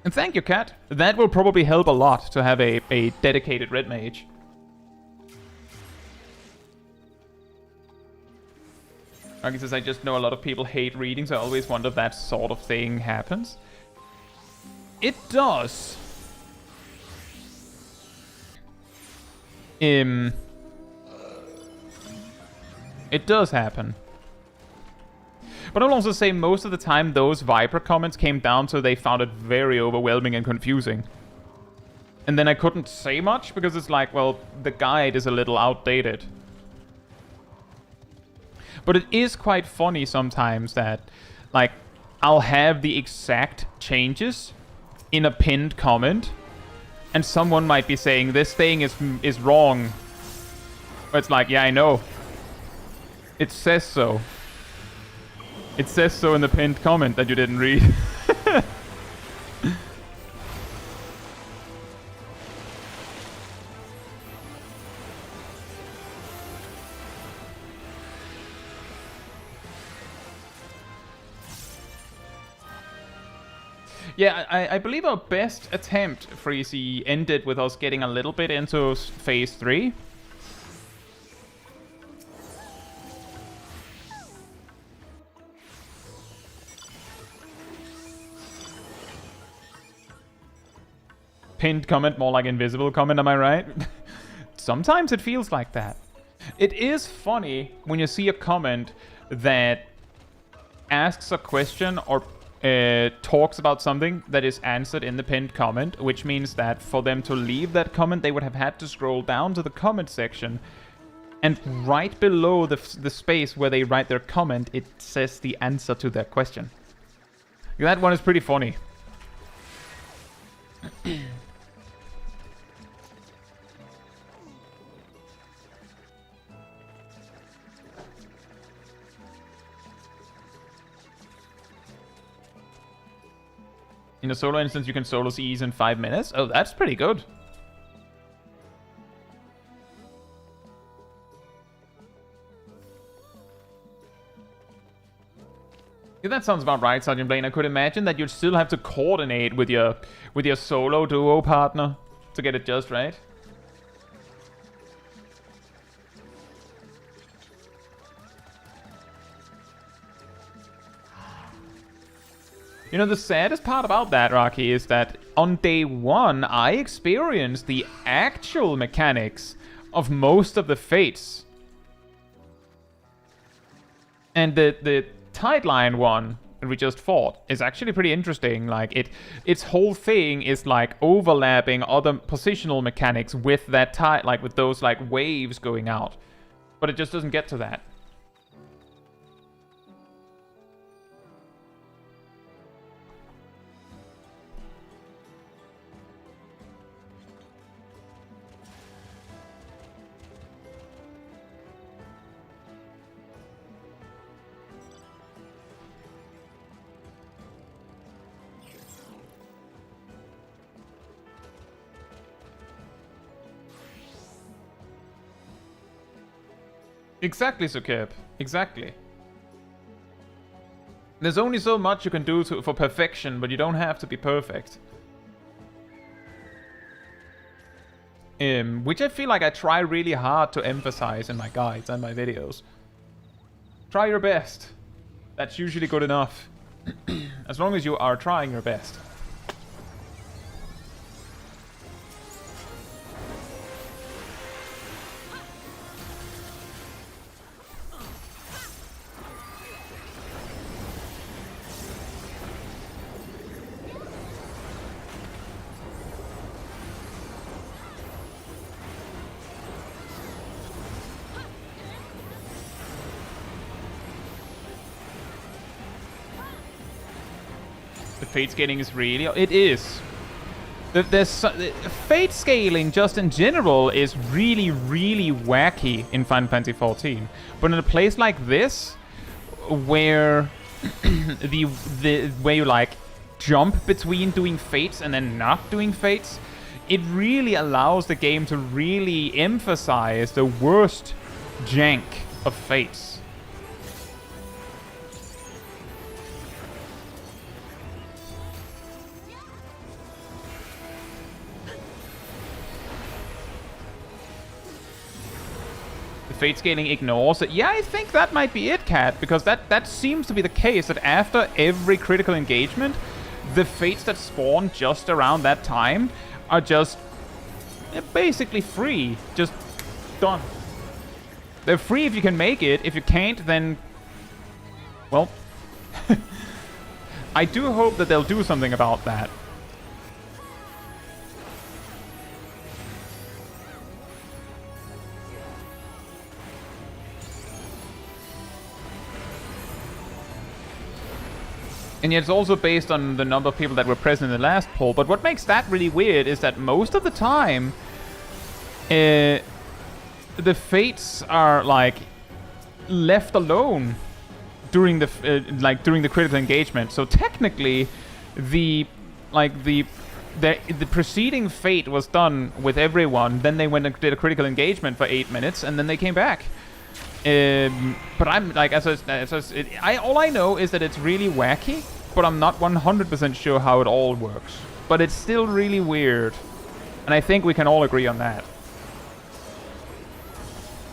And thank you, Cat. That will probably help a lot to have a dedicated red mage. He says, I just know a lot of people hate reading, so I always wonder if that sort of thing happens. It does. It does happen. But I'll also say most of the time those Viper comments came down so they found it very overwhelming and confusing. And then I couldn't say much because it's like, well, the guide is a little outdated. But it is quite funny sometimes that, like, I'll have the exact changes in a pinned comment, and someone might be saying, this thing is wrong. But it's like, yeah, I know. It says so. It says so in the pinned comment that you didn't read. Yeah, I believe our best attempt, Freezy, ended with us getting a little bit into phase 3. Pinned comment, more like invisible comment, am I right? Sometimes it feels like that. It is funny when you see a comment that asks a question or talks about something that is answered in the pinned comment, which means that for them to leave that comment, they would have had to scroll down to the comment section, and right below the space where they write their comment, it says the answer to their question. That one is pretty funny. In a solo instance, you can solo CEs in 5 minutes. Oh, that's pretty good. Yeah, that sounds about right, Sergeant Blaine. I could imagine that you'd still have to coordinate with your solo duo partner to get it just right. You know, the saddest part about that, Rocky, is that on day one, I experienced the actual mechanics of most of the fates. And the Tideline one that we just fought is actually pretty interesting. Like, its whole thing is like overlapping other positional mechanics with that tide, like with those like waves going out. But it just doesn't get to that. Exactly, Sukib. Exactly. There's only so much you can do for perfection, but you don't have to be perfect. Which I feel like I try really hard to emphasize in my guides and my videos. Try your best. That's usually good enough. As long as you are trying your best. Fate scaling is really... It is. Fate scaling, just in general, is really, really wacky in Final Fantasy XIV. But in a place like this, where where you like jump between doing fates and then not doing fates, it really allows the game to really emphasize the worst jank of fates. Fate scaling ignores it. Yeah, I think that might be it, Cat, because that seems to be the case, that after every critical engagement, the fates that spawn just around that time are just basically free. Just done. They're free if you can make it. If you can't, then... well... I do hope that they'll do something about that. And yet it's also based on the number of people that were present in the last poll. But what makes that really weird is that most of the time, the fates are like left alone during the during the critical engagement. So technically, the preceding fate was done with everyone. Then they went and did a critical engagement for 8 minutes, and then they came back. But I'm like, all I know is that it's really wacky, but I'm not 100% sure how it all works. But it's still really weird, and I think we can all agree on that.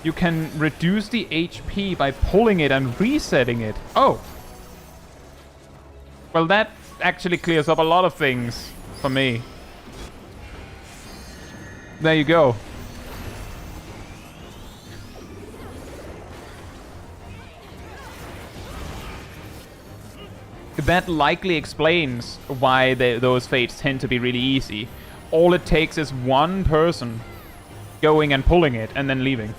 You can reduce the HP by pulling it and resetting it. Oh! Well, that actually clears up a lot of things for me. There you go. That likely explains why those fates tend to be really easy. All it takes is one person going and pulling it and then leaving.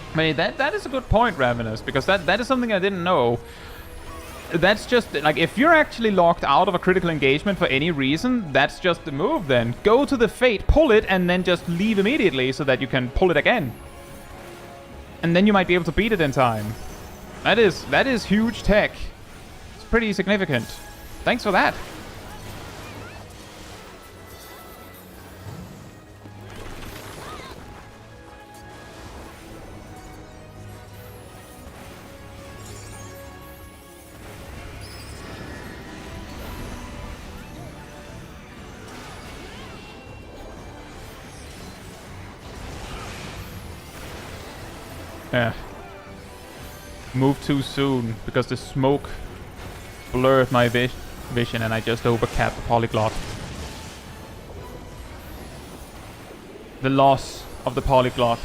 I mean, that is a good point, Ravenous, because that is something I didn't know. that's just, like, if you're actually locked out of a critical engagement for any reason, that's just the move then. Go to the Fate, pull it, and then just leave immediately so that you can pull it again. And then you might be able to beat it in time. That is huge tech. It's pretty significant. Thanks for that. Moved too soon because the smoke blurred my vision and I just overcapped the polyglot. The loss of the polyglot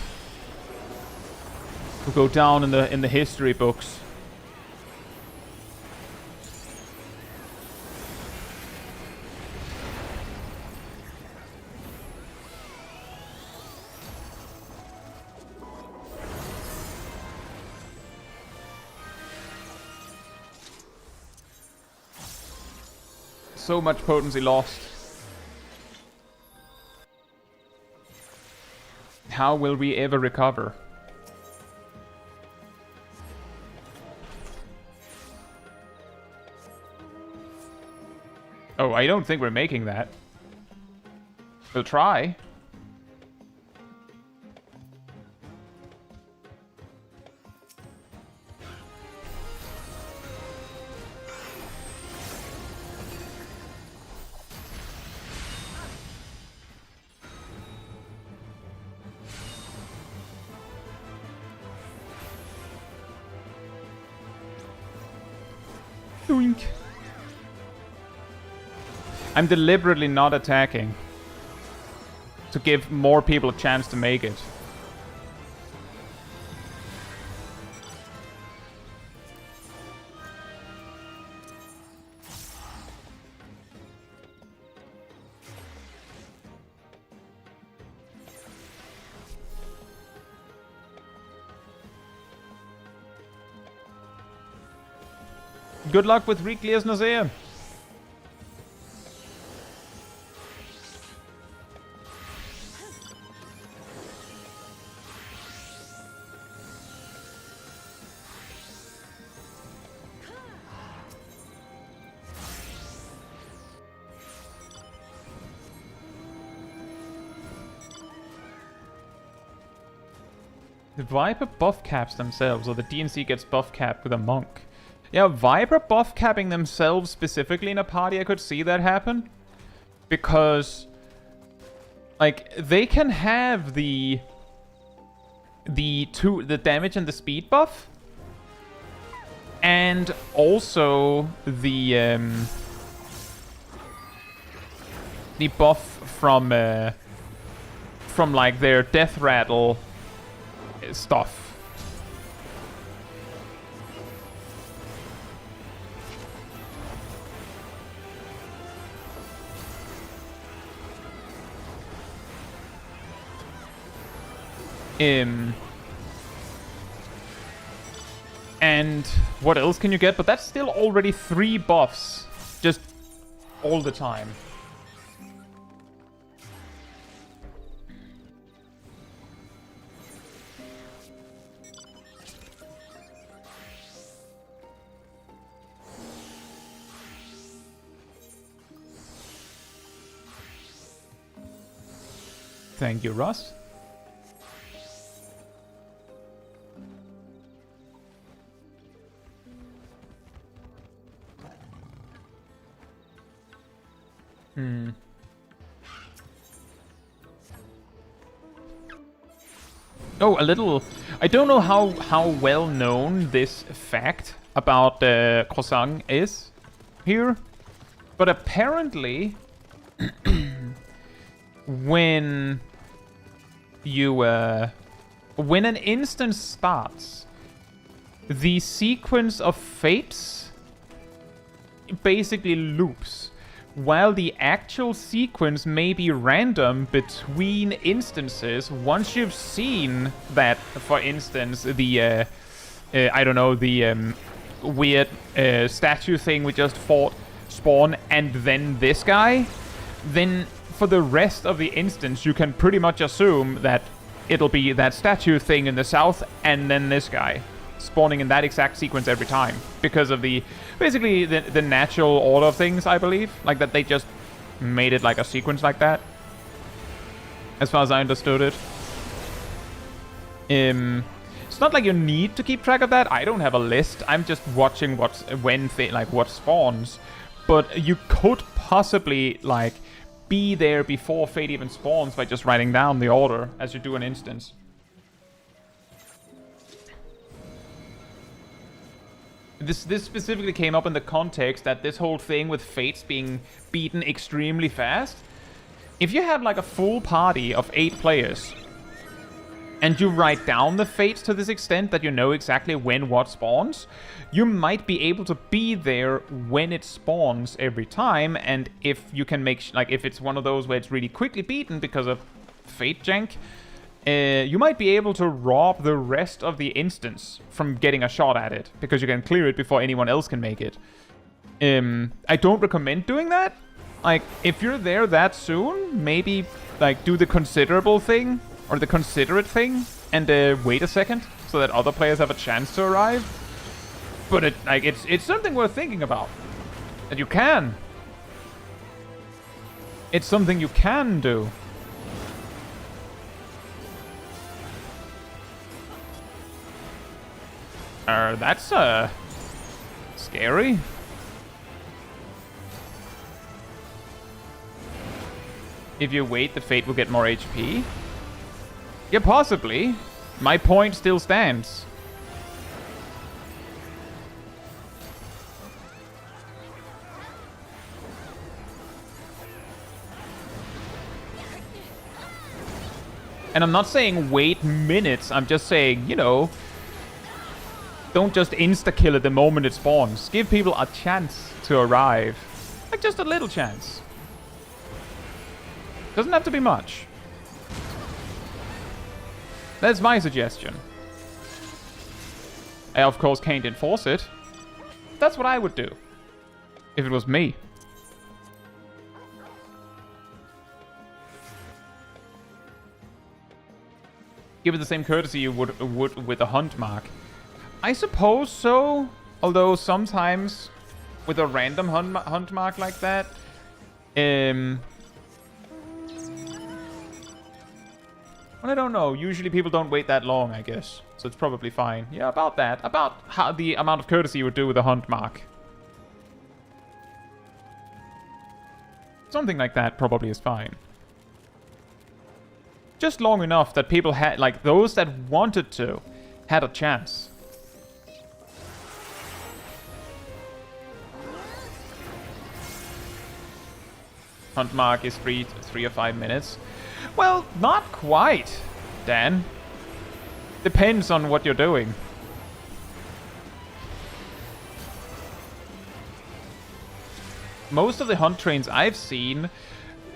will go down in the history books. So much potency lost. How will we ever recover? Oh, I don't think we're making that. We'll try. Doink. I'm deliberately not attacking to give more people a chance to make it. Good luck with Reclear's Nausea. The Viper buff caps themselves, or the DNC gets buff capped with a monk. Yeah, Viper buff capping themselves specifically in a party, I could see that happen. Because, like, they can have the damage and the speed buff. And also the buff from like their death rattle stuff. And what else can you get? But that's still already 3 buffs. Just all the time. Thank you, Russ. Oh, a little... I don't know how well known this fact about Croissant is here, but apparently when you when an instance starts, the sequence of fates basically loops, while the actual sequence may be random between instances. Once you've seen that, for instance, the I don't know, the weird statue thing we just fought spawn and then this guy, then for the rest of the instance, you can pretty much assume that it'll be that statue thing in the south and then this guy spawning in that exact sequence every time because of basically the natural order of things, I believe. Like that they just made it like a sequence like that, as far as I understood it. It's not like you need to keep track of that. I don't have a list. I'm just watching what spawns. But you could possibly like be there before Fate even spawns by just writing down the order as you do an instance. This specifically came up in the context that this whole thing with Fates being beaten extremely fast. If you have like a full party of 8 players and you write down the fates to this extent that you know exactly when what spawns, you might be able to be there when it spawns every time. And if you can make, like, if it's one of those where it's really quickly beaten because of fate jank, you might be able to rob the rest of the instance from getting a shot at it, because you can clear it before anyone else can make it. I don't recommend doing that. Like, if you're there that soon, maybe, like, do the considerable thing, or the considerate thing, and wait a second, so that other players have a chance to arrive. But it's something worth thinking about. That you can. It's something you can do. That's, scary. If you wait, the fate will get more HP. Yeah, possibly. My point still stands. And I'm not saying wait minutes, I'm just saying, you know, don't just insta-kill it the moment it spawns. Give people a chance to arrive. Like, just a little chance. Doesn't have to be much. That's my suggestion. I, of course, can't enforce it. That's what I would do. If it was me. Give it the same courtesy you would with a hunt mark. I suppose so. Although sometimes with a random hunt mark like that, well, I don't know. Usually people don't wait that long, I guess. So it's probably fine. Yeah, about that. About how the amount of courtesy you would do with a hunt mark. Something like that probably is fine. Just long enough that people had, like, those that wanted to, had a chance. Hunt mark is 3 or 5 minutes. Well, not quite, Dan. Depends on what you're doing. Most of the hunt trains I've seen,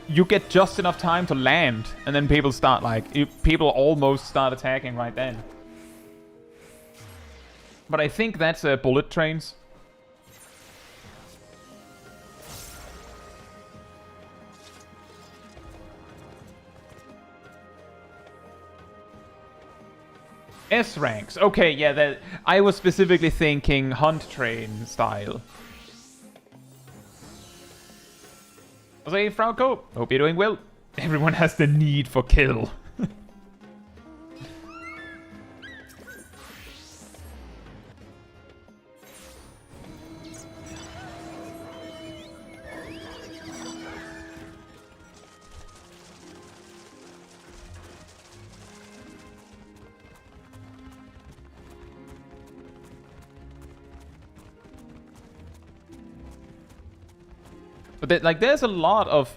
you get just enough time to land, and then people start, like, people almost start attacking right then. But I think that's bullet trains. S ranks. Okay, yeah, that I was specifically thinking hunt train style. Hey, Frauko. Hope you're doing well. Everyone has the need for kill. But like, there's a lot of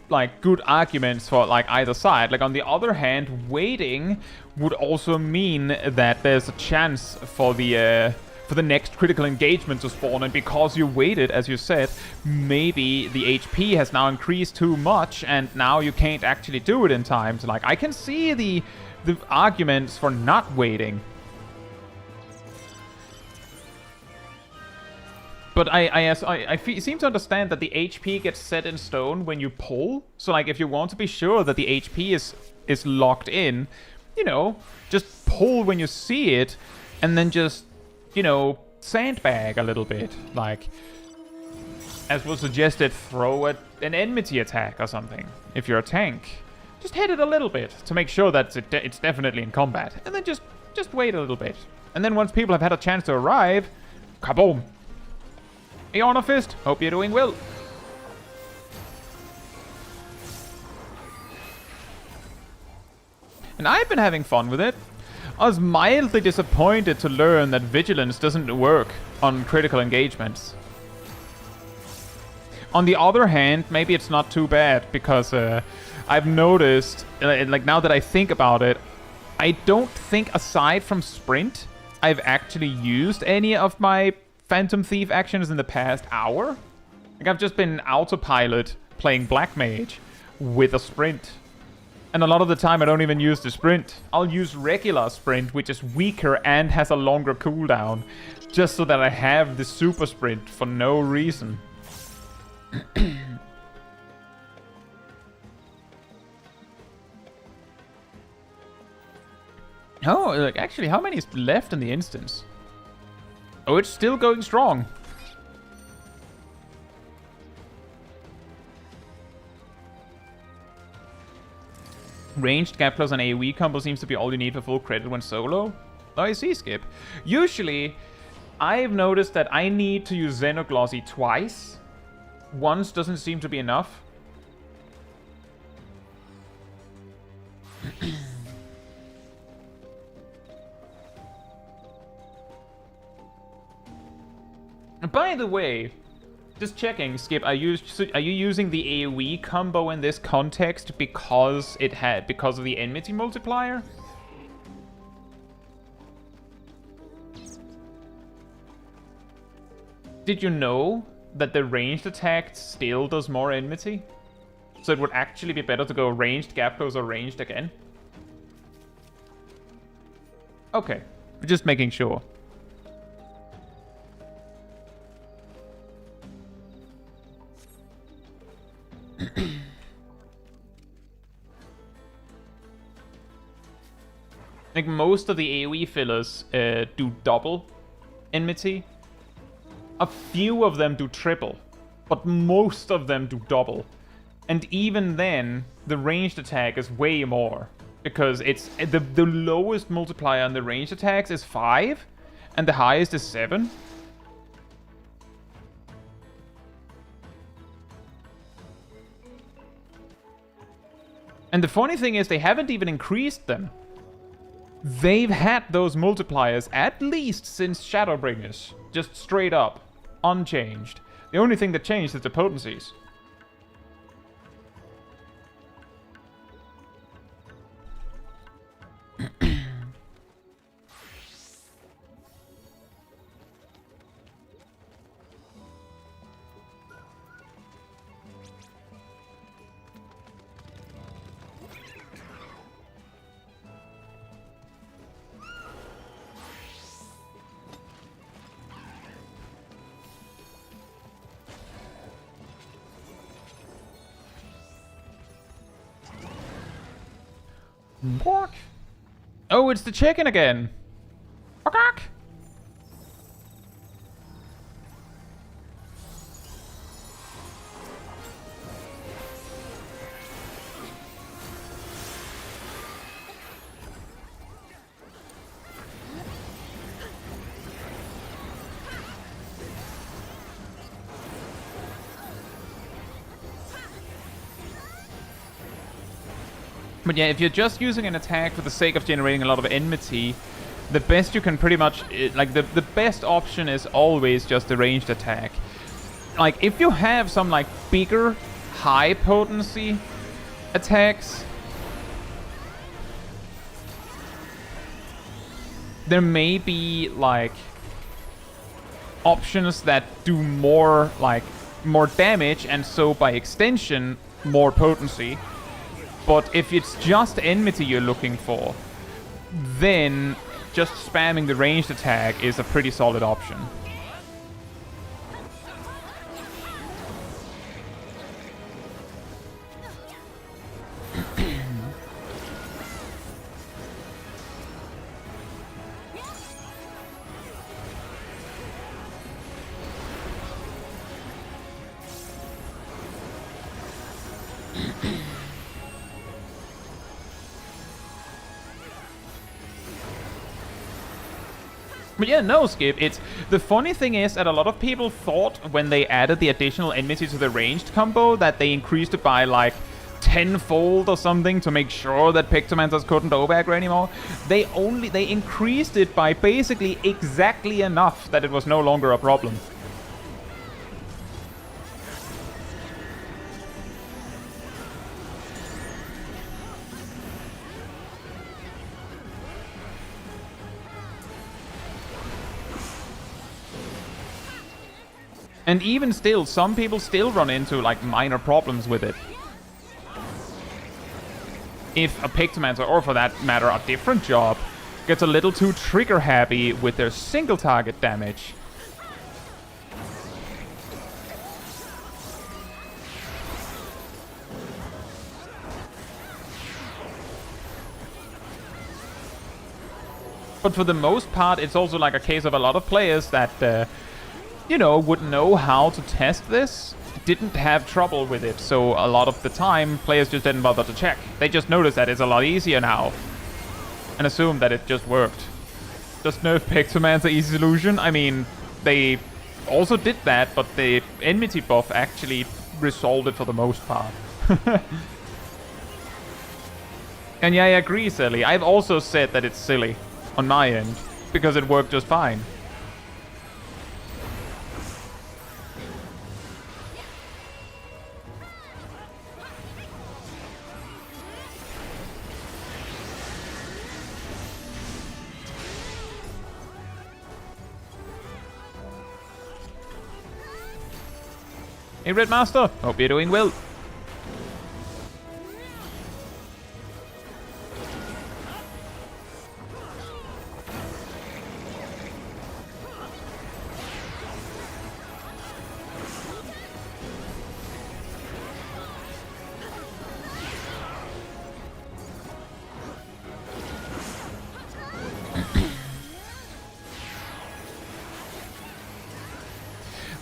like good arguments for like either side. Like, on the other hand, waiting would also mean that there's a chance for the next critical engagement to spawn, and because you waited, as you said, maybe the HP has now increased too much, and now you can't actually do it in time. So, like, I can see the arguments for not waiting. But I seem to understand that the HP gets set in stone when you pull. So like if you want to be sure that the HP is locked in, you know, just pull when you see it, and then just, you know, sandbag a little bit. Like, as was suggested, throw an enmity attack or something. If you're a tank, just hit it a little bit to make sure that it's definitely in combat. And then just wait a little bit. And then once people have had a chance to arrive, kaboom! Honor Fist, hope you're doing well. And I've been having fun with it. I was mildly disappointed to learn that Vigilance doesn't work on critical engagements. On the other hand, maybe it's not too bad, because I've noticed, like now that I think about it, I don't think aside from Sprint, I've actually used any of my Phantom Thief actions in the past hour. Like I've just been autopilot playing Black Mage with a Sprint. And a lot of the time I don't even use the Sprint. I'll use regular Sprint, which is weaker and has a longer cooldown, just so that I have the Super Sprint for no reason. Oh, like actually, how many is left in the instance? Oh, it's still going strong. Ranged, gap close, and AoE combo seems to be all you need for full credit when solo. Oh, I see, Skip. Usually, I've noticed that I need to use Xenoglossy twice. Once doesn't seem to be enough. By the way, just checking, Skip, are you using the AoE combo in this context because of the enmity multiplier? Did you know that the ranged attack still does more enmity? So it would actually be better to go ranged, gap close, or ranged again? Okay, just making sure. Like most of the AoE fillers do double enmity. A few of them do triple, but most of them do double. And even then, the ranged attack is way more, because it's the lowest multiplier on the ranged attacks is 5, and the highest is 7. And the funny thing is, they haven't even increased them. They've had those multipliers at least since Shadowbringers. Just straight up. Unchanged. The only thing that changed is the potencies. Oh, it's the chicken again. Quack. But yeah, if you're just using an attack for the sake of generating a lot of enmity, the best you can pretty much... Like, the best option is always just the ranged attack. Like, if you have some, like, bigger, high-potency attacks, there may be, like, options that do more, like, more damage, and so, by extension, more potency. But if it's just enmity you're looking for, then just spamming the ranged attack is a pretty solid option. But yeah, no, Skip, it's... The funny thing is that a lot of people thought when they added the additional enmity to the ranged combo that they increased it by, like, tenfold or something to make sure that Pictomancers couldn't over-aggro anymore. They increased it by basically exactly enough that it was no longer a problem. And even still, some people still run into, like, minor problems with it. If a Pictomancer, or for that matter, a different job, gets a little too trigger-happy with their single-target damage. But for the most part, it's also like a case of a lot of players that... you know, would know how to test this, didn't have trouble with it, so a lot of the time, players just didn't bother to check. They just noticed that it's a lot easier now, and assumed that it just worked. Does nerf Pictomancer easy solution? I mean, they also did that, but the enmity buff actually resolved it for the most part. And yeah, I agree, silly. I've also said that it's silly, on my end, because it worked just fine. Hey, Red Master. Hope you're doing well.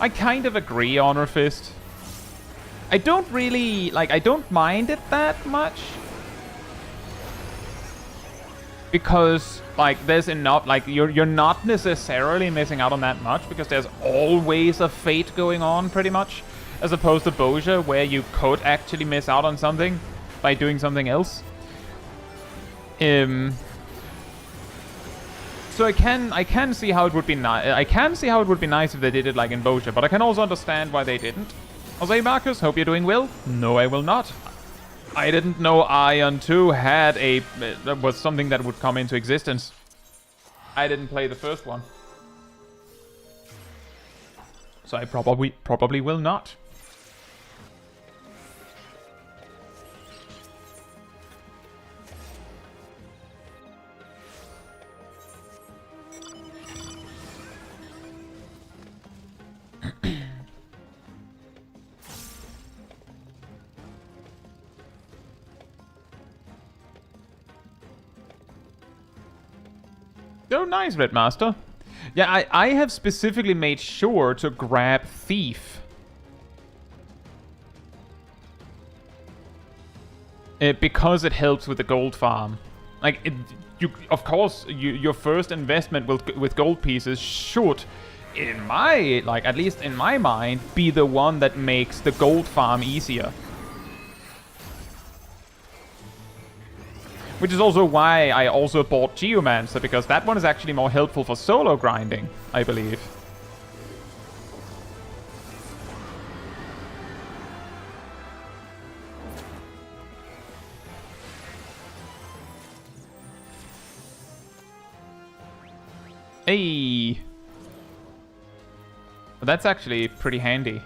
I kind of agree, Honor Fist. I don't really, like, I don't mind it that much. Because, like, there's enough, like, you're not necessarily missing out on that much, because there's always a fate going on, pretty much. As opposed to Boja, where you could actually miss out on something by doing something else. So I can see how it would be nice. I can see how it would be nice if they did it like in Boja, but I can also understand why they didn't. Jose Marcus, hope you're doing well. No, I will not. I didn't know Ion 2 had a was something that would come into existence. I didn't play the first one, so I probably will not. Oh, nice, Red Master. Yeah, I have specifically made sure to grab Thief. Because it helps with the gold farm. Like, of course, your first investment with gold pieces should, in my, like, at least in my mind, be the one that makes the gold farm easier. Which is also why I also bought Geomancer, because that one is actually more helpful for solo grinding, I believe. Hey! Well, that's actually pretty handy.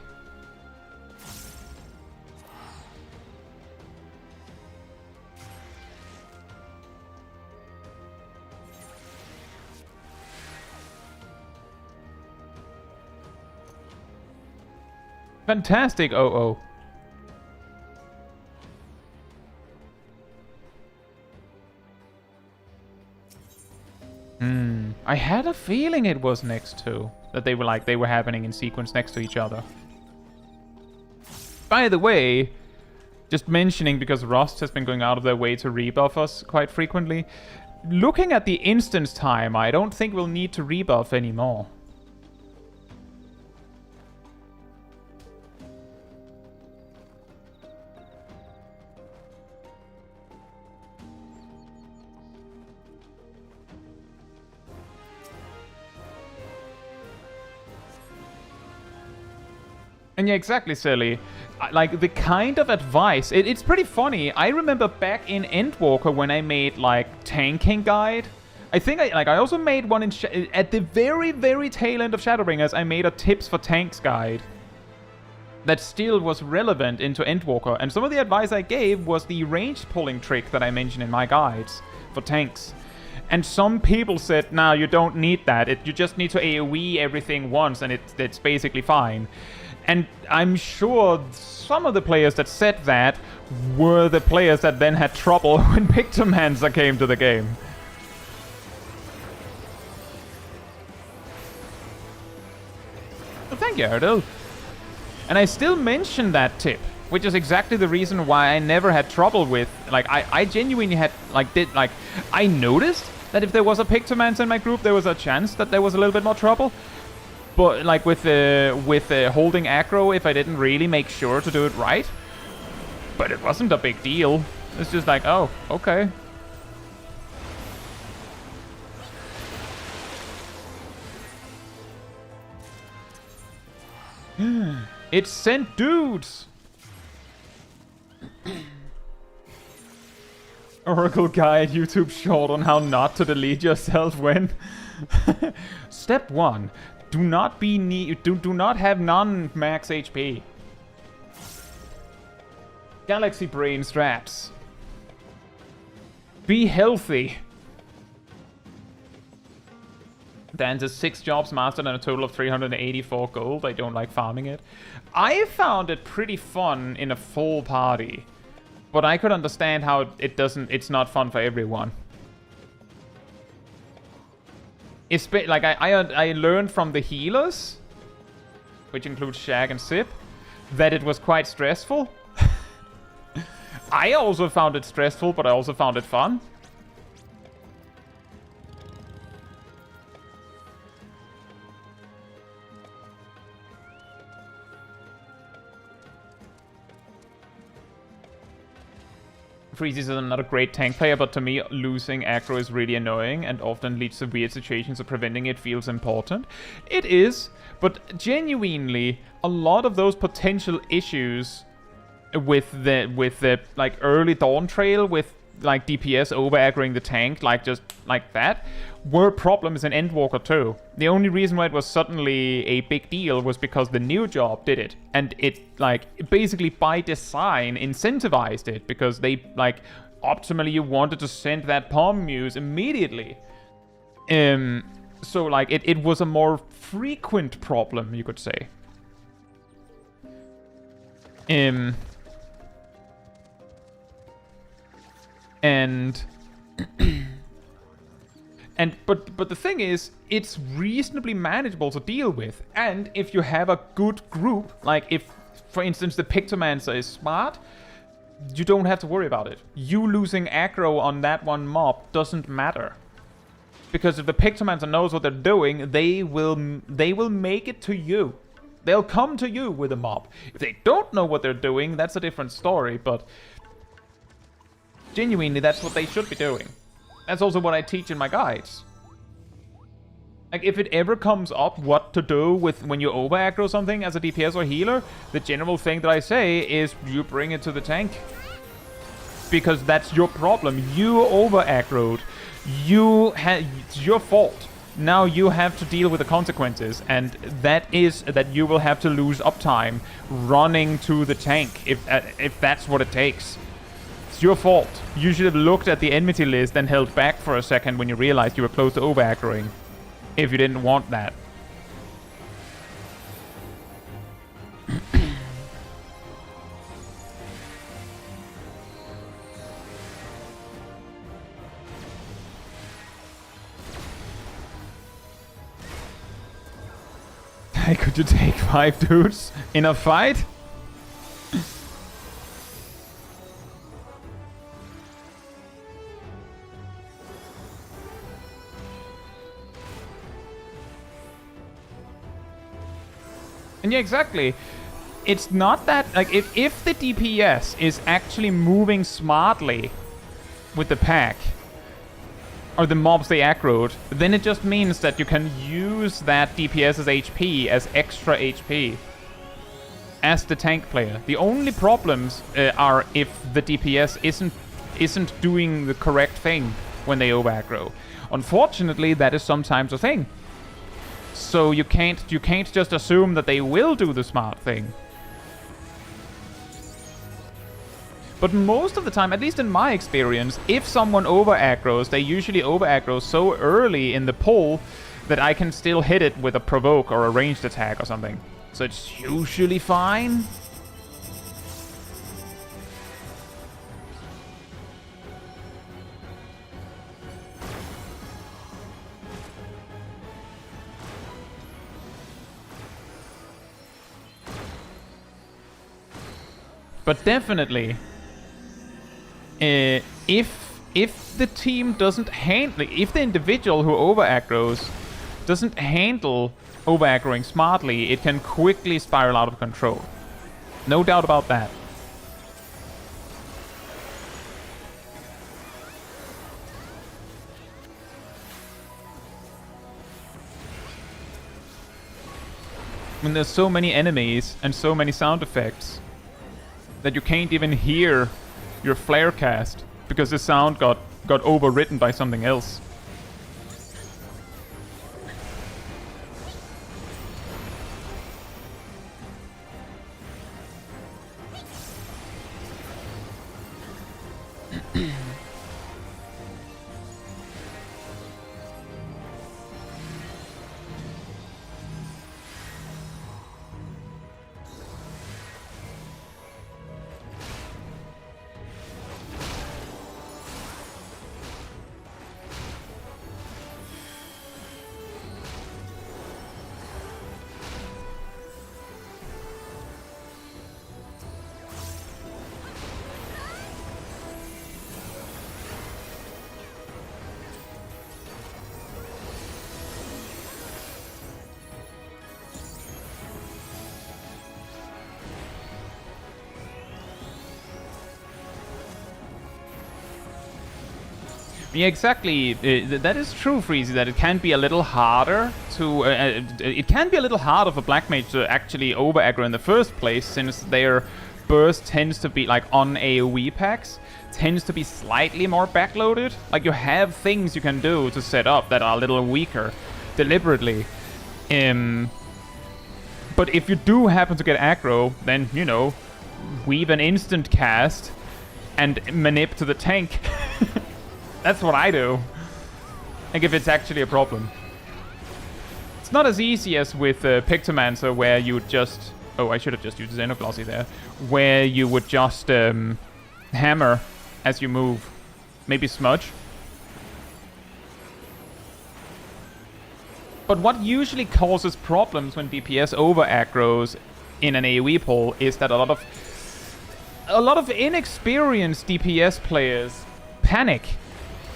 Fantastic, oh. I had a feeling it was next to. That they were happening in sequence next to each other. By the way, just mentioning, because Rust has been going out of their way to rebuff us quite frequently, looking at the instance time, I don't think we'll need to rebuff anymore. And yeah, exactly, Silly. Like, the kind of advice... It's pretty funny. I remember back in Endwalker when I made, like, tanking guide. I think I also made one in... at the very, very tail end of Shadowbringers, I made a tips for tanks guide. That still was relevant into Endwalker. And some of the advice I gave was the range pulling trick that I mentioned in my guides for tanks. And some people said, nah, you don't need that. You just need to AoE everything once and it's basically fine. And I'm sure some of the players that said that were the players that then had trouble when Pictomancer came to the game. Well, thank you, Erdl. And I still mention that tip, which is exactly the reason why I never had trouble with... Like, I genuinely had... I noticed that if there was a Pictomancer in my group, there was a chance that there was a little bit more trouble. But, like, with holding aggro, if I didn't really make sure to do it right. But it wasn't a big deal. It's just like, oh, okay. It sent dudes! Oracle Guide YouTube short on how not to delete yourself when... Step 1. Do not do not have non-max HP. Galaxy Brain straps. Be healthy. Dan's 6 jobs mastered and a total of 384 gold. I don't like farming it. I found it pretty fun in a full party. But I could understand how it's not fun for everyone. Like, I learned from the healers, which includes Shag and Sip, that it was quite stressful. I also found it stressful, but I also found it fun. Freezy is not a great tank player, but to me, losing aggro is really annoying and often leads to weird situations, so preventing it feels important. It is, but genuinely, a lot of those potential issues with the like early Dawntrail, with like DPS over-aggroing the tank, like just like that, were problems in Endwalker too. The only reason why it was suddenly a big deal was because the new job did it. And it, like, basically by design incentivized it, because they, like, optimally you wanted to send that Palm Muse immediately. So, like, it was a more frequent problem, you could say. But the thing is, it's reasonably manageable to deal with. And if you have a good group, like if, for instance, the Pictomancer is smart, you don't have to worry about it. You losing aggro on that one mob doesn't matter. Because if the Pictomancer knows what they're doing, they will make it to you. They'll come to you with a mob. If they don't know what they're doing, that's a different story, but genuinely, that's what they should be doing. That's also what I teach in my guides. Like, if it ever comes up what to do with when you over-aggro something as a DPS or healer, the general thing that I say is you bring it to the tank. Because that's your problem. You over-aggroed. It's your fault. Now you have to deal with the consequences, and that is that you will have to lose uptime running to the tank if that's what it takes. It's your fault. You should have looked at the enmity list and held back for a second when you realized you were close to over-aggroing. If you didn't want that. Hey, could you take 5 dudes in a fight? And yeah, exactly. It's not that, like, if the DPS is actually moving smartly with the pack, or the mobs they aggroed, then it just means that you can use that DPS's HP as extra HP as the tank player. The only problems are if the DPS isn't doing the correct thing when they over aggro. Unfortunately, that is sometimes a thing. So you can't just assume that they will do the smart thing. But most of the time, at least in my experience, if someone over aggroes, they usually over aggro so early in the pull that I can still hit it with a provoke or a ranged attack or something. So it's usually fine. But definitely, if the team doesn't handle, if the individual who over aggroes doesn't handle over aggroing smartly, it can quickly spiral out of control. No doubt about that. When there's so many enemies and so many sound effects that you can't even hear your flare cast because the sound got overwritten by something else. Yeah, exactly. That is true, Freezy, that it can be a little harder to... it can be a little harder for Black Mage to actually over-aggro in the first place, since their burst tends to be, like, on AoE packs, tends to be slightly more backloaded. Like, you have things you can do to set up that are a little weaker, deliberately. But if you do happen to get aggro, then, you know, weave an instant cast and manip to the tank. That's what I do. Like, if it's actually a problem. It's not as easy as with Pictomancer, where you would just... Oh, I should have just used Xenoglossy there. Where you would just hammer as you move. Maybe Smudge. But what usually causes problems when DPS over aggroes in an AoE pull is that a lot of inexperienced DPS players panic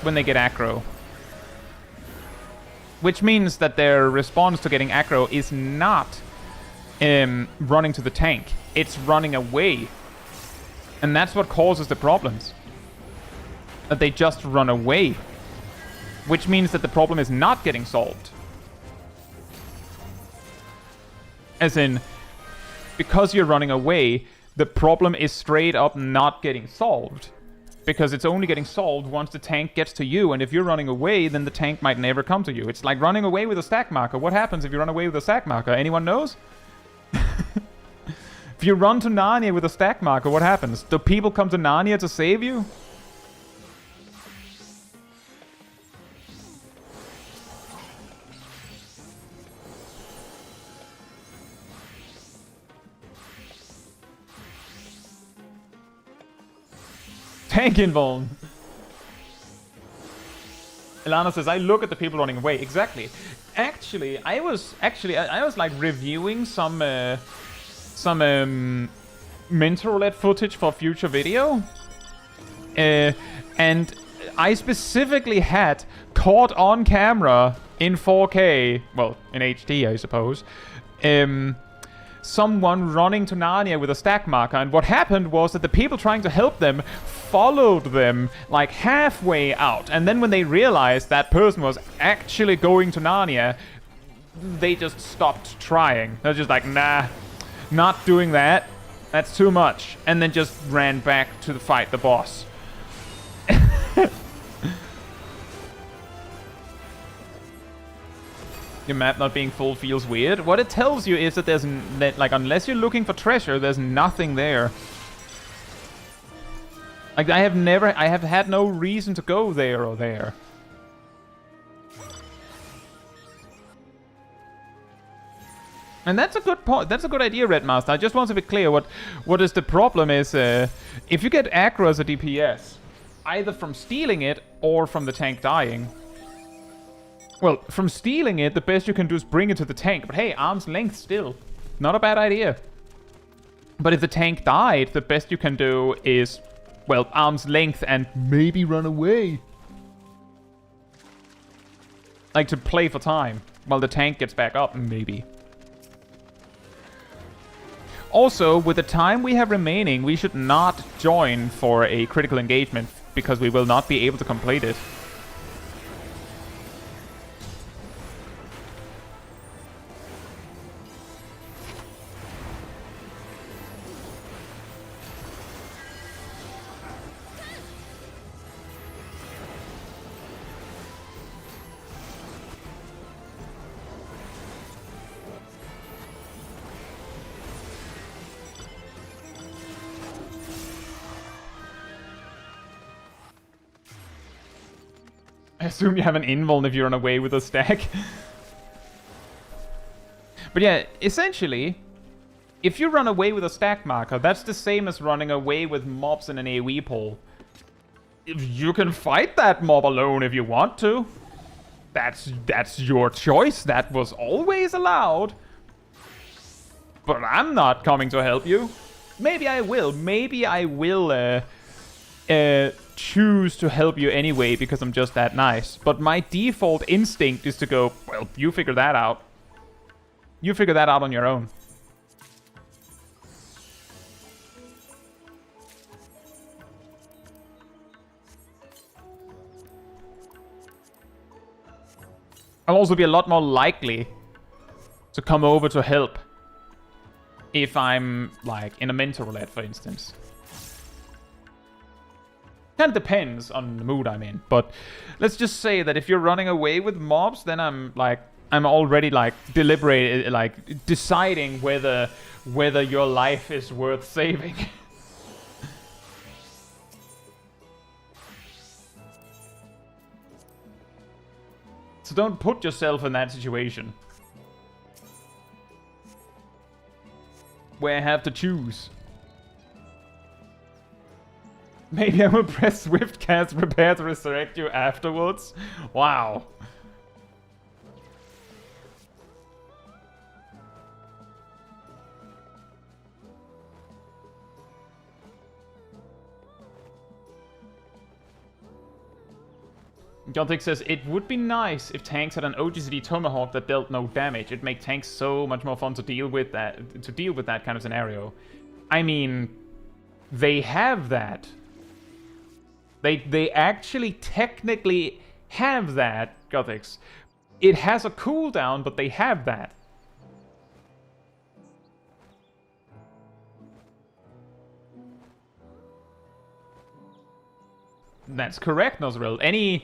when they get aggro. Which means that their response to getting aggro is not running to the tank. It's running away. And that's what causes the problems. That they just run away. Which means that the problem is not getting solved. As in, because you're running away, the problem is straight up not getting solved. Because it's only getting solved once the tank gets to you, and if you're running away, then the tank might never come to you. It's like running away with a stack marker. What happens if you run away with a stack marker? Anyone knows? If you run to Narnia with a stack marker, what happens? Do people come to Narnia to save you? Tank invuln. Ilana says, I look at the people running away. Exactly. Actually, I was like reviewing some mentor-led footage for a future video. And I specifically had caught on camera in 4K, well, in HD, I suppose, someone running to Narnia with a stack marker, and what happened was that the people trying to help them followed them like halfway out, and then when they realized that person was actually going to Narnia, they just stopped trying. They're just like, nah, not doing that. That's too much. And then just ran back to fight the boss. Your map not being full feels weird. What it tells you is that there's like, unless you're looking for treasure, there's nothing there. Like, I have had no reason to go there or there. And that's a good point. That's a good idea, Red Master. I just want to be clear. What is the problem is, if you get aggro as a DPS, either from stealing it or from the tank dying. Well, from stealing it, the best you can do is bring it to the tank. But hey, arm's length still. Not a bad idea. But if the tank died, the best you can do is, well, arm's length and maybe run away. Like, to play for time while the tank gets back up, maybe. Also, with the time we have remaining, we should not join for a critical engagement, because we will not be able to complete it. I assume you have an invuln if you run away with a stack. But yeah, essentially, if you run away with a stack marker, that's the same as running away with mobs in an AoE pool. You can fight that mob alone if you want to. That's your choice. That was always allowed. But I'm not coming to help you. Maybe I will. Maybe I will choose to help you anyway because I'm just that nice. But my default instinct is to go, well, you figure that out. You figure that out on your own. I'll also be a lot more likely to come over to help if I'm, like, in a mentor roulette, for instance. Kind of depends on the mood I'm in, but let's just say that if you're running away with mobs, then I'm already, like, deliberating, like, deciding whether your life is worth saving. So don't put yourself in that situation where I have to choose. Maybe I will press Swift Cast Prepare to resurrect you afterwards. Wow. Jontic says, it would be nice if tanks had an OGCD Tomahawk that dealt no damage. It'd make tanks so much more fun to deal with that kind of scenario. I mean, they have that. They actually technically have that, Gothics. It has a cooldown, but they have that. That's correct, Nozrel.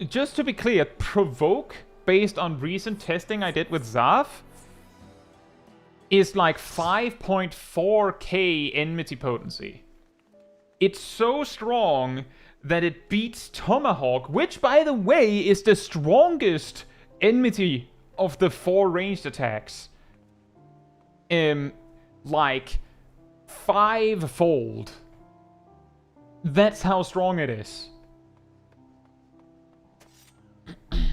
Just to be clear, Provoke, based on recent testing I did with Zav, is like 5.4k enmity potency. It's so strong that it beats Tomahawk, which, by the way, is the strongest enmity of the 4 ranged attacks. Like, 5-fold. That's how strong it is.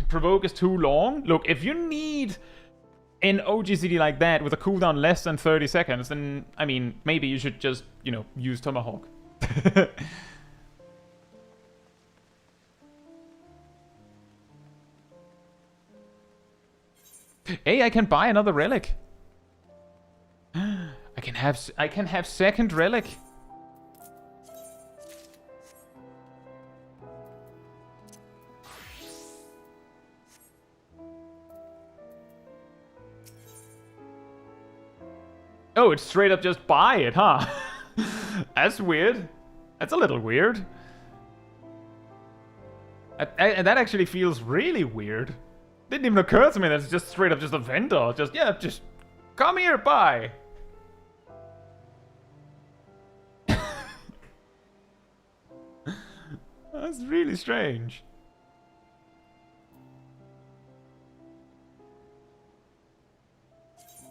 Provoke is too long. Look, if you need an OGCD like that with a cooldown less than 30 seconds, then, I mean, maybe you should just, you know, use Tomahawk. Hey, I can buy another relic. can have second relic. Oh, it's straight up just buy it, huh? That's weird. That's a little weird. That actually feels really weird. Didn't even occur to me that it's just straight up just a vendor. Just come here, buy. That's really strange.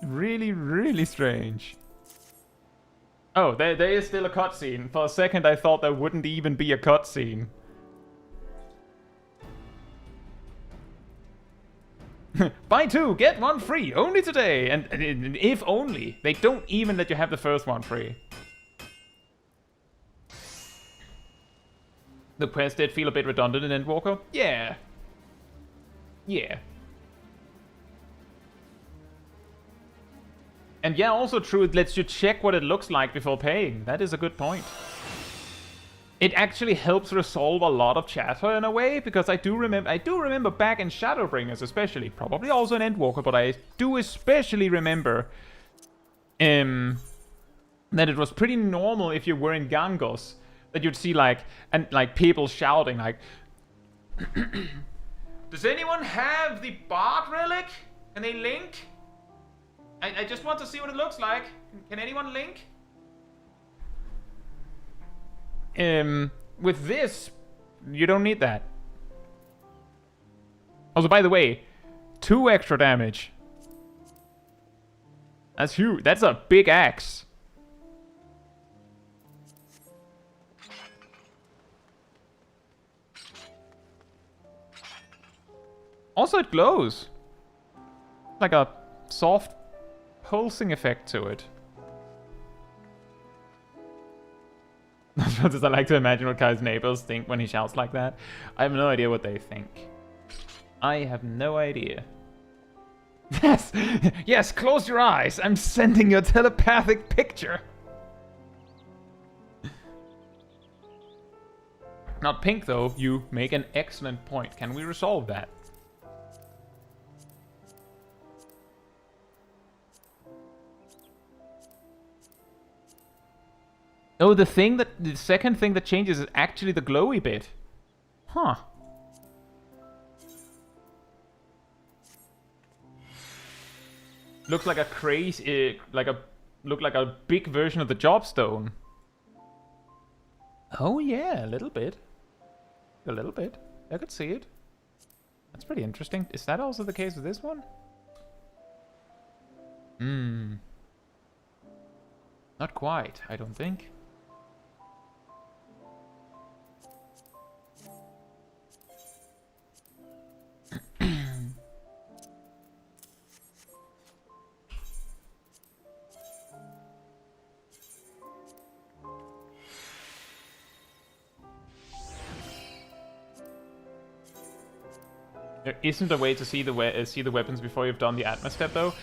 Really, really strange. Oh, there is still a cutscene. For a second I thought there wouldn't even be a cutscene. Buy 2, get 1 free, only today. And if only. They don't even let you have the first one free. The quest did feel a bit redundant in Endwalker. Yeah. Yeah. And yeah, also true, it lets you check what it looks like before paying. That is a good point. It actually helps resolve a lot of chatter in a way, because I do remember back in Shadowbringers especially, probably also in Endwalker, but I do especially remember that it was pretty normal if you were in Gangos that you'd see like people shouting like, does anyone have the Bard relic? Can they link? I just want to see what it looks like. Can anyone link? With this, you don't need that. Also, by the way, 2 extra damage. That's huge. That's a big axe. Also, it glows. Like a soft pulsing effect to it. Does I like to imagine what Kai's neighbors think when he shouts like that? I have no idea what they think. I have no idea. Yes! Yes, close your eyes! I'm sending you a telepathic picture! Not pink though, you make an excellent point. Can we resolve that? Oh, the second thing that changes is actually the glowy bit. Huh. Looks like a crazy, look like a big version of the Jobstone. Oh yeah, a little bit. A little bit. I could see it. That's pretty interesting. Is that also the case with this one? Hmm. Not quite, I don't think. There isn't a way to see the weapons before you've done the Atma step, though.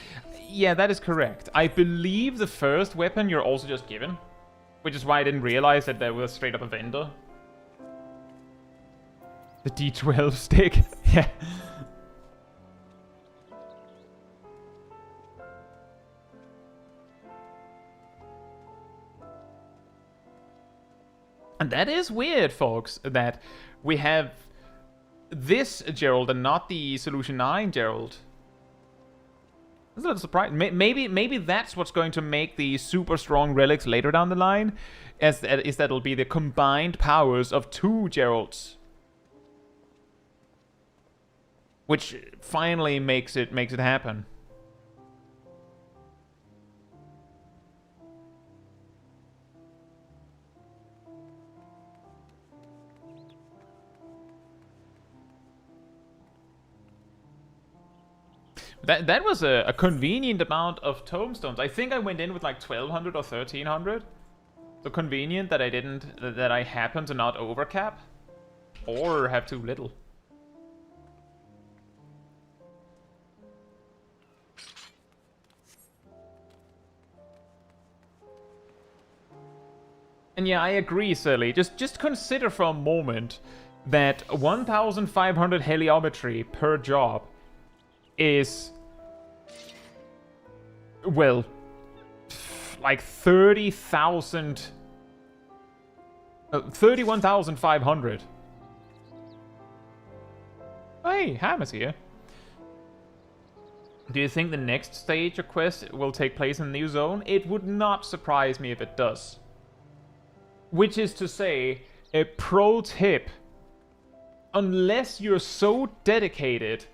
Yeah, that is correct. I believe the first weapon you're also just given, which is why I didn't realize that there was straight up a vendor. The D12 stick. Yeah. And that is weird, folks, that we have this Gerald and not the Solution 9 Gerald. That's a little surprising. Maybe that's what's going to make the super strong relics later down the line, is that it'll be the combined powers of 2 Geralds, which finally makes it happen. That was a convenient amount of tomestones. I think I went in with like 1200 or 1300. So convenient that I happened to not overcap or have too little. And yeah, I agree, Sally. Just consider for a moment that 1,500 heliometry per job is, well, like 31,500. Hey, Ham is here. Do you think the next stage of quest will take place in the new zone? It would not surprise me if it does. Which is to say, a pro tip, unless you're so dedicated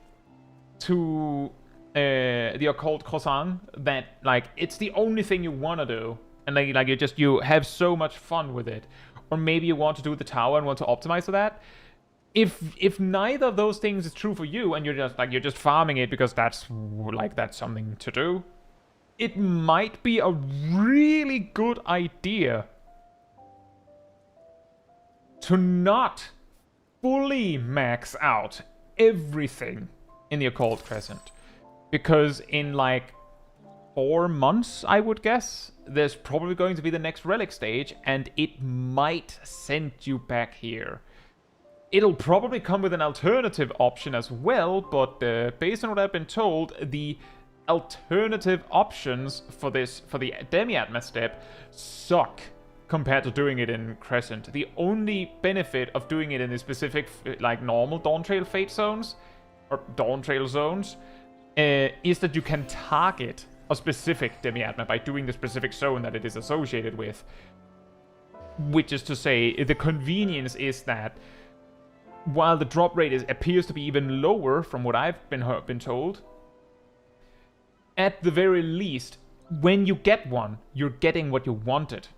to the Occult Crescent that, like, it's the only thing you want to do, and like you have so much fun with it, or maybe you want to do the tower and want to optimize for that. If neither of those things is true for you, and you're just farming it because that's something to do, it might be a really good idea to not fully max out everything in the Occult Crescent. Because in like 4 months, I would guess, there's probably going to be the next relic stage, and it might send you back here. It'll probably come with an alternative option as well, but based on what I've been told, the alternative options for the Demi-Atma step suck compared to doing it in Crescent. The only benefit of doing it in the specific, like, normal Dawntrail fate zones, or Dawntrail zones, is that you can target a specific Demi-Atma by doing the specific zone that it is associated with. Which is to say, the convenience is that while the drop rate appears to be even lower from what I've been told, at the very least, when you get one, you're getting what you wanted.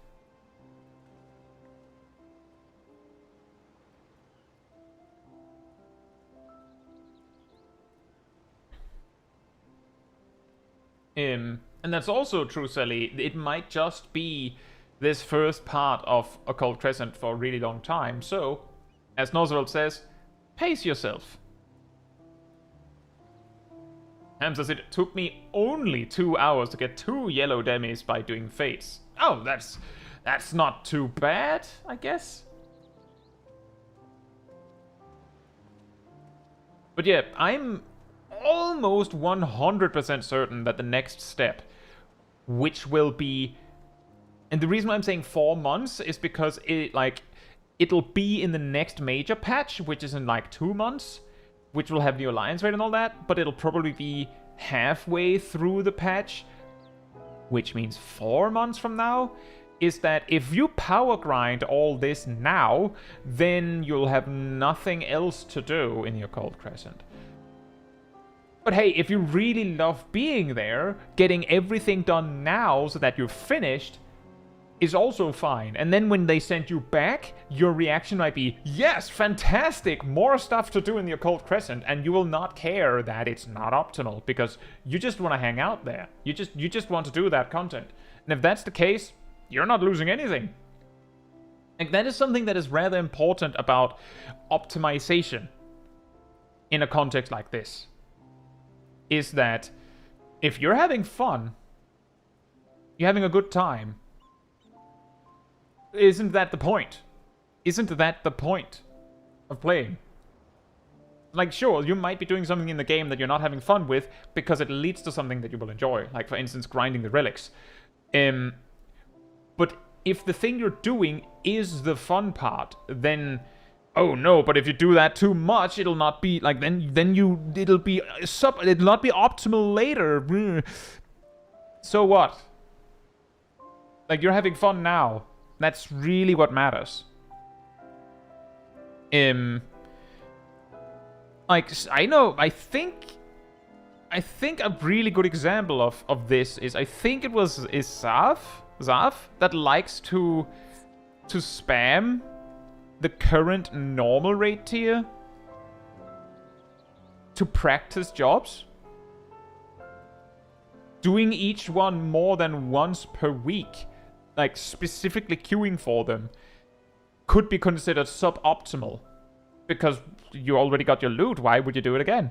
And that's also true, Sally. It might just be this first part of Occult Crescent for a really long time. So, as Nosworld says, pace yourself. Ham says it took me only 2 hours to get 2 yellow demis by doing fates. Oh, that's not too bad, I guess. But yeah, I'm almost 100% certain that the next step, which will be, and the reason why I'm saying 4 months is because it'll be in the next major patch, which is in like 2 months, which will have the alliance rate and all that, but it'll probably be halfway through the patch, which means 4 months from now, is that if you power grind all this now, then you'll have nothing else to do in the Occult Crescent. But hey, if you really love being there, getting everything done now so that you're finished is also fine. And then when they send you back, your reaction might be, yes, fantastic, more stuff to do in the Occult Crescent, and you will not care that it's not optimal, because you just want to hang out there. You just want to do that content. And if that's the case, you're not losing anything. And that is something that is rather important about optimization in a context like this. Is that if you're having fun, you're having a good time, isn't that the point? Isn't that the point of playing? Like, sure, you might be doing something in the game that you're not having fun with because it leads to something that you will enjoy. Like, for instance, grinding the relics. But if the thing you're doing is the fun part, then, oh no, but if you do that too much, it'll not be like it'll not be optimal later. So what? Like, you're having fun now. That's really what matters. Like, I think a really good example of this is, I think it was Zav that likes to spam the current normal rate tier to practice jobs. Doing each one more than once per week, like specifically queuing for them, could be considered suboptimal. Because you already got your loot, why would you do it again?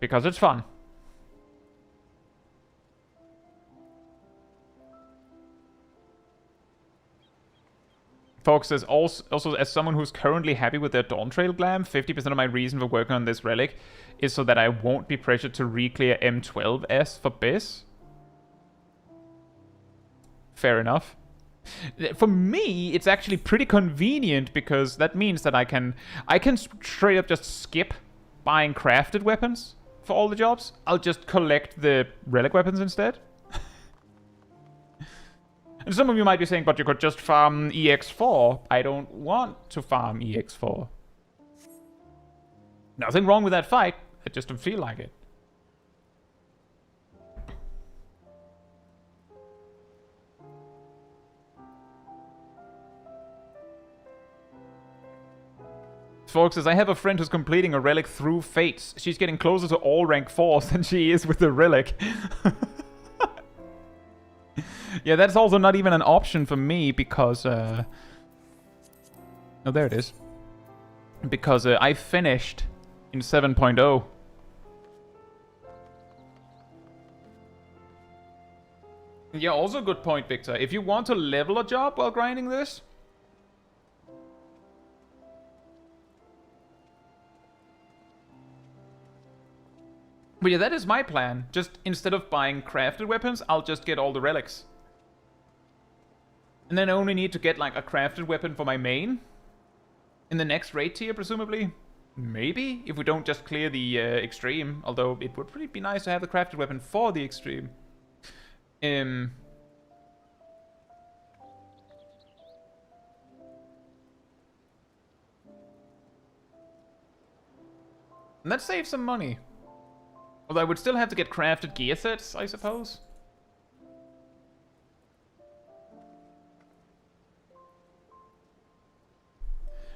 Because it's fun. Fox says, also, as someone who's currently happy with their Dawntrail glam, 50% of my reason for working on this relic is so that I won't be pressured to re-clear M12S for Biz. Fair enough. For me, it's actually pretty convenient because that means that I can straight up just skip buying crafted weapons for all the jobs. I'll just collect the relic weapons instead. And some of you might be saying, but you could just farm EX4. I don't want to farm EX4. Nothing wrong with that fight. I just don't feel like it. Folks says, I have a friend who's completing a relic through fates. She's getting closer to all rank 4s than she is with the relic. Yeah, that's also not even an option for me because... Oh, there it is. Because I finished in 7.0. Yeah, also a good point, Victor. If you want to level a job while grinding this... But yeah, that is my plan. Just instead of buying crafted weapons, I'll just get all the relics. And then I only need to get like a crafted weapon for my main. In the next raid tier, presumably. Maybe, if we don't just clear the extreme. Although it would really be nice to have the crafted weapon for the extreme. Let's save some money. Although I would still have to get crafted gear sets, I suppose.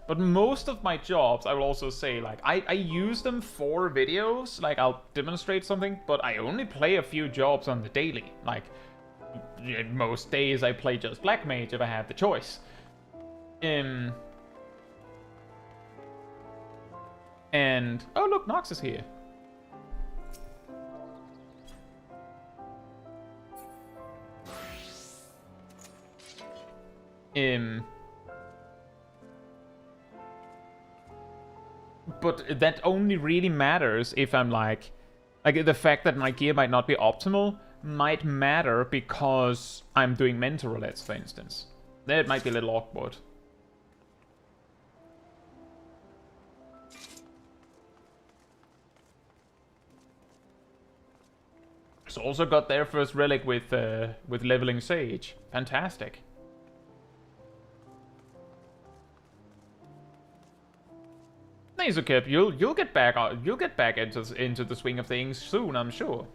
But most of my jobs, I will also say, like, I use them for videos, like, I'll demonstrate something, but I only play a few jobs on the daily. Like, most days I play just Black Mage if I have the choice. And... oh look, Nox is here. But that only really matters if I'm like the fact that my gear might not be optimal might matter because I'm doing mentor roulettes, for instance. There it might be a little awkward. So also got their first relic with leveling Sage. Fantastic. Nasokip, you'll get back into the swing of things soon, I'm sure.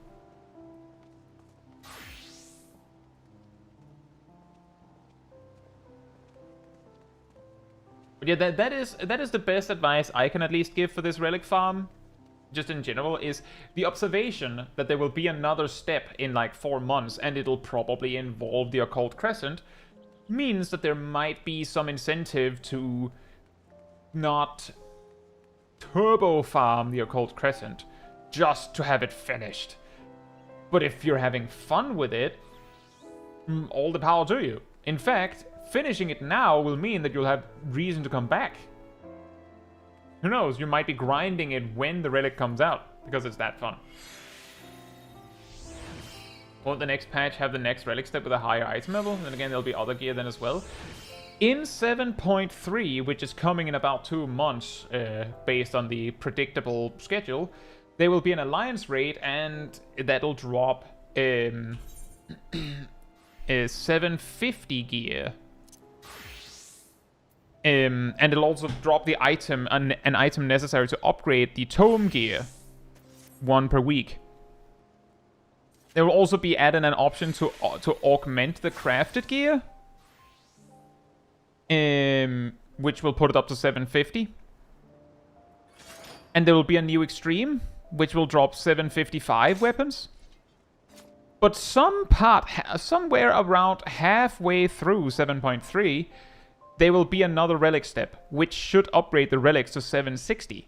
But yeah, that is the best advice I can at least give for this relic farm. Just in general, is the observation that there will be another step in like 4 months, and it'll probably involve the Occult Crescent, means that there might be some incentive to not turbo farm the Occult Crescent just to have it finished. But if you're having fun with it, all the power to you. In fact, finishing it now will mean that you'll have reason to come back. Who knows, you might be grinding it when the relic comes out, because it's that fun. Won't the next patch have the next relic step with a higher item level? And again, there'll be other gear then as well. In 7.3, which is coming in about 2 months, based on the predictable schedule, there will be an alliance raid, and that'll drop 750 gear. And it'll also drop the item, an item necessary to upgrade the tome gear, 1 per week. There will also be added an option to augment the crafted gear, which will put it up to 750. And there will be a new extreme, which will drop 755 weapons. But somewhere around halfway through 7.3, there will be another relic step, which should upgrade the relics to 760.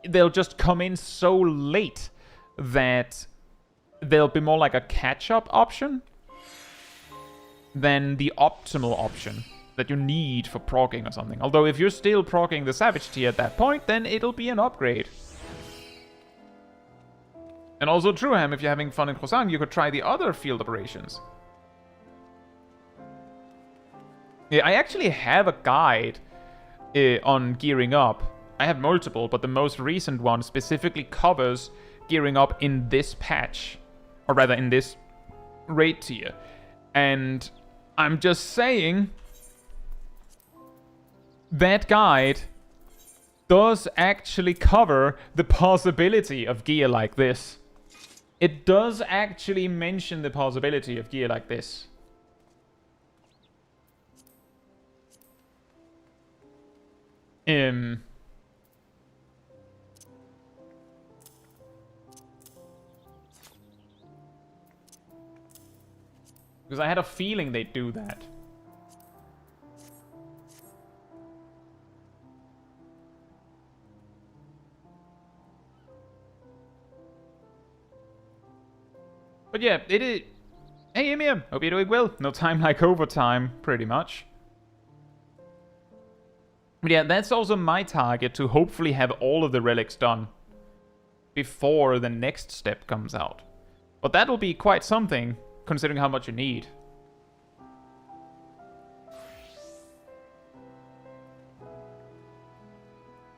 They'll just come in so late that they'll be more like a catch-up option than the optimal option. that you need for proccing or something. Although if you're still proccing the Savage tier at that point, then it'll be an upgrade. And also, Truham, if you're having fun in Croissant, you could try the other field operations. Yeah, I actually have a guide on gearing up. I have multiple, but the most recent one specifically covers gearing up in this patch. Or rather, in this raid tier. And I'm just saying, that guide does actually cover the possibility of gear like this. It does actually mention the possibility of gear like this. Because I had a feeling they'd do that. But yeah, it is... Hey, Emir, hope you're doing well. No time like overtime, pretty much. But yeah, that's also my target, to hopefully have all of the relics done before the next step comes out. But that'll be quite something, considering how much you need.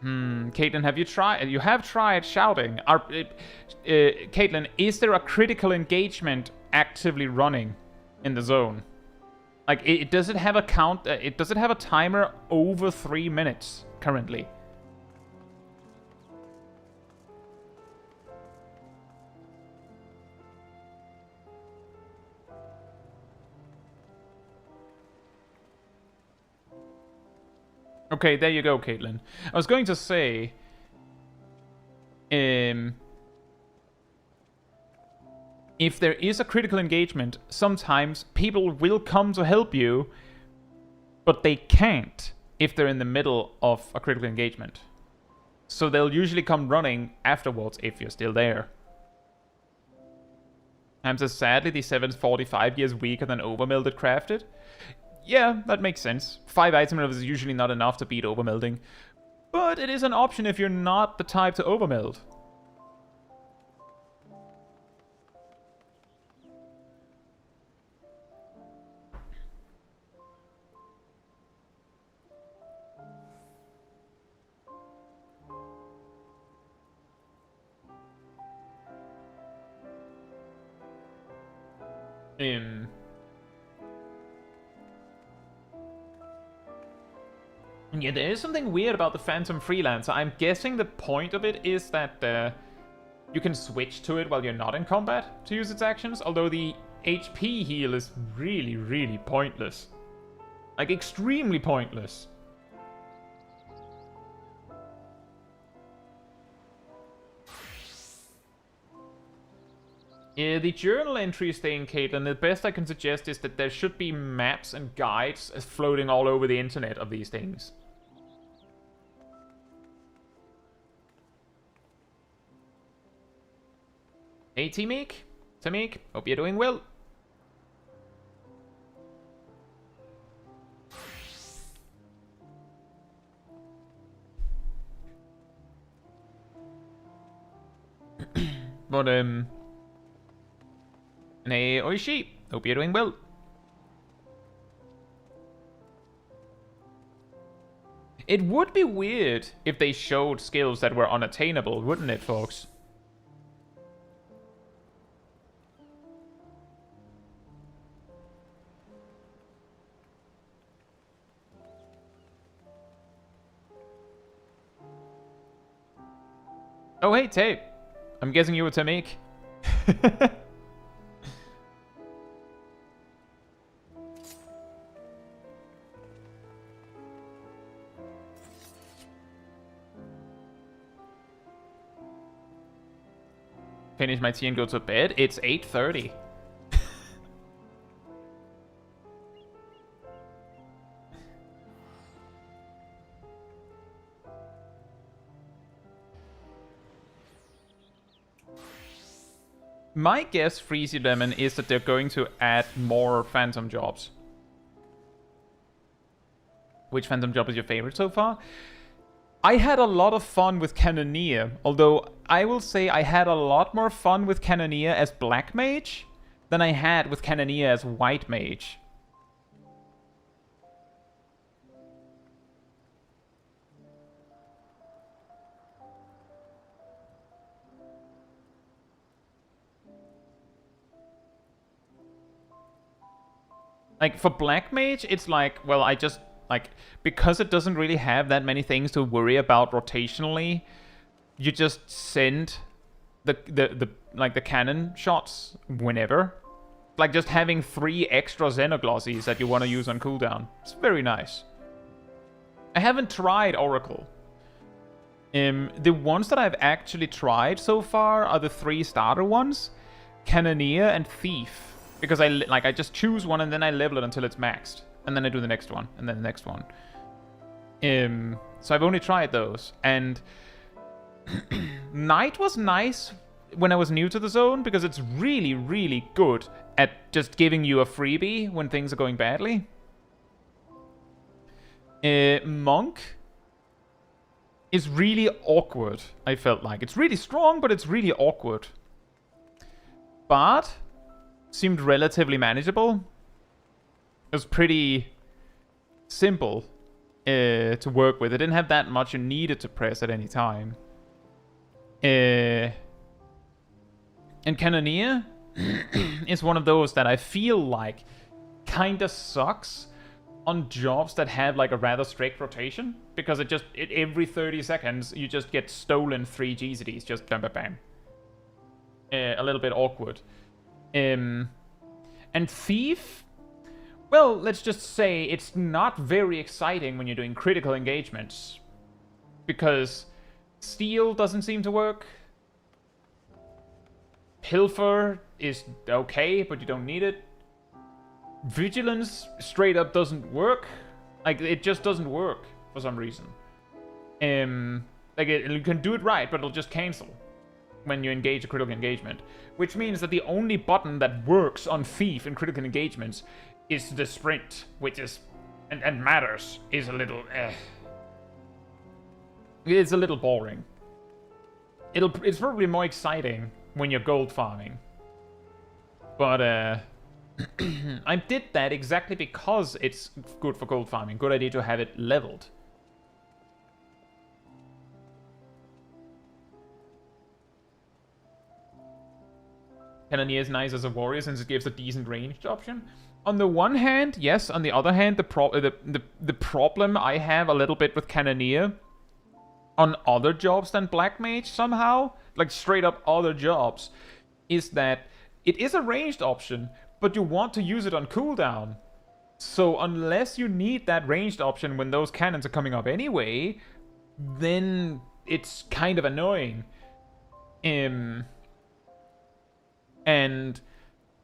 Caitlin, have you tried? You have tried shouting. Caitlin, is there a critical engagement actively running in the zone? Like, does it have a count? Does it have a timer over 3 minutes currently? Okay, there you go, Caitlin. I was going to say... if there is a critical engagement, sometimes people will come to help you, but they can't if they're in the middle of a critical engagement. So they'll usually come running afterwards if you're still there. Says, sadly, the 745 is weaker than Overmelded crafted. Yeah, that makes sense. 5 item levels is usually not enough to beat overmelding. But it is an option if you're not the type to overmeld. Yeah, there is something weird about the Phantom Freelancer. I'm guessing the point of it is that you can switch to it while you're not in combat to use its actions, although the HP heal is really, really pointless. Like, extremely pointless. Yeah, the journal entries thing, Caitlin, the best I can suggest is that there should be maps and guides floating all over the internet of these things. Hey, Tamik, hope you're doing well. But, hey, Oishi, hope you're doing well. It would be weird if they showed skills that were unattainable, wouldn't it, folks? Oh, hey, Tape. I'm guessing you were Tamik. Finish my tea and go to bed. It's 8:30. My guess, Freezy Lemon, is that they're going to add more Phantom jobs. Which Phantom job is your favorite so far? I had a lot of fun with Cannoneer, although I will say I had a lot more fun with Cannoneer as Black Mage than I had with Cannoneer as White Mage. Like, for Black Mage, it's like, well, I just, like, because it doesn't really have that many things to worry about rotationally, you just send the cannon shots whenever. Like, just having 3 extra Xenoglossies that you want to use on cooldown. It's very nice. I haven't tried Oracle. The ones that I've actually tried so far are the 3 starter ones, Cannoneer and Thief. Because I just choose one and then I level it until it's maxed. And then I do the next one, and then the next one. So I've only tried those. And Knight was nice when I was new to the zone, because it's really, really good at just giving you a freebie when things are going badly. Monk is really awkward, I felt like. It's really strong, but it's really awkward. But seemed relatively manageable. It was pretty simple to work with. It didn't have that much you needed to press at any time. And Cannoneer is one of those that I feel like kinda sucks on jobs that have like a rather strict rotation, because every 30 seconds you just get stolen 3 GZDs, just bam bam bam. A little bit awkward. And Thief, well, let's just say it's not very exciting when you're doing critical engagements, because Steal doesn't seem to work. Pilfer is okay, but you don't need it. Vigilance straight up doesn't work. Like, it just doesn't work for some reason. Like, you can do it right, but it'll just cancel when you engage a critical engagement. Which means that the only button that works on Thief in critical engagements is the sprint, which is, and matters, is a little, It's a little boring. It's probably more exciting when you're gold farming. But, I did that exactly because it's good for gold farming. Good idea to have it leveled. Cannoneer is nice as a warrior since it gives a decent ranged option. On the one hand, yes. On the other hand, the problem I have a little bit with Cannoneer on other jobs than Black Mage somehow, like straight up other jobs, is that it is a ranged option, but you want to use it on cooldown. So unless you need that ranged option when those cannons are coming up anyway, then it's kind of annoying. And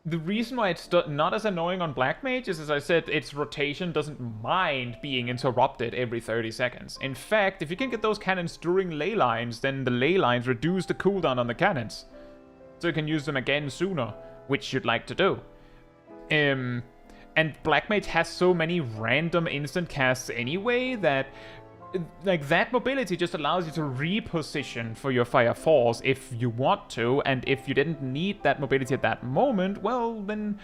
the reason why it's not as annoying on Black Mage is, as I said, its rotation doesn't mind being interrupted every 30 seconds. In fact, if you can get those cannons during ley lines, then the ley lines reduce the cooldown on the cannons. So you can use them again sooner, which you'd like to do. And Black Mage has so many random instant casts anyway that, like, that mobility just allows you to reposition for your Fire Force if you want to, and if you didn't need that mobility at that moment, well, then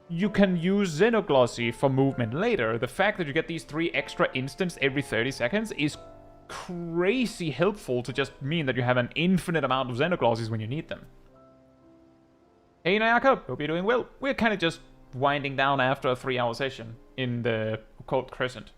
you can use Xenoglossi for movement later. The fact that you get these 3 extra instants every 30 seconds is crazy helpful to just mean that you have an infinite amount of Xenoglossies when you need them. Hey Nayaka, hope you're doing well. We're kind of just winding down after a 3-hour session in the Occult Crescent.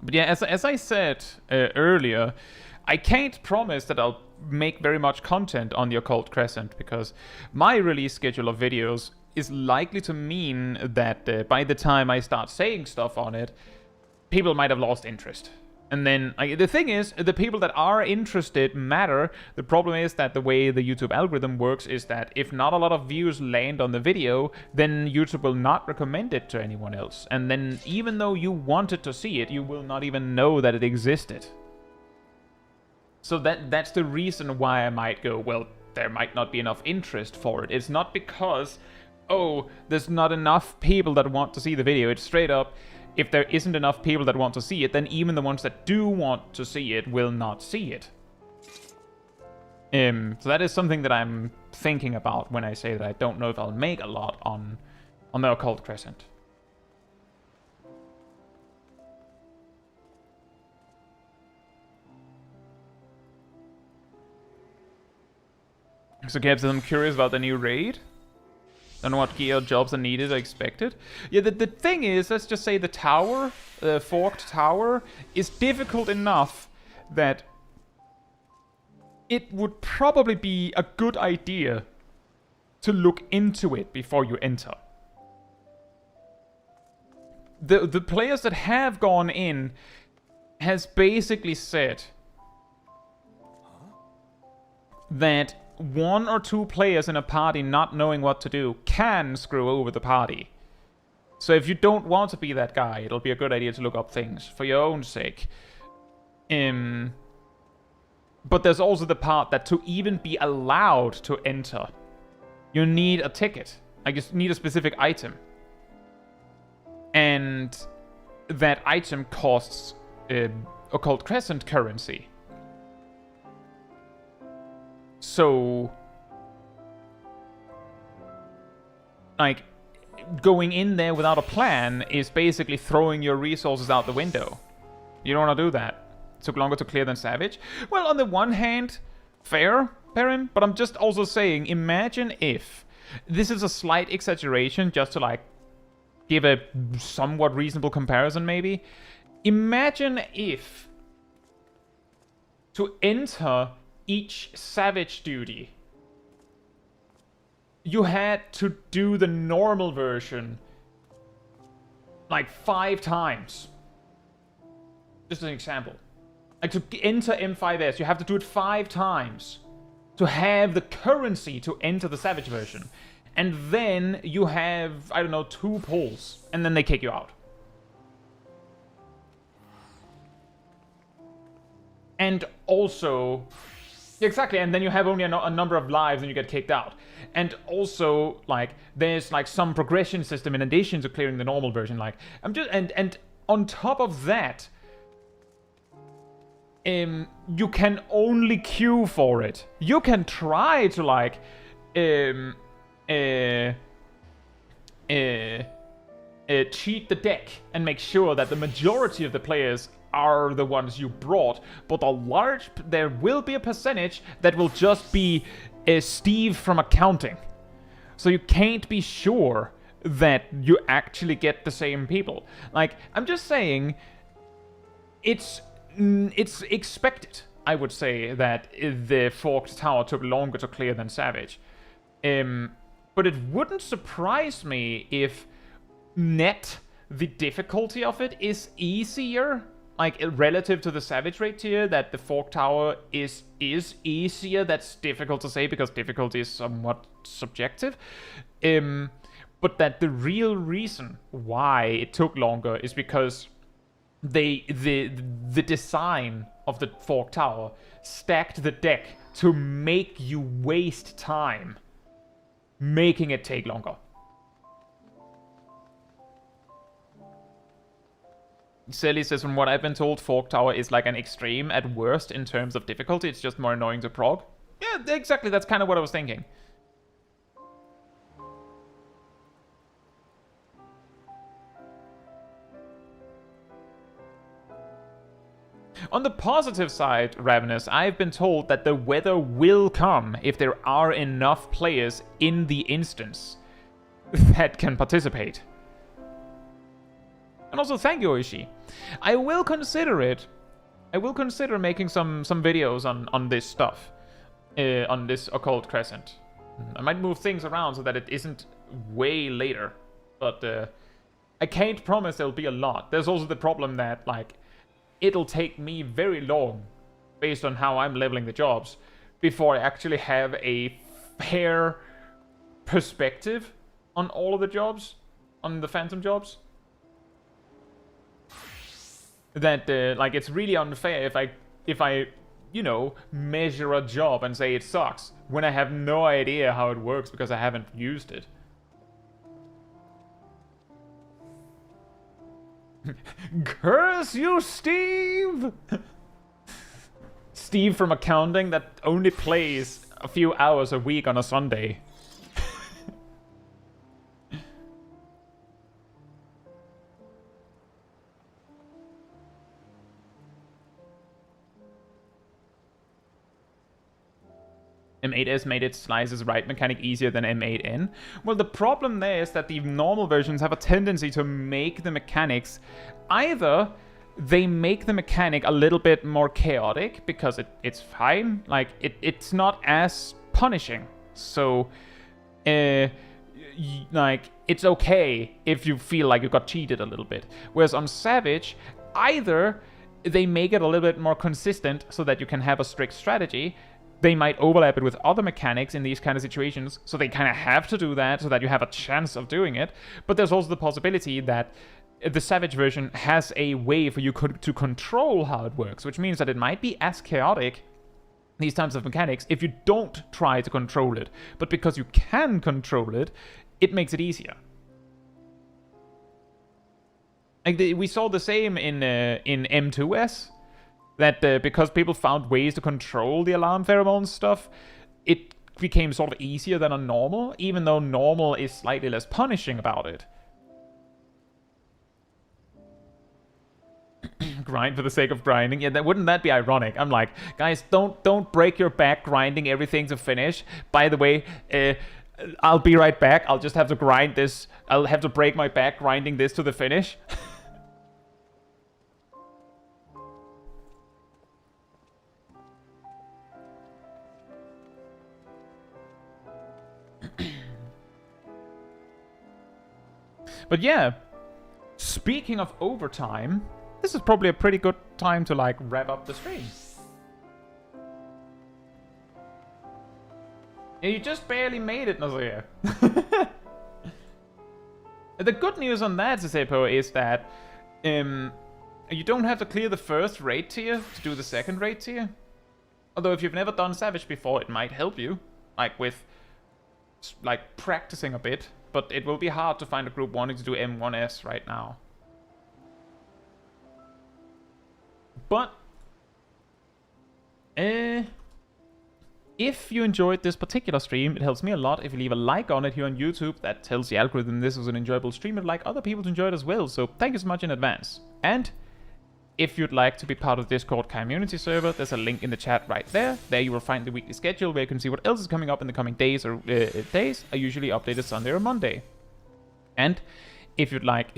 But yeah, as I said earlier, I can't promise that I'll make very much content on the Occult Crescent, because my release schedule of videos is likely to mean that by the time I start saying stuff on it, people might have lost interest. And then, the thing is, the people that are interested matter. The problem is that the way the YouTube algorithm works is that if not a lot of views land on the video, then YouTube will not recommend it to anyone else. And then even though you wanted to see it, you will not even know that it existed. So that's the reason why I might go, well, there might not be enough interest for it. It's not because, oh, there's not enough people that want to see the video. It's straight up, if there isn't enough people that want to see it, then even the ones that do want to see it will not see it. So that is something that I'm thinking about when I say that I don't know if I'll make a lot on the Occult Crescent. So Gab says, I'm curious about the new raid. Don't know what gear or jobs are needed or expected. Yeah, the thing is, let's just say the tower, the forked tower, is difficult enough that it would probably be a good idea to look into it before you enter. The players that have gone in has basically said that one or two players in a party not knowing what to do can screw over the party. So if you don't want to be that guy, it'll be a good idea to look up things for your own sake. But there's also the part that to even be allowed to enter, you need a ticket. Like, you need a specific item. And that item costs Occult Crescent currency. So, like, going in there without a plan is basically throwing your resources out the window. You don't want to do that. It took longer to clear than Savage. Well, on the one hand, fair, Perrin, but I'm just also saying, imagine if, this is a slight exaggeration, just to, like, give a somewhat reasonable comparison, maybe. Imagine if, to enter each Savage duty, you had to do the normal version like 5 times. Just an example. Like, to enter M5S, you have to do it 5 times to have the currency to enter the Savage version. And then you have, I don't know, 2 pulls, and then they kick you out. And also, exactly, and then you have only a number of lives and you get kicked out. And also, like, there's like some progression system in addition to clearing the normal version. Like, and on top of that, you can only queue for it. You can try to, like, cheat the deck and make sure that the majority of the players are the ones you brought, but there will be a percentage that will just be Steve from accounting. So you can't be sure that you actually get the same people. Like, I'm just saying, it's expected, I would say, that the Forked Tower took longer to clear than Savage. But it wouldn't surprise me if the difficulty of it is easier. Like, relative to the Savage rate tier, that the Forked Tower is easier. That's difficult to say because difficulty is somewhat subjective. But that the real reason why it took longer is because the design of the Forked Tower stacked the deck to make you waste time, making it take longer. Sally says, from what I've been told, Forked Tower is like an extreme at worst in terms of difficulty. It's just more annoying to prog. Yeah, exactly. That's kind of what I was thinking. On the positive side, Ravenous, I've been told that the weather will come if there are enough players in the instance that can participate. And also, thank you, Oishi. I will consider it. I will consider making some videos on this stuff. On this Occult Crescent. I might move things around so that it isn't way later. But I can't promise there'll be a lot. There's also the problem that, like, it'll take me very long, based on how I'm leveling the jobs, before I actually have a fair perspective on all of the jobs, on the Phantom jobs. That, like, it's really unfair if I, you know, measure a job and say it sucks, when I have no idea how it works because I haven't used it. Curse you, Steve! Steve from accounting that only plays a few hours a week on a Sunday. M8S made its slices right mechanic easier than M8N. Well, the problem there is that the normal versions have a tendency to make the mechanics, either they make the mechanic a little bit more chaotic because it's fine, like it's not as punishing. So, like, it's okay if you feel like you got cheated a little bit. Whereas on Savage, either they make it a little bit more consistent so that you can have a strict strategy. They might overlap it with other mechanics in these kind of situations, so they kind of have to do that so that you have a chance of doing it. But there's also the possibility that the Savage version has a way for you to control how it works, which means that it might be as chaotic, these types of mechanics, if you don't try to control it. But because you can control it, it makes it easier. Like we saw the same in M2S. That because people found ways to control the alarm pheromone stuff, it became sort of easier than a normal, even though normal is slightly less punishing about it. Grind for the sake of grinding. Yeah, wouldn't that be ironic? I'm like, guys, don't break your back grinding everything to finish. By the way, I'll be right back. I'll just have to grind this. I'll have to break my back grinding this to the finish. But yeah, speaking of overtime, this is probably a pretty good time to, like, wrap up the stream. Yeah, you just barely made it, Nazir. The good news on that, Zizepo, is that you don't have to clear the first raid tier to do the second raid tier. Although if you've never done Savage before, it might help you, like, with, like, practicing a bit. But it will be hard to find a group wanting to do M1S right now. But if you enjoyed this particular stream, it helps me a lot if you leave a like on it here on YouTube. That tells the algorithm this was an enjoyable stream and like other people to enjoy it as well. So thank you so much in advance. And if you'd like to be part of the Discord community server, there's a link in the chat right there. There you will find the weekly schedule where you can see what else is coming up in the coming days or days. I usually update it Sunday or Monday. And if you'd like,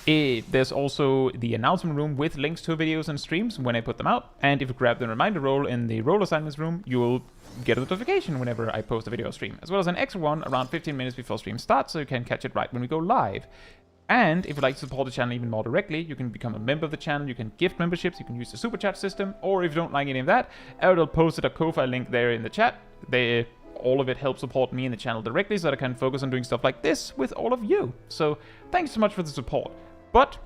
there's also the announcement room with links to videos and streams when I put them out. And if you grab the reminder roll in the role assignments room, you will get a notification whenever I post a video or stream, as well as an extra one around 15 minutes before stream starts, so you can catch it right when we go live. And if you'd like to support the channel even more directly, you can become a member of the channel, you can gift memberships, you can use the super chat system, or if you don't like any of that, I will post a Ko-Fi link there in the chat. All of it helps support me and the channel directly so that I can focus on doing stuff like this with all of you. So thanks so much for the support. But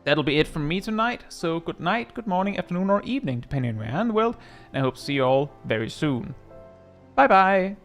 that'll be it from me tonight, so good night, good morning, afternoon, or evening, depending on where you are in the world, and I hope to see you all very soon. Bye bye!